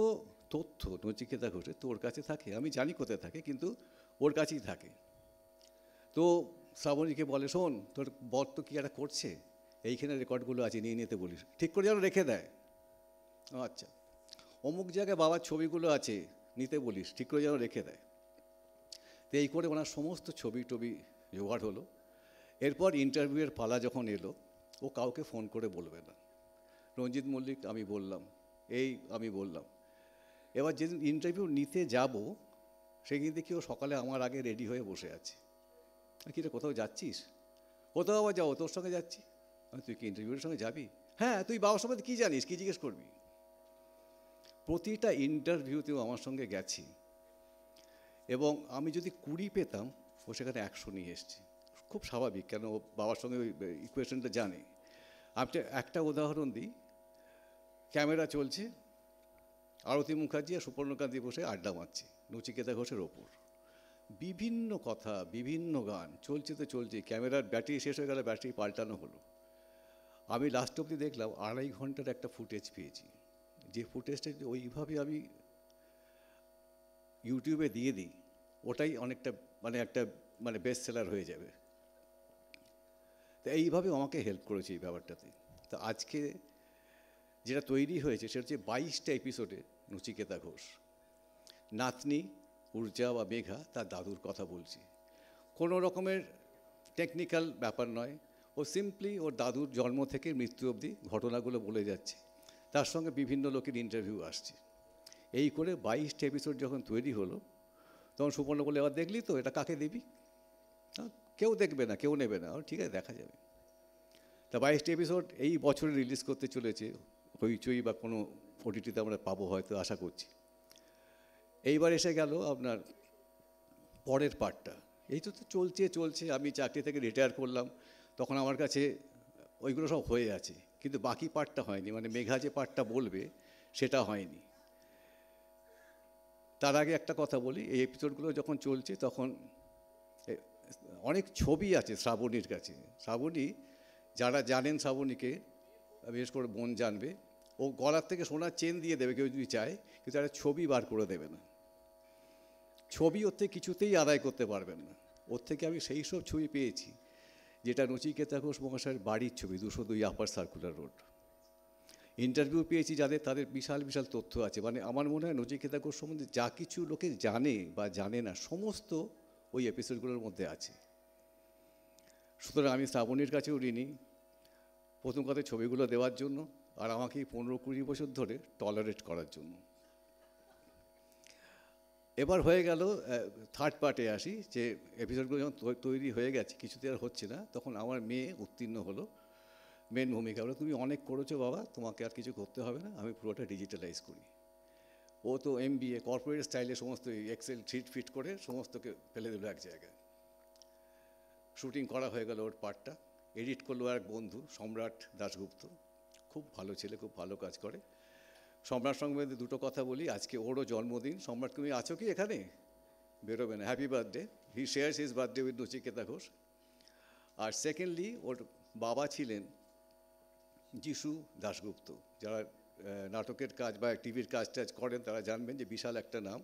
Speaker 18: তথ্য নচিকেতা ঘোষের তোর কাছে থাকে, আমি জানি কোথায় থাকে, কিন্তু ওর কাছেই থাকে। তো শ্রাবণীকে বলে, শোন তোর বর তো কী একটা করছে, এইখানে রেকর্ডগুলো আছে, নিয়ে নিতে বলিস, ঠিক করে যেন রেখে দেয়। আচ্ছা, অমুক জায়গায় বাবার ছবিগুলো আছে, নিতে বলিস, ঠিক করে যেন রেখে দেয়। তো এই করে ওনার সমস্ত ছবি টবি জোগাড় হলো। এরপর ইন্টারভিউয়ের পালা যখন এলো, ও কাউকে ফোন করে বলবে না। রঞ্জিত মল্লিক আমি বললাম, আমি বললাম। এবার যেদিন ইন্টারভিউ নিতে যাব, সেদিন দেখি ও সকালে আমার আগে রেডি হয়ে বসে আছে। কী রে, কোথাও যাচ্ছিস? কোথাও আবার যাবো, তোর সঙ্গে যাচ্ছি। তুই কি ইন্টারভিউর সঙ্গে যাবি? হ্যাঁ, তুই বাবার সম্বন্ধে কী জানিস, কী জিজ্ঞেস করবি? প্রতিটা ইন্টারভিউতেও আমার সঙ্গে গেছি, এবং আমি যদি 20 পেতাম, ও সেখানে 100 নিয়ে এসছি। খুব স্বাভাবিক, কেন ও বাবার সঙ্গে ওই ইকুয়েশনটা জানে। আপনি একটা উদাহরণ দিই, ক্যামেরা চলছে, আরতি মুখার্জি আর সুপর্ণকান্তি বসে আড্ডা মারছে নচিকেতা ঘোষের ওপর। বিভিন্ন কথা, বিভিন্ন গান চলছে তো চলছে। ক্যামেরার ব্যাটারি শেষ হয়ে গেল, ব্যাটারি পাল্টানো হলো। আমি লাস্ট অবধি দেখলাম 2.5 ঘন্টার একটা ফুটেজ পেয়েছি। যে ফুটেজটা ওইভাবে আমি ইউটিউবে দিয়ে দিই, ওটাই অনেকটা মানে একটা বেস্ট সেলার হয়ে যাবে। এইভাবে আমাকে হেল্প করেছে এই ব্যাপারটাতে। তো আজকে যেটা তৈরি হয়েছে সেটা হচ্ছে 22টা এপিসোডে নচিকেতা ঘোষ নাতনি ঊর্জা বা মেঘা তার দাদুর কথা বলছি। কোনো রকমের টেকনিক্যাল ব্যাপার নয়, ও সিম্পলি ওর দাদুর জন্ম থেকে মৃত্যু অবধি ঘটনাগুলো বলে যাচ্ছে, তার সঙ্গে বিভিন্ন লোকের ইন্টারভিউ আসছে। এই করে 22টা এপিসোড যখন তৈরি হলো তখন সুপর্ণ বলে, এবার দেখলি তো এটা কাকে দিবি? কেউ দেখবে না, কেউ নেবে না। ঠিক আছে, দেখা যাবে। তা 22টা এপিসোড এই বছরে রিলিজ করতে চলেছে হইচই বা কোনো ওটিটিতে আমরা পাবো হয়তো, আশা করছি। এইবার এসে গেল আপনার পরের পার্টটা। এই তো চলছে। আমি চাকরি থেকে রিটায়ার করলাম, তখন আমার কাছে ওইগুলো সব হয়ে আছে, কিন্তু বাকি পার্টটা হয়নি। মানে মেঘা যে পার্টটা বলবে সেটা হয়নি। তার আগে একটা কথা বলি, এই এপিসোডগুলো যখন চলছে তখন অনেক ছবি আছে শ্রাবণীর কাছে। শ্রাবণী, যারা জানেন শ্রাবণীকে, বিশেষ করে বোন জানবে, ও গলার থেকে সোনার চেন দিয়ে দেবে কেউ যদি চায়, কিন্তু একটা ছবি বার করে দেবে না। ছবি ওর থেকে কিছুতেই আদায় করতে পারবেন না। ওর থেকে আমি সেই সব ছবি পেয়েছি যেটা নচিকেতা ঘোষ মহাশয়ের বাড়ির ছবি, 202 আপার সার্কুলার রোড। ইন্টারভিউ পেয়েছি যাদের, তাদের বিশাল বিশাল তথ্য আছে। মানে আমার মনে হয় নচিকেতা ঘোষ সম্বন্ধে যা কিছু লোকে জানে বা জানে না সমস্ত ওই এপিসোডগুলোর মধ্যে আছে। সুতরাং আমি শ্রাবণীর কাছেও ঋণী, প্রথম কথা ছবিগুলো দেওয়ার জন্য, আর আমাকে 15-20 বছর ধরে টলারেট করার জন্য। এবার হয়ে গেল থার্ড পার্টে আসি, যে এপিসোডগুলো যখন তৈরি হয়ে গেছে, কিছুতে আর হচ্ছে না, তখন আমার মেয়ে উত্তীর্ণ হলো মেন ভূমিকা। বলে, তুমি অনেক করেছো বাবা, তোমাকে আর কিছু করতে হবে না, আমি পুরোটা ডিজিটালাইজ করি। ও তো MBA কর্পোরেট স্টাইলে সমস্ত এক্সেল ফিট করে সমস্তকে ফেলে দিল এক জায়গায়। শুটিং করা হয়ে গেল ওর পার্টটা, এডিট করলো এক বন্ধু সম্রাট দাশগুপ্ত, খুব ভালো ছেলে, খুব ভালো কাজ করে। সম্রাট সঙ্গে দুটো কথা বলি, আজকে ওরও জন্মদিন। সম্রাট, তুমি আছো কি এখানে? বেরোবে না। Happy birthday. He shares his birthday with Nachiketa Ghosh. আর সেকেন্ডলি, ওর বাবা ছিলেন যিশু দাশগুপ্ত। যারা নাটকের কাজ বা টিভির কাজ টাজ করেন তারা জানবেন যে বিশাল একটা নাম,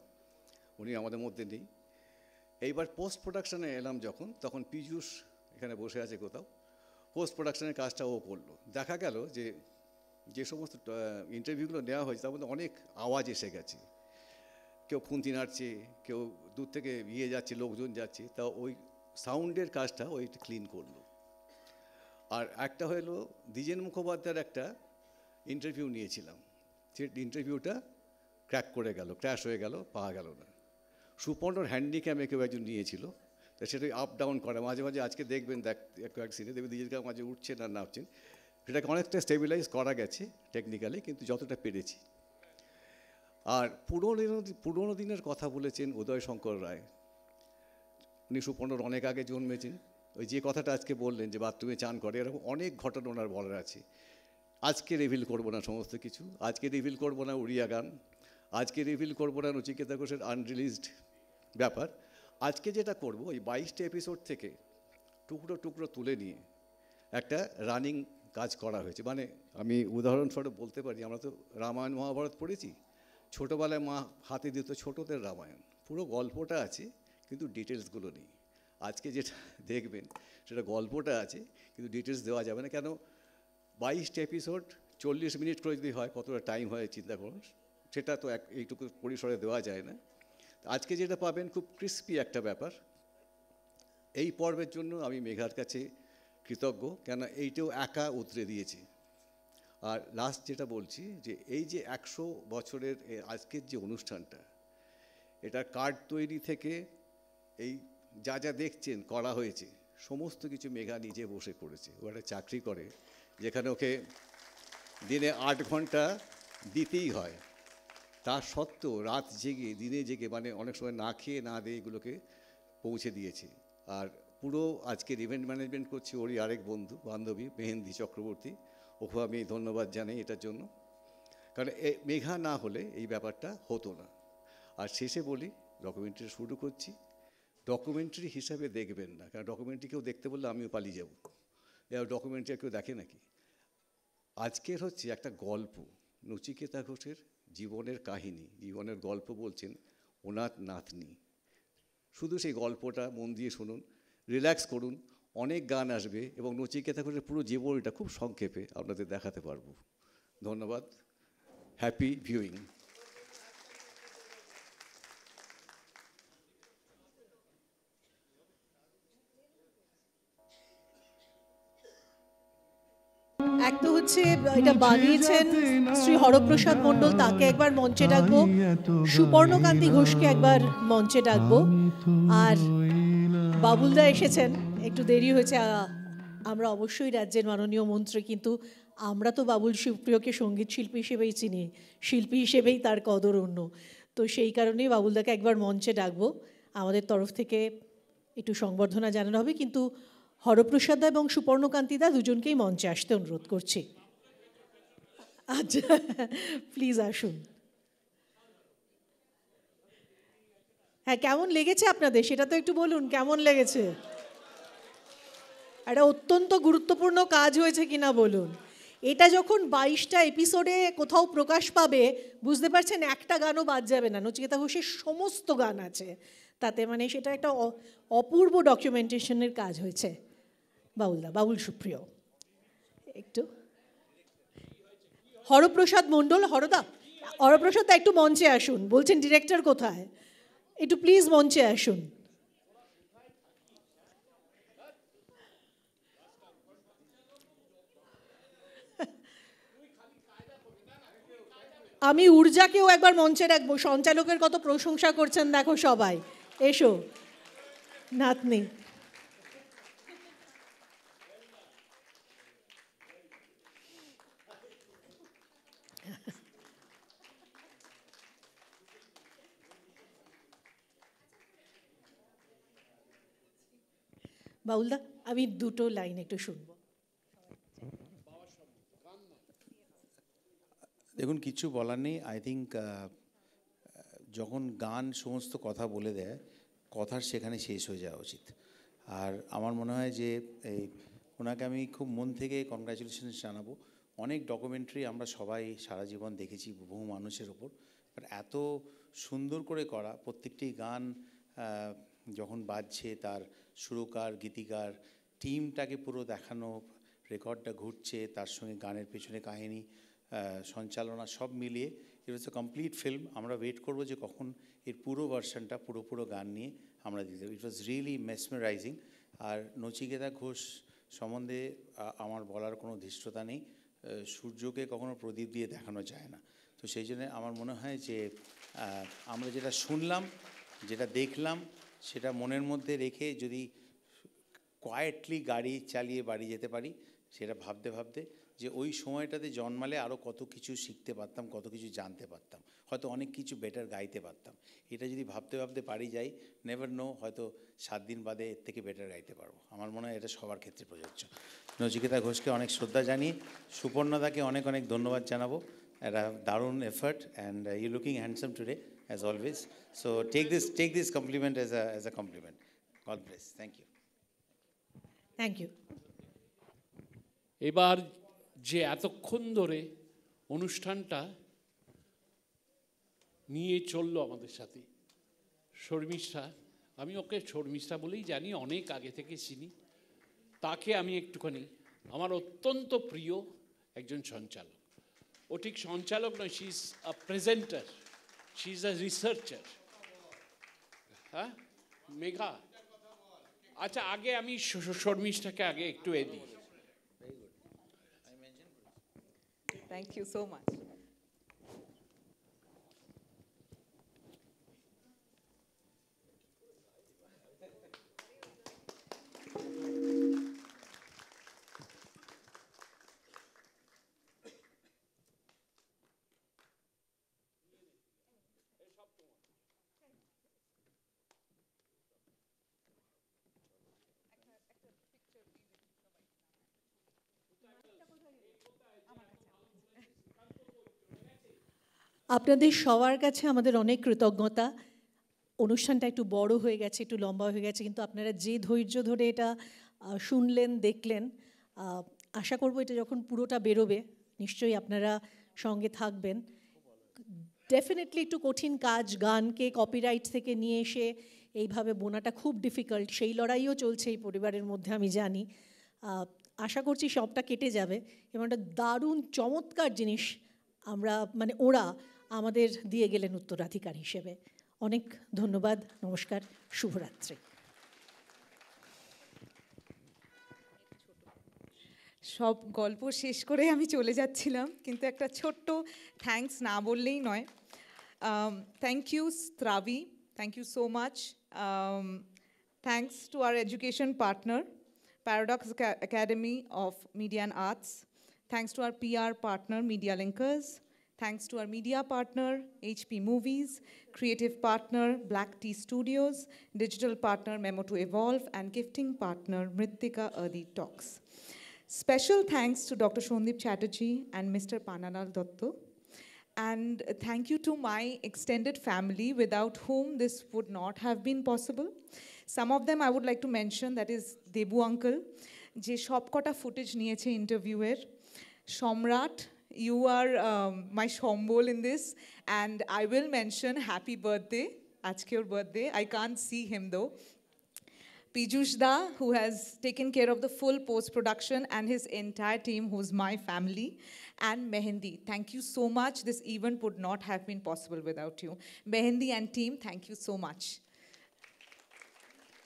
Speaker 18: উনি আমাদের মধ্যে নেই। এইবার পোস্ট প্রোডাকশানে এলাম যখন, তখন পীযূষ এখানে বসে আছে কোথাও, পোস্ট প্রোডাকশানের কাজটা ও করলো। দেখা গেল যে সমস্ত ইন্টারভিউগুলো নেওয়া হয়েছে তার মধ্যে অনেক আওয়াজ এসে গেছে, কেউ খুন্তি নাড়ছে, কেউ দূর থেকে যাচ্ছে, লোকজন যাচ্ছে, তা ওই সাউন্ডের কাজটা ওই ক্লিন করলো। আর একটা হলো দ্বিজেন মুখোপাধ্যায়ের একটা ইন্টারভিউ নিয়েছিলাম, সেই ইন্টারভিউটা ক্র্যাক করে গেল, ক্র্যাশ হয়ে গেল, পাওয়া গেল না। সুপর্ণর হ্যান্ডিক্যামে কেউ একজন নিয়েছিল, তা সেটা আপ ডাউন করে মাঝে মাঝে। আজকে দেখবেন কয়েক সিনে দেখবেন দ্বিজেনকে মাঝে উঠছেন আর নামছেন, সেটাকে অনেকটা স্টেবিলাইজ করা গেছে টেকনিক্যালি, কিন্তু যতটা পেরেছি। আর পুরোনো দিনের কথা বলেছেন উদয় শঙ্কর রায়, উনি সুপর্ণর অনেক আগে জন্মেছেন। ওই যে কথাটা আজকে বললেন যে বাথরুমে চান করে, এরকম অনেক ঘটনা ওনার বলার আছে। আজকে রিভিল করবো না সমস্ত কিছু, আজকে রিভিল করবো না উড়িয়া গান, আজকে রিভিল করবো না নচিকেতা ঘোষের আনরিলিজড ব্যাপার। আজকে যেটা করব, ওই 22টা এপিসোড থেকে টুকরো টুকরো তুলে নিয়ে একটা রানিং কাজ করা হয়েছে। মানে আমি উদাহরণস্বরূপ বলতে পারি, আমরা তো রামায়ণ মহাভারত পড়েছি, ছোটোবেলায় মা হাতে দিত ছোটোদের রামায়ণ, পুরো গল্পটা আছে কিন্তু ডিটেলসগুলো নেই। আজকে যেটা দেখবেন সেটা গল্পটা আছে কিন্তু ডিটেলস দেওয়া যাবে না। কেন, 22টা এপিসোড 40 মিনিট করে যদি হয়, কতটা টাইম হয় চিন্তা করুন, সেটা তো এইটুকু পরিসরে দেওয়া যায় না। আজকে যেটা পাবেন খুব ক্রিস্পি একটা ব্যাপার। এই পর্বের জন্য আমি মেঘার কাছে কৃতজ্ঞ, কেন এইটাও একা উতরে দিয়েছে। আর লাস্ট যেটা বলছি, যে এই যে 100 বছরের আজকের যে অনুষ্ঠানটা, এটা কার্ড তৈরি থেকে এই যা যা দেখছেন করা হয়েছে, সমস্ত কিছু মেঘা নিজে বসে করেছে। ও একটা চাকরি করে যেখানে ওকে দিনে 8 ঘন্টা দিতেই হয়, তা সত্ত্বেও রাত জেগে দিনে জেগে, মানে অনেক সময় না খেয়ে না দিয়ে এগুলোকে পৌঁছে দিয়েছে। আর পুরো আজকের ইভেন্ট ম্যানেজমেন্ট করছে ওরই আরেক বন্ধু বান্ধবী মেহেন্দি চক্রবর্তী, ওকে আমি ধন্যবাদ জানাই এটার জন্য, কারণ মেঘা না হলে এই ব্যাপারটা হতো না। আর শেষে বলি, ডকুমেন্টারি শুরু করছি, ডকুমেন্টারি হিসাবে দেখবেন না, কারণ ডকুমেন্টারি কেউ দেখতে বললে আমিও পালিয়ে যাব, ডকুমেন্টারি কেউ দেখে নাকি। আজকের হচ্ছে একটা গল্প, নচিকেতা ঘোষের জীবনের কাহিনী, জীবনের গল্প বলছেন ওনার নাতনি। শুধু সেই গল্পটা মন দিয়ে শুনুন, রিল্যাক্স করুন, অনেক গান আসবে এবং নচিকেতা ঘোষের পুরো জীবনটা খুব সংক্ষেপে আপনাদের দেখাতে পারবো। ধন্যবাদ, হ্যাপি ভিউইং।
Speaker 1: এক তো হচ্ছে এটা বানিয়েছেন শ্রী হরপ্রসাদ মণ্ডল, তাকে একবার মঞ্চে ডাকবো, সুপর্ণকান্তি ঘোষকে একবার মঞ্চে ডাকবো, আর বাবুলদা এসেছেন, একটু দেরি হয়েছে। আমরা অবশ্যই রাজ্যের মাননীয় মন্ত্রী, কিন্তু আমরা তো বাবুল সুপ্রিয়কে সঙ্গীত শিল্পী হিসেবেই চিনি, শিল্পী হিসেবেই তার কদর অন্য, তো সেই কারণেই বাবুলদাকে একবার মঞ্চে ডাকবো। আমাদের তরফ থেকে একটু সংবর্ধনা জানানো হবে, কিন্তু হরপ্রসাদদা এবং সুপর্ণকান্তিদা দুজনকেই মঞ্চে আসতে অনুরোধ করছি। আচ্ছা, প্লিজ আসুন। হ্যাঁ, কেমন লেগেছে আপনাদের সেটা তো একটু বলুন, কেমন লেগেছে? একটা অত্যন্ত গুরুত্বপূর্ণ কাজ হয়েছে কিনা বলুন। এটা যখন 22টা এপিসোডে কোথাও প্রকাশ পাবে, বুঝতে পারছেন একটা গানও বাদ যাবে না, নচিকেতা ঘোষের সমস্ত গান আছে তাতে, মানে সেটা একটা অপূর্ব ডকুমেন্টেশনের কাজ হয়েছে। বাবুলদা, বাবুল সুপ্রিয় একটু, হরপ্রসাদ মণ্ডল, হরপ্রসাদ একটু মঞ্চে আসুন, বলছেন ডিরেক্টর কোথায়, একটু প্লিজ মঞ্চে আসুন। আমি ঊর্জাকেও একবার মঞ্চে রাখবো, সঞ্চালকের কত প্রশংসা করছেন দেখো সবাই, এসো নাতনি। বাউলদা, আমি দুটো লাইন একটু শুনবো।
Speaker 19: দেখুন, কিছু বলার নেই। আই থিঙ্ক যখন গান সমস্ত কথা বলে দেয়, কথার সেখানে শেষ হয়ে যাওয়া উচিত। আর আমার মনে হয় যে এই ওনাকে আমি খুব মন থেকে কংগ্রাচুলেশন জানাবো। অনেক ডকুমেন্টারি আমরা সবাই সারা জীবন দেখেছি বহু মানুষের ওপর, বাট এত সুন্দর করে করা, প্রত্যেকটি গান যখন বাজছে তার সুরকার, গীতিকার, টিমটাকে পুরো দেখানো, রেকর্ডটা ঘুরছে, তার সঙ্গে গানের পেছনে কাহিনী, সঞ্চালনা, সব মিলিয়ে ইট ওয়াজ এ কমপ্লিট ফিল্ম। আমরা ওয়েট করবো যে কখন এর পুরো ভার্সনটা পুরো গান নিয়ে আমরা দিতে। ইট ওয়াজ রিয়েলি মেসমেরাইজিং। আর নচিকেতা ঘোষ সম্বন্ধে আমার বলার কোনো ধৃষ্টতা নেই। সূর্যকে কখনো প্রদীপ দিয়ে দেখানো যায় না, তো সেই জন্য আমার মনে হয় যে আমরা যেটা শুনলাম, যেটা দেখলাম, সেটা মনের মধ্যে রেখে যদি কোয়াইটলি গাড়ি চালিয়ে বাড়ি যেতে পারি, সেটা ভাবতে ভাবতে যে ওই সময়টাতে জন্মালে আরও কত কিছু শিখতে পারতাম, কত কিছু জানতে পারতাম, হয়তো অনেক কিছু বেটার গাইতে পারতাম। এটা যদি ভাবতে ভাবতে পারি যাই, নেভার নো, হয়তো 7 দিন বাদে এর থেকে বেটার গাইতে পারবো। আমার মনে হয় এটা সবার ক্ষেত্রে প্রযোজ্য। নচিকেতা ঘোষকে অনেক শ্রদ্ধা জানিয়ে সুপর্ণদাকে অনেক অনেক ধন্যবাদ জানাবো। একটা দারুণ effort, and you looking handsome today as always. So take this compliment as a compliment. God bless. Thank you.
Speaker 1: Thank you.
Speaker 17: এবার যে এতক্ষণ ধরে অনুষ্ঠানটা নিয়ে চললো আমাদের সাথে শর্মিষ্ঠা, আমি ওকে শর্মিষ্ঠা বলেই জানি, অনেক আগে থেকে চিনি তাকে। আমি একটুখানি, আমার অত্যন্ত প্রিয় একজন সঞ্চালক। ও ঠিক সঞ্চালক নয়, she is a presenter, she is a researcher. হ্যাঁ মেঘা, আচ্ছা আগে আমি শর্মিষ্ঠাকে আগে একটু দিই।
Speaker 20: Thank you so much.
Speaker 1: আপনাদের সবার কাছে আমাদের অনেক কৃতজ্ঞতা। অনুষ্ঠানটা একটু বড় হয়ে গেছে, একটু লম্বা হয়ে গেছে, কিন্তু আপনারা যে ধৈর্য ধরে এটা শুনলেন, দেখলেন, আশা করব এটা যখন পুরোটা বেরোবে নিশ্চয়ই আপনারা সঙ্গে থাকবেন। ডেফিনেটলি একটু কঠিন কাজ, গানকে কপিরাইট থেকে নিয়ে এসে এইভাবে বোনাটা খুব ডিফিকাল্ট, সেই লড়াইও চলছে এই পরিবারের মধ্যে আমি জানি। আশা করছি সবটা কেটে যাবে এবং একটা দারুণ চমৎকার জিনিস আমরা মানে ওরা আমাদের দিয়ে গেলেন উত্তরাধিকার হিসেবে। অনেক ধন্যবাদ, নমস্কার, শুভরাত্রি।
Speaker 20: সব গল্প শেষ করে আমি চলে যাচ্ছিলাম, কিন্তু একটা ছোট্ট থ্যাঙ্কস না বললেই নয়। থ্যাংক ইউ স্ত্রাবি, thank you so much. Thanks to our education partner Paradox Academy of Media and Arts. Thanks to our PR partner Media Linkers. Thanks to our media partner HP Movies, creative partner Black Tea Studios, digital partner Memo to Evolve, and gifting partner Mritika Adi Talks. Special thanks to Dr. Shondip Chatterjee and Mr. Pananal Dotto. And thank you to my extended family, without whom this would not have been possible. Some of them I would like to mention, that is Debu uncle, je shopkota footage niyeche interview er. Shomrat, you are my shombol in this, and I will mention happy birthday, ajke your birthday. I can't see him though. Pijush Da, who has taken care of the full post-production, and his entire team, who's my family, and Mehendi. Thank you so much. This event would not have been possible without you. Mehendi and team, thank you so much.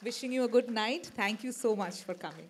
Speaker 20: Wishing you a good night. Thank you so much for coming.